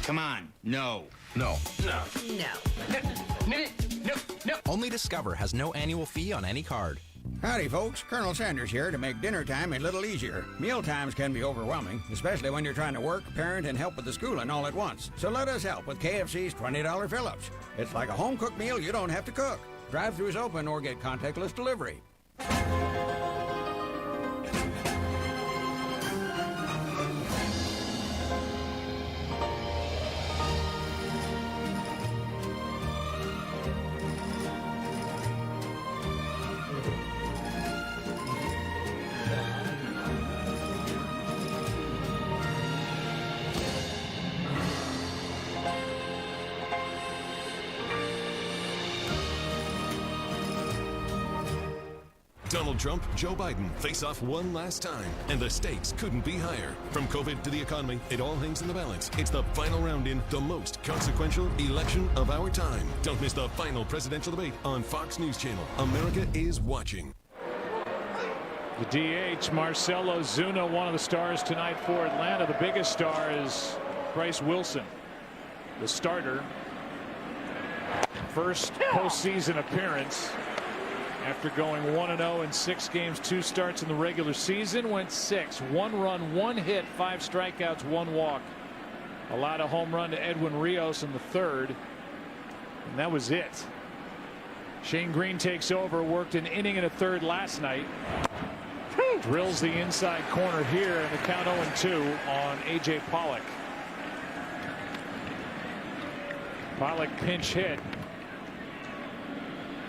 S14: Come on, no.
S16: No.
S12: No.
S16: No. Only Discover has no annual fee on any card.
S14: Howdy, folks. Colonel Sanders here to make dinner time a little easier. Meal times can be overwhelming, especially when you're trying to work, parent, and help with the schooling all at once. So let us help with KFC's $20 fill-ups. It's like a home-cooked meal you don't have to cook. Drive-thrus open or get contactless delivery.
S17: Donald Trump, Joe Biden face off one last time, and the stakes couldn't be higher. From COVID to the economy, it all hangs in the balance. It's the final round in the most consequential election of our time. Don't miss the final presidential debate on Fox News Channel. America is watching.
S1: The DH, Marcell Ozuna, one of the stars tonight for Atlanta. The biggest star is Bryce Wilson, the starter. First postseason appearance. After going 1-0 in 6 games, 2 starts in the regular season, went 6. 1 run, 1 hit, 5 strikeouts, 1 walk. Allowed a home run to Edwin Rios in the 3rd, and that was it. Shane Green takes over, worked an inning and a 1/3 last night. Drills the inside corner here, and the count 0-2 on A.J. Pollock. Pollock pinch hit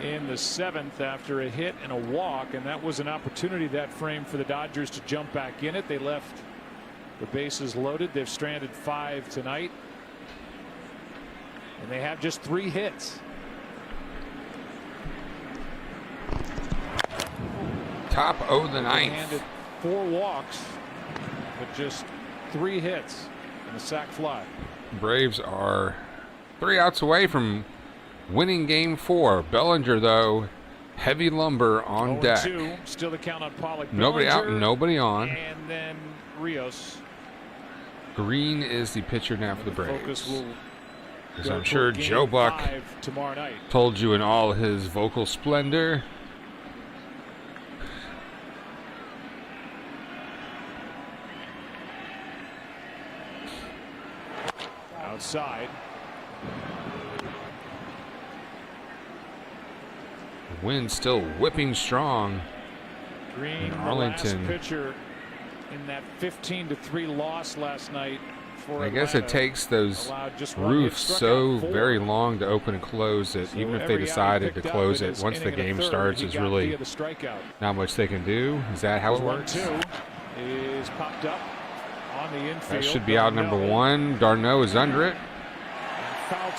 S1: in the 7th after a hit and a walk, and that was an opportunity that frame for the Dodgers to jump back in it. They left the bases loaded. They've stranded 5 tonight, and they have just 3 hits.
S3: Top of the 9th.
S1: Handed 4 walks, but just 3 hits and a sac fly.
S3: Braves are 3 outs away from winning game 4. Bellinger, though, heavy lumber on deck.
S1: 0-2, still the count on Pollock.
S3: Nobody out,
S1: Bellinger,
S3: nobody on.
S1: And then Rios.
S3: Green is the pitcher now for the Braves.
S1: Focus will
S3: As
S1: go
S3: I'm sure
S1: toward
S3: Joe
S1: game
S3: Buck
S1: 5 tomorrow night.
S3: told you in all his vocal splendor.
S1: outside.
S3: The wind still whipping strong.
S1: Green,
S3: in
S1: the
S3: Arlington.
S1: last pitcher in that 15-3 loss last night for
S3: I guess it
S1: Atlanta,
S3: takes those
S1: allowed just one hit,
S3: roofs
S1: struck
S3: so
S1: out 4.
S3: very long to open and close it.
S1: So
S3: Even if they
S1: every out he
S3: decided to
S1: picked up
S3: close
S1: in
S3: it,
S1: his
S3: once the
S1: inning and a
S3: game
S1: third,
S3: starts,
S1: he
S3: is
S1: got
S3: really
S1: via the strikeout.
S3: not much they can do. Is that how it
S1: There's
S3: works?
S1: 1-2 is popped up on the infield.
S3: That should be out number 1. Darno is under it.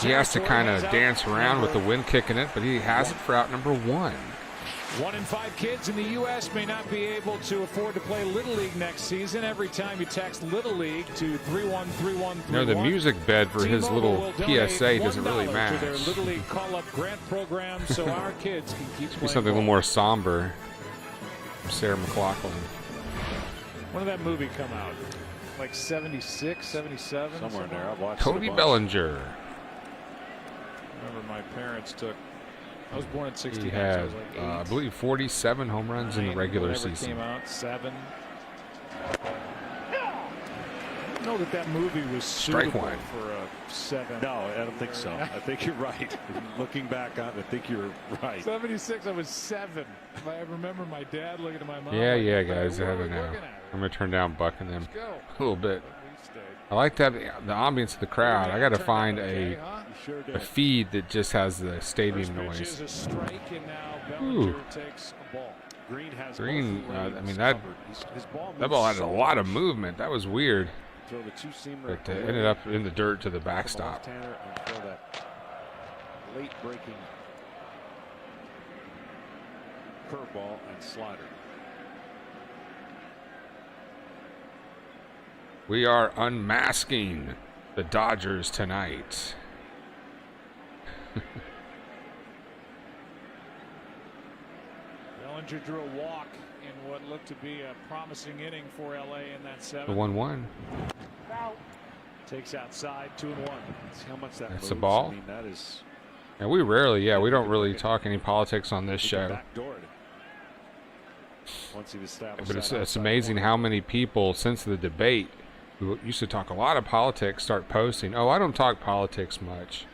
S3: He has to kind of dance around with the wind kicking it, but he has it for out number 1.
S1: 1 in 5 kids in the U.S. may not be able to afford to play Little League next season. Every time you text Little League to 313131,
S3: You know, the music bed for his little PSA doesn't really match.
S1: to their Little League call-up grant program, so our kids can keep
S3: Be
S1: playing
S3: something a little
S1: ball.
S3: more somber. Sarah McLachlan.
S1: When did that movie come out? Like 76, 77?
S2: Somewhere in there. I've watched
S3: Cody
S2: it a bunch.
S3: Bellinger.
S1: I remember my parents took. I was born in
S3: He
S1: 69, so I
S3: had,
S1: was like 8.
S3: I believe, 47 home runs in the
S1: 9,
S3: regular
S1: whatever
S3: season.
S1: Came out 7. I don't know that movie was
S3: Strike
S1: suitable
S3: one.
S1: for a 7.
S2: No, I don't think so. I think you're right. Looking back on it, I think you're right.
S1: 76, I was 7. I remember my dad looking at my mom.
S3: Yeah,
S1: like,
S3: yeah,
S1: "What
S3: guys. I
S1: are we
S3: don't know.
S1: looking at?"
S3: I'm going to turn down Buck and them
S1: Go.
S3: a little bit.
S1: We stayed.
S3: I like that, the ambience of the crowd. I got to find
S1: Okay,
S3: a
S1: huh?
S3: a feed that just has the stadium
S1: First pitch is
S3: noise.
S1: a strike, and now
S3: Ooh.
S1: Bellinger takes a ball.
S2: Green has
S3: Green,
S2: both
S3: I
S2: lanes
S3: mean, that
S2: covered. His ball
S3: that ball had
S2: moves
S3: a
S2: so
S3: lot of
S2: much.
S3: movement. That was weird.
S2: Throw the two-seamer
S3: But
S2: away
S3: ended up in the dirt to the
S2: from the
S3: backstop.
S2: left-hander and throw that late-breaking curveball and slider.
S3: We are unmasking the Dodgers tonight.
S1: Bellinger drew a walk in what looked to be a promising inning for LA in that
S3: The
S1: 7.
S3: 1-1.
S1: Takes outside, 2-1.
S2: See how much that
S3: That's
S2: moves.
S3: a ball.
S2: I mean, that is
S3: And we rarely, we don't really talk any politics on this show.
S2: backdoored. Once he established
S3: But it's
S2: that
S3: amazing how many people since the debate who used to talk a lot of politics start posting, "Oh, I don't talk politics much."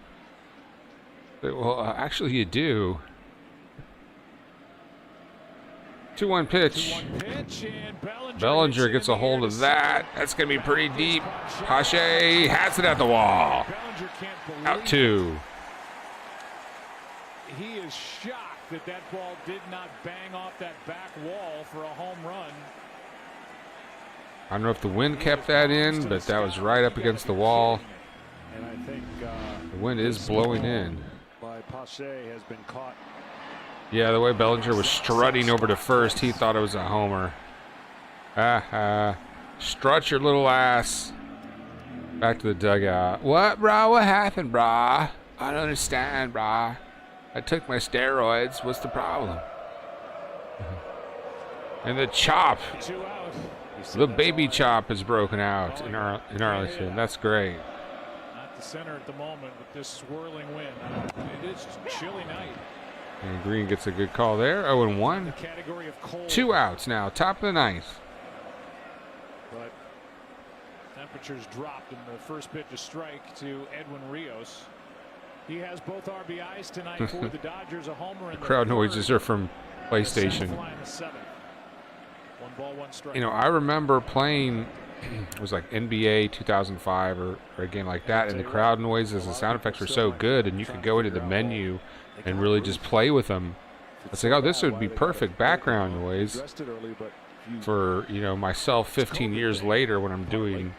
S3: But, well, actually, you do. 2-1 pitch.
S1: 2-1 pitch, and
S3: Bellinger gets a hold of that. That's going to be pretty deep. Pache has it at the wall.
S1: Bellinger can't believe
S3: Out 2.
S1: He is shocked that that ball did not bang off that back wall for a home run.
S3: I don't know if the wind kept that in, but that was right up against the wall.
S2: And I think
S3: The wind is blowing in.
S2: by Pache has been caught.
S3: Yeah, the way Bellinger was strutting over to first, he thought it was a homer. Strut your little ass. Back to the dugout. What, brah? What happened, brah? I don't understand, brah. I took my steroids. What's the problem? And the chop.
S1: 2 out.
S3: The baby chop is broken out in Arlington. That's great.
S1: Not the center at the moment with this swirling wind. It is a chilly night.
S3: And Green gets a good call there. 0-1.
S1: Category of cold.
S3: 2 outs now. Top of the 9th.
S1: But temperatures dropped in the first pitch, a strike to Edwin Rios. He has both RBIs tonight for the Dodgers, a homer in the
S3: Crowd
S1: third,
S3: noises are from PlayStation.
S1: sac fly in the 7th. 1 ball, 1 strike.
S3: You know, I remember playing, it was like NBA 2005 or a game like that, and the crowd noises and sound effects were so good, and you could go into the menu and really just play with them. It's like, oh, this would be perfect background noise for, you know, myself 15 years later when I'm doing,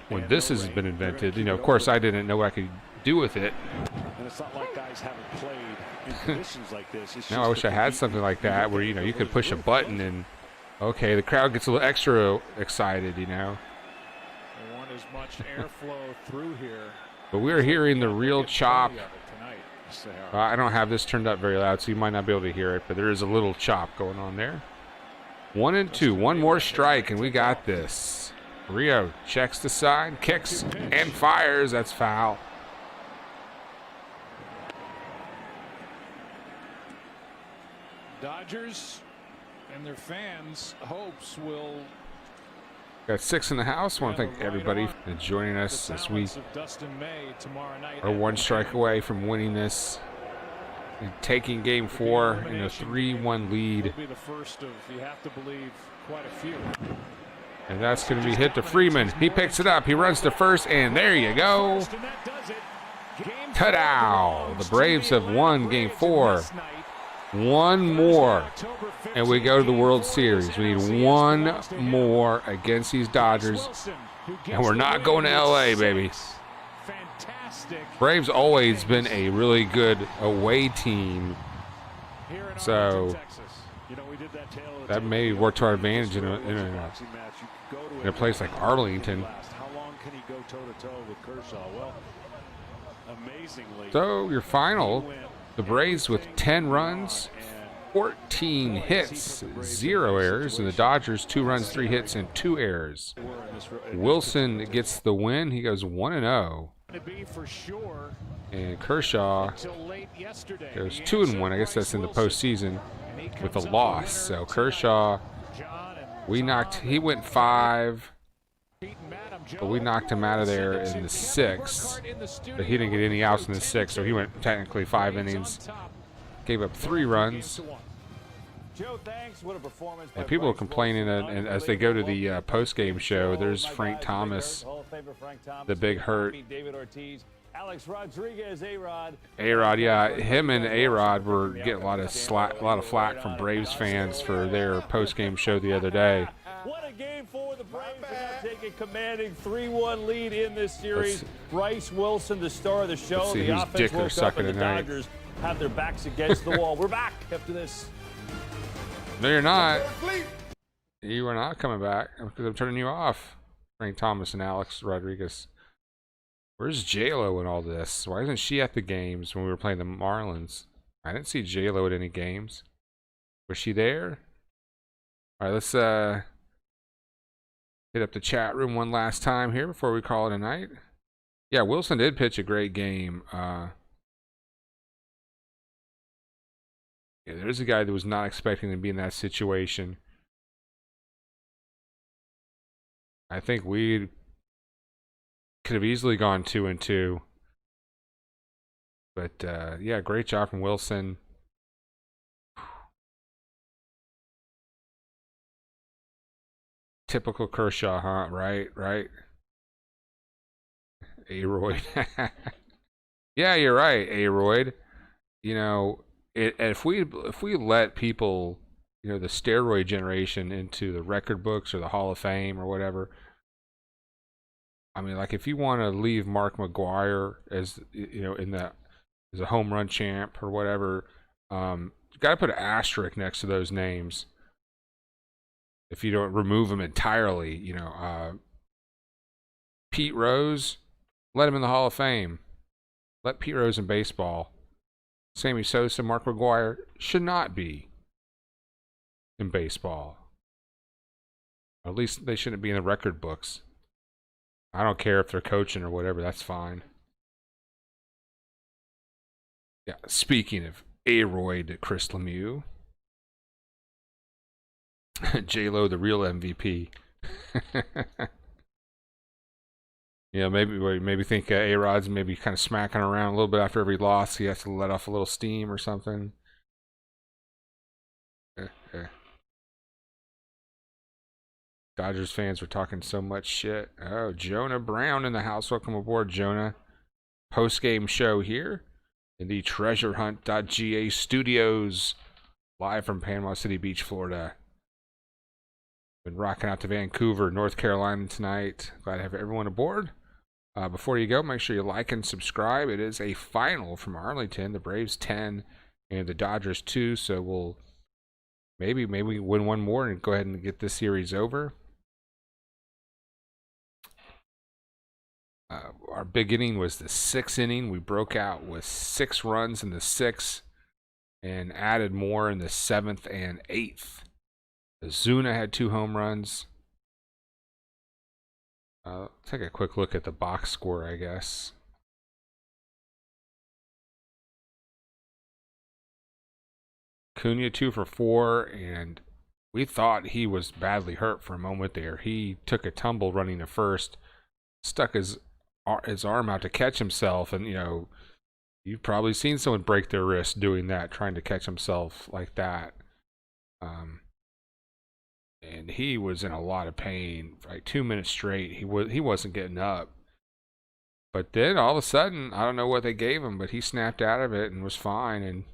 S3: when this has been invented. You know, of course, I didn't know what I could do with it.
S2: And it's not like guys haven't played in conditions like this. It's
S3: Now I
S2: just
S3: wish I
S2: that
S3: had
S2: the
S3: something like that where, you know, you could push a button and, okay, the crowd gets a little extra excited, you know.
S1: They want as much airflow through here.
S3: But we're hearing the real chop.
S1: Tonight.
S3: I don't have this turned up very loud, so you might not be able to hear it, but there is a little chop going on there. 1-2, one more strike, and we got this. Rio checks the side, kicks, and fires. That's foul.
S1: Dodgers and their fans' hopes will
S3: Got 6 in the house. I want to thank everybody for joining us as we are 1 strike away from winning this and taking Game 4 in a 3-1 lead. And that's going to be hit to Freeman. He picks it up. He runs to first, and there you go. Ta-da! The Braves have won Game 4. 1 more, and we go to the World Series. We need 1 more against these Dodgers, and we're not going to L.A., baby. Braves always been a really good away team, so that may work to our advantage in a place like Arlington. So your final, the Braves with 10 runs, 14 hits, 0 errors, and the Dodgers 2 runs, 3 hits, and 2 errors. Wilson gets the win. He goes 1-0. And Kershaw goes 2-1. I guess that's in the postseason with a loss. So Kershaw, he went 5. But we knocked him out of there in the 6th. But he didn't get any outs in the 6th, so he went technically 5 innings. Gave up 3 runs. And people are complaining, and as they go to the post-game show, there's Frank Thomas, the big hurt. A-Rod, yeah, him and A-Rod were getting a lot of flack from Braves fans for their post-game show the other day.
S15: What a game for the Braves. Take a commanding 3-1 lead in this series. Bryce Wilson, the star of the show. The offense woke up, and the Dodgers have their backs against the wall. We're back after this.
S3: No, you're not. You are not coming back because I'm turning you off. Frank Thomas and Alex Rodriguez. Where's J-Lo in all this? Why isn't she at the games when we were playing the Marlins? I didn't see J-Lo at any games. Was she there? All right, let's hit up the chat room one last time here before we call it a night. Yeah, Wilson did pitch a great game. Yeah, there's a guy that was not expecting to be in that situation. I think we could have easily gone 2-2. But yeah, great job from Wilson. Typical Kershaw, huh? Right. Aroyd. Yeah, you're right, Aroyd. You know, if we let people, you know, the steroid generation into the record books or the Hall of Fame or whatever. I mean, like if you want to leave Mark McGwire as, you know, as a home run champ or whatever, you got to put an asterisk next to those names. If you don't remove them entirely, you know, Pete Rose, let him in the Hall of Fame. Let Pete Rose in baseball. Sammy Sosa, Mark McGwire should not be in baseball. Or at least they shouldn't be in the record books. I don't care if they're coaching or whatever, that's fine. Yeah, speaking of Aroyd, Chris Lemieux. J-Lo, the real MVP. Yeah, maybe think A-Rod's maybe kind of smacking around a little bit after every loss. He has to let off a little steam or something. Dodgers fans were talking so much shit. Oh, Jonah Brown in the house. Welcome aboard, Jonah. Post-game show here in the treasurehunt.ga studios, live from Panama City Beach, Florida. Been rocking out to Vancouver, North Carolina tonight. Glad to have everyone aboard. Before you go, make sure you like and subscribe. It is a final from Arlington. The Braves 10 and the Dodgers 2. So we'll maybe win 1 more and go ahead and get this series over. Our big inning was the 6th inning. We broke out with 6 runs in the 6th and added more in the 7th and 8th. Zuna had 2 home runs. Take a quick look at the box score, I guess. Cunha 2 for 4 and we thought he was badly hurt for a moment there. He took a tumble running to first, stuck his arm out to catch himself, and you've probably seen someone break their wrist doing that, trying to catch himself like that. And he was in a lot of pain for like 2 minutes straight. He wasn't getting up. But then all of a sudden, I don't know what they gave him, but he snapped out of it and was fine and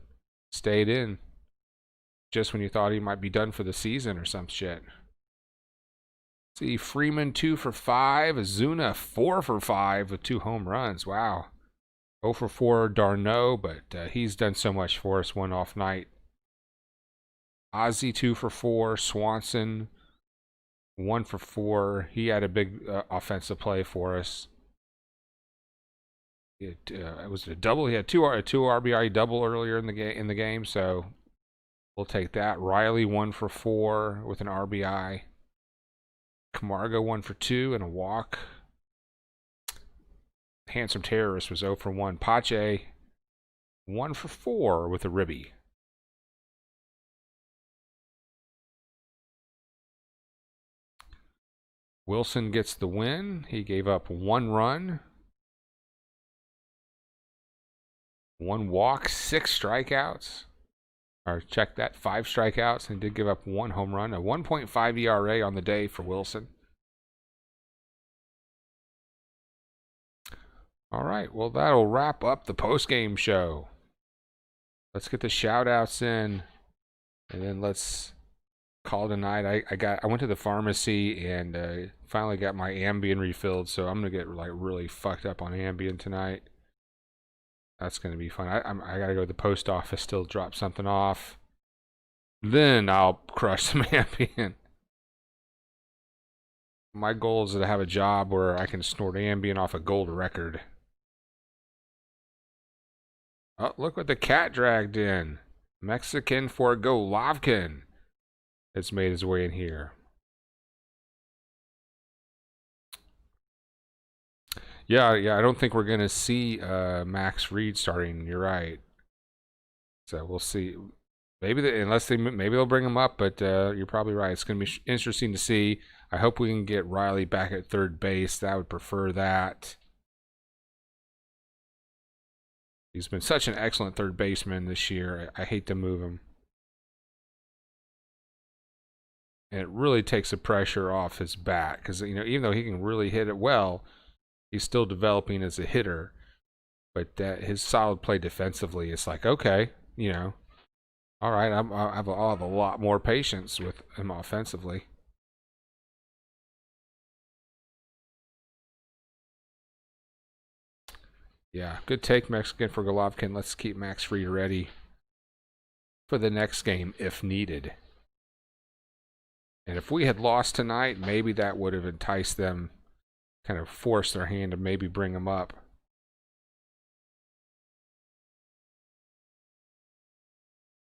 S3: stayed in. Just when you thought he might be done for the season or some shit. See, Freeman 2 for 5, Azuna 4 for 5 with 2 home runs. Wow. 0 for 4 Darno, but he's done so much for us. 1 off night. Ozzie 2 for 4, Swanson 1 for 4. He had a big offensive play for us. It was a double. He had a 2 RBI double earlier in the game, so we'll take that. Riley 1 for 4 with an RBI. Camargo 1 for 2 and a walk. Handsome Terrorist was 0 for 1. Pache 1 for 4 with a ribby. Wilson gets the win. He gave up 1 run, 1 walk, 6 strikeouts. Or check that, 5 strikeouts, and did give up 1 home run. A 1.5 ERA on the day for Wilson. All right, well, that'll wrap up the post-game show. Let's get the shout-outs in, and then let's call tonight. I went to the pharmacy and finally got my Ambien refilled, so I'm gonna get like really fucked up on Ambien tonight. That's gonna be fun. I gotta go to the post office, still drop something off. Then I'll crush some Ambien. My goal is to have a job where I can snort Ambien off a gold record. Oh, look what the cat dragged in. Mexican for Golovkin. It's made his way in here. Yeah, I don't think we're gonna see Max Reed starting. You're right. So we'll see. Maybe they'll bring him up, but you're probably right. It's gonna be interesting to see. I hope we can get Riley back at third base. I would prefer that. He's been such an excellent third baseman this year. I hate to move him. And it really takes the pressure off his bat because even though he can really hit it well, he's still developing as a hitter. But his solid play defensively, it's like, okay, all right, I'll have a lot more patience with him offensively. Yeah, good take, Mexican for Golovkin. Let's keep Max Fried ready for the next game if needed. And if we had lost tonight, maybe that would have enticed them, kind of forced their hand to maybe bring him up.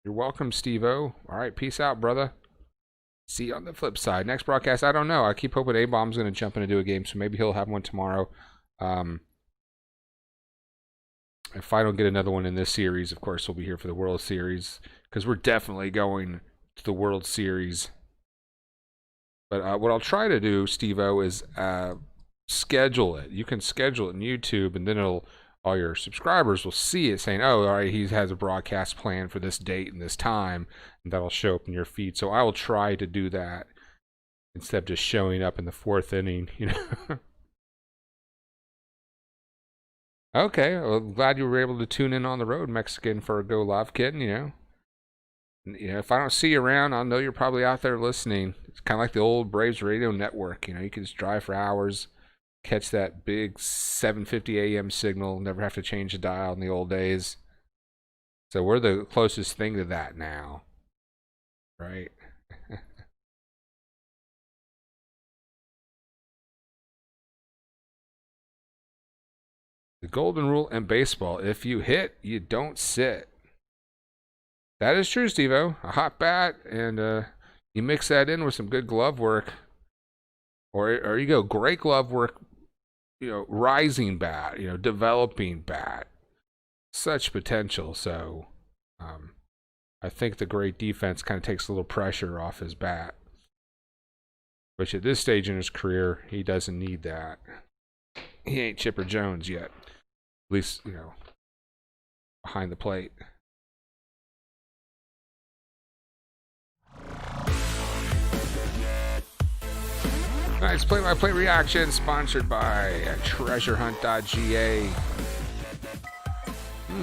S3: You're welcome, Steve-O. All right, peace out, brother. See you on the flip side. Next broadcast, I don't know. I keep hoping A-Bomb's going to jump in and do a game, so maybe he'll have one tomorrow. If I don't get another one in this series, of course, we'll be here for the World Series, because we're definitely going to the World Series. But what I'll try to do, Steve-O, is schedule it. You can schedule it in YouTube, and then all your subscribers will see it saying, oh, all right, he has a broadcast plan for this date and this time, and that'll show up in your feed. So I will try to do that instead of just showing up in the 4th inning, Okay, well, glad you were able to tune in on the road, Mexican for Golovkin, if I don't see you around, I'll know you're probably out there listening. It's kind of like the old Braves radio network. You can just drive for hours, catch that big 7:50 a.m. signal, never have to change the dial in the old days. So we're the closest thing to that now, right? The golden rule in baseball: if you hit, you don't sit. That is true, Steve-O. A hot bat, and you mix that in with some good glove work, or you go great glove work, rising bat, developing bat, such potential. So I think the great defense kind of takes a little pressure off his bat. Which at this stage in his career, he doesn't need that. He ain't Chipper Jones yet. At least, you know, behind the plate. Nice play-by-play reaction sponsored by treasurehunt.ga.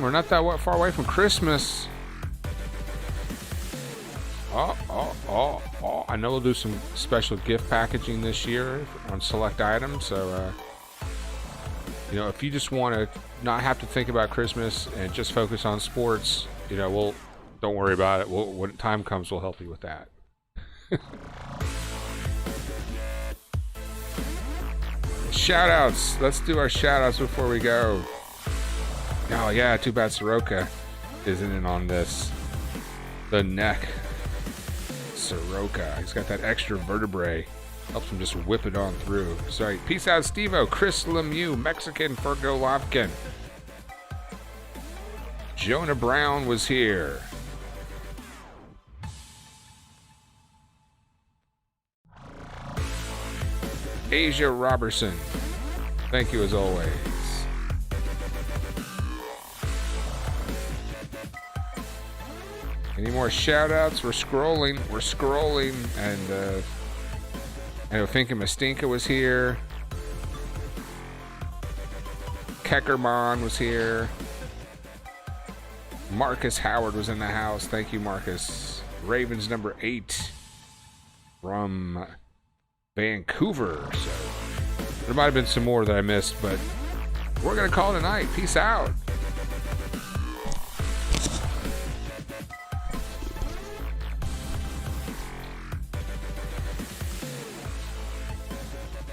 S3: We're not that far away from Christmas. I know we'll do some special gift packaging this year on select items. So, you know, if you just want to not have to think about Christmas and just focus on sports, you know, don't worry about it. When time comes, we'll help you with that. Shout outs. Let's do our shout outs before we go. Oh, yeah. Too bad Soroka isn't in on this. The neck. Soroka. He's got that extra vertebrae. Helps him just whip it on through. Sorry. Peace out, Steve-O. Chris Lemieux. Mexican for Golovkin. Jonah Brown was here. Asia Robertson. Thank you as always. Any more shout-outs? We're scrolling. And I know Finka Mastinka was here. Keckerman was here. Marcus Howard was in the house. Thank you, Marcus. Ravens number 8 from Vancouver. So there might have been some more that I missed, but we're going to call it a night. Peace out.